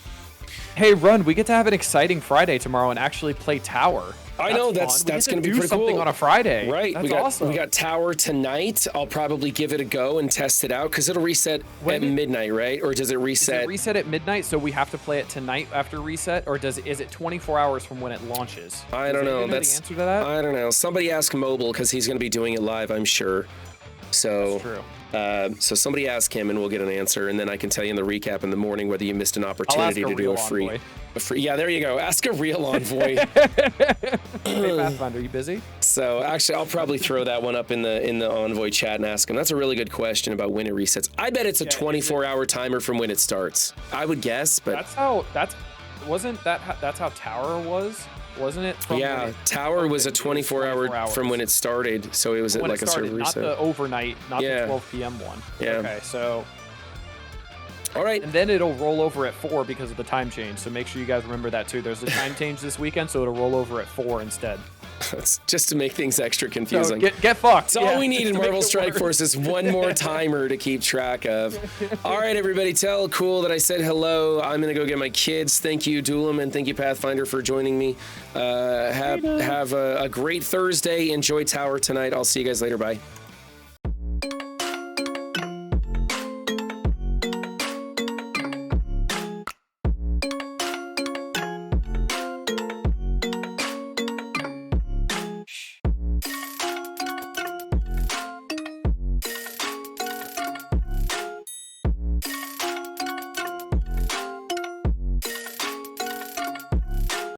Hey, Run, we get to have an exciting Friday tomorrow and actually play Tower. I know that's going to be pretty something cool. On a Friday, right? That's awesome. We got Tower tonight. I'll probably give it a go and test it out because it'll reset at midnight, right? Or does it reset? Does it reset at midnight? So we have to play it tonight after reset, or is it 24 hours from when it launches? I don't know. That's the answer to that. I don't know. Somebody ask Mobile because he's going to be doing it live, I'm sure. So. That's true. So somebody ask him and we'll get an answer, and then I can tell you in the recap in the morning whether you missed an opportunity to do a free. Yeah, there you go. Ask a real envoy. Hey, Pathfinder, you busy? So actually, I'll probably throw that one up in the envoy chat and ask him. That's a really good question about when it resets. I bet it's a 24-hour timer from when it starts. I would guess, but that's how Tower was. Wasn't it? Yeah, Tower was a 24-hour from when it started, so it was at like a server reset. Not the overnight, not the 12 p.m. one. Yeah. Okay, so. All right. And then it'll roll over at 4 because of the time change, so make sure you guys remember that too. There's a time change this weekend, so it'll roll over at 4 instead. It's just to make things extra So confusing. get fucked. It's all we need in Marvel Strike Force is one more timer to keep track of. All right, everybody, tell Cool that I said hello. I'm gonna go get my kids. Thank you, Doolam, and thank you, Pathfinder, for joining me. Have a great Thursday. Enjoy Tower tonight. I'll see you guys later. Bye.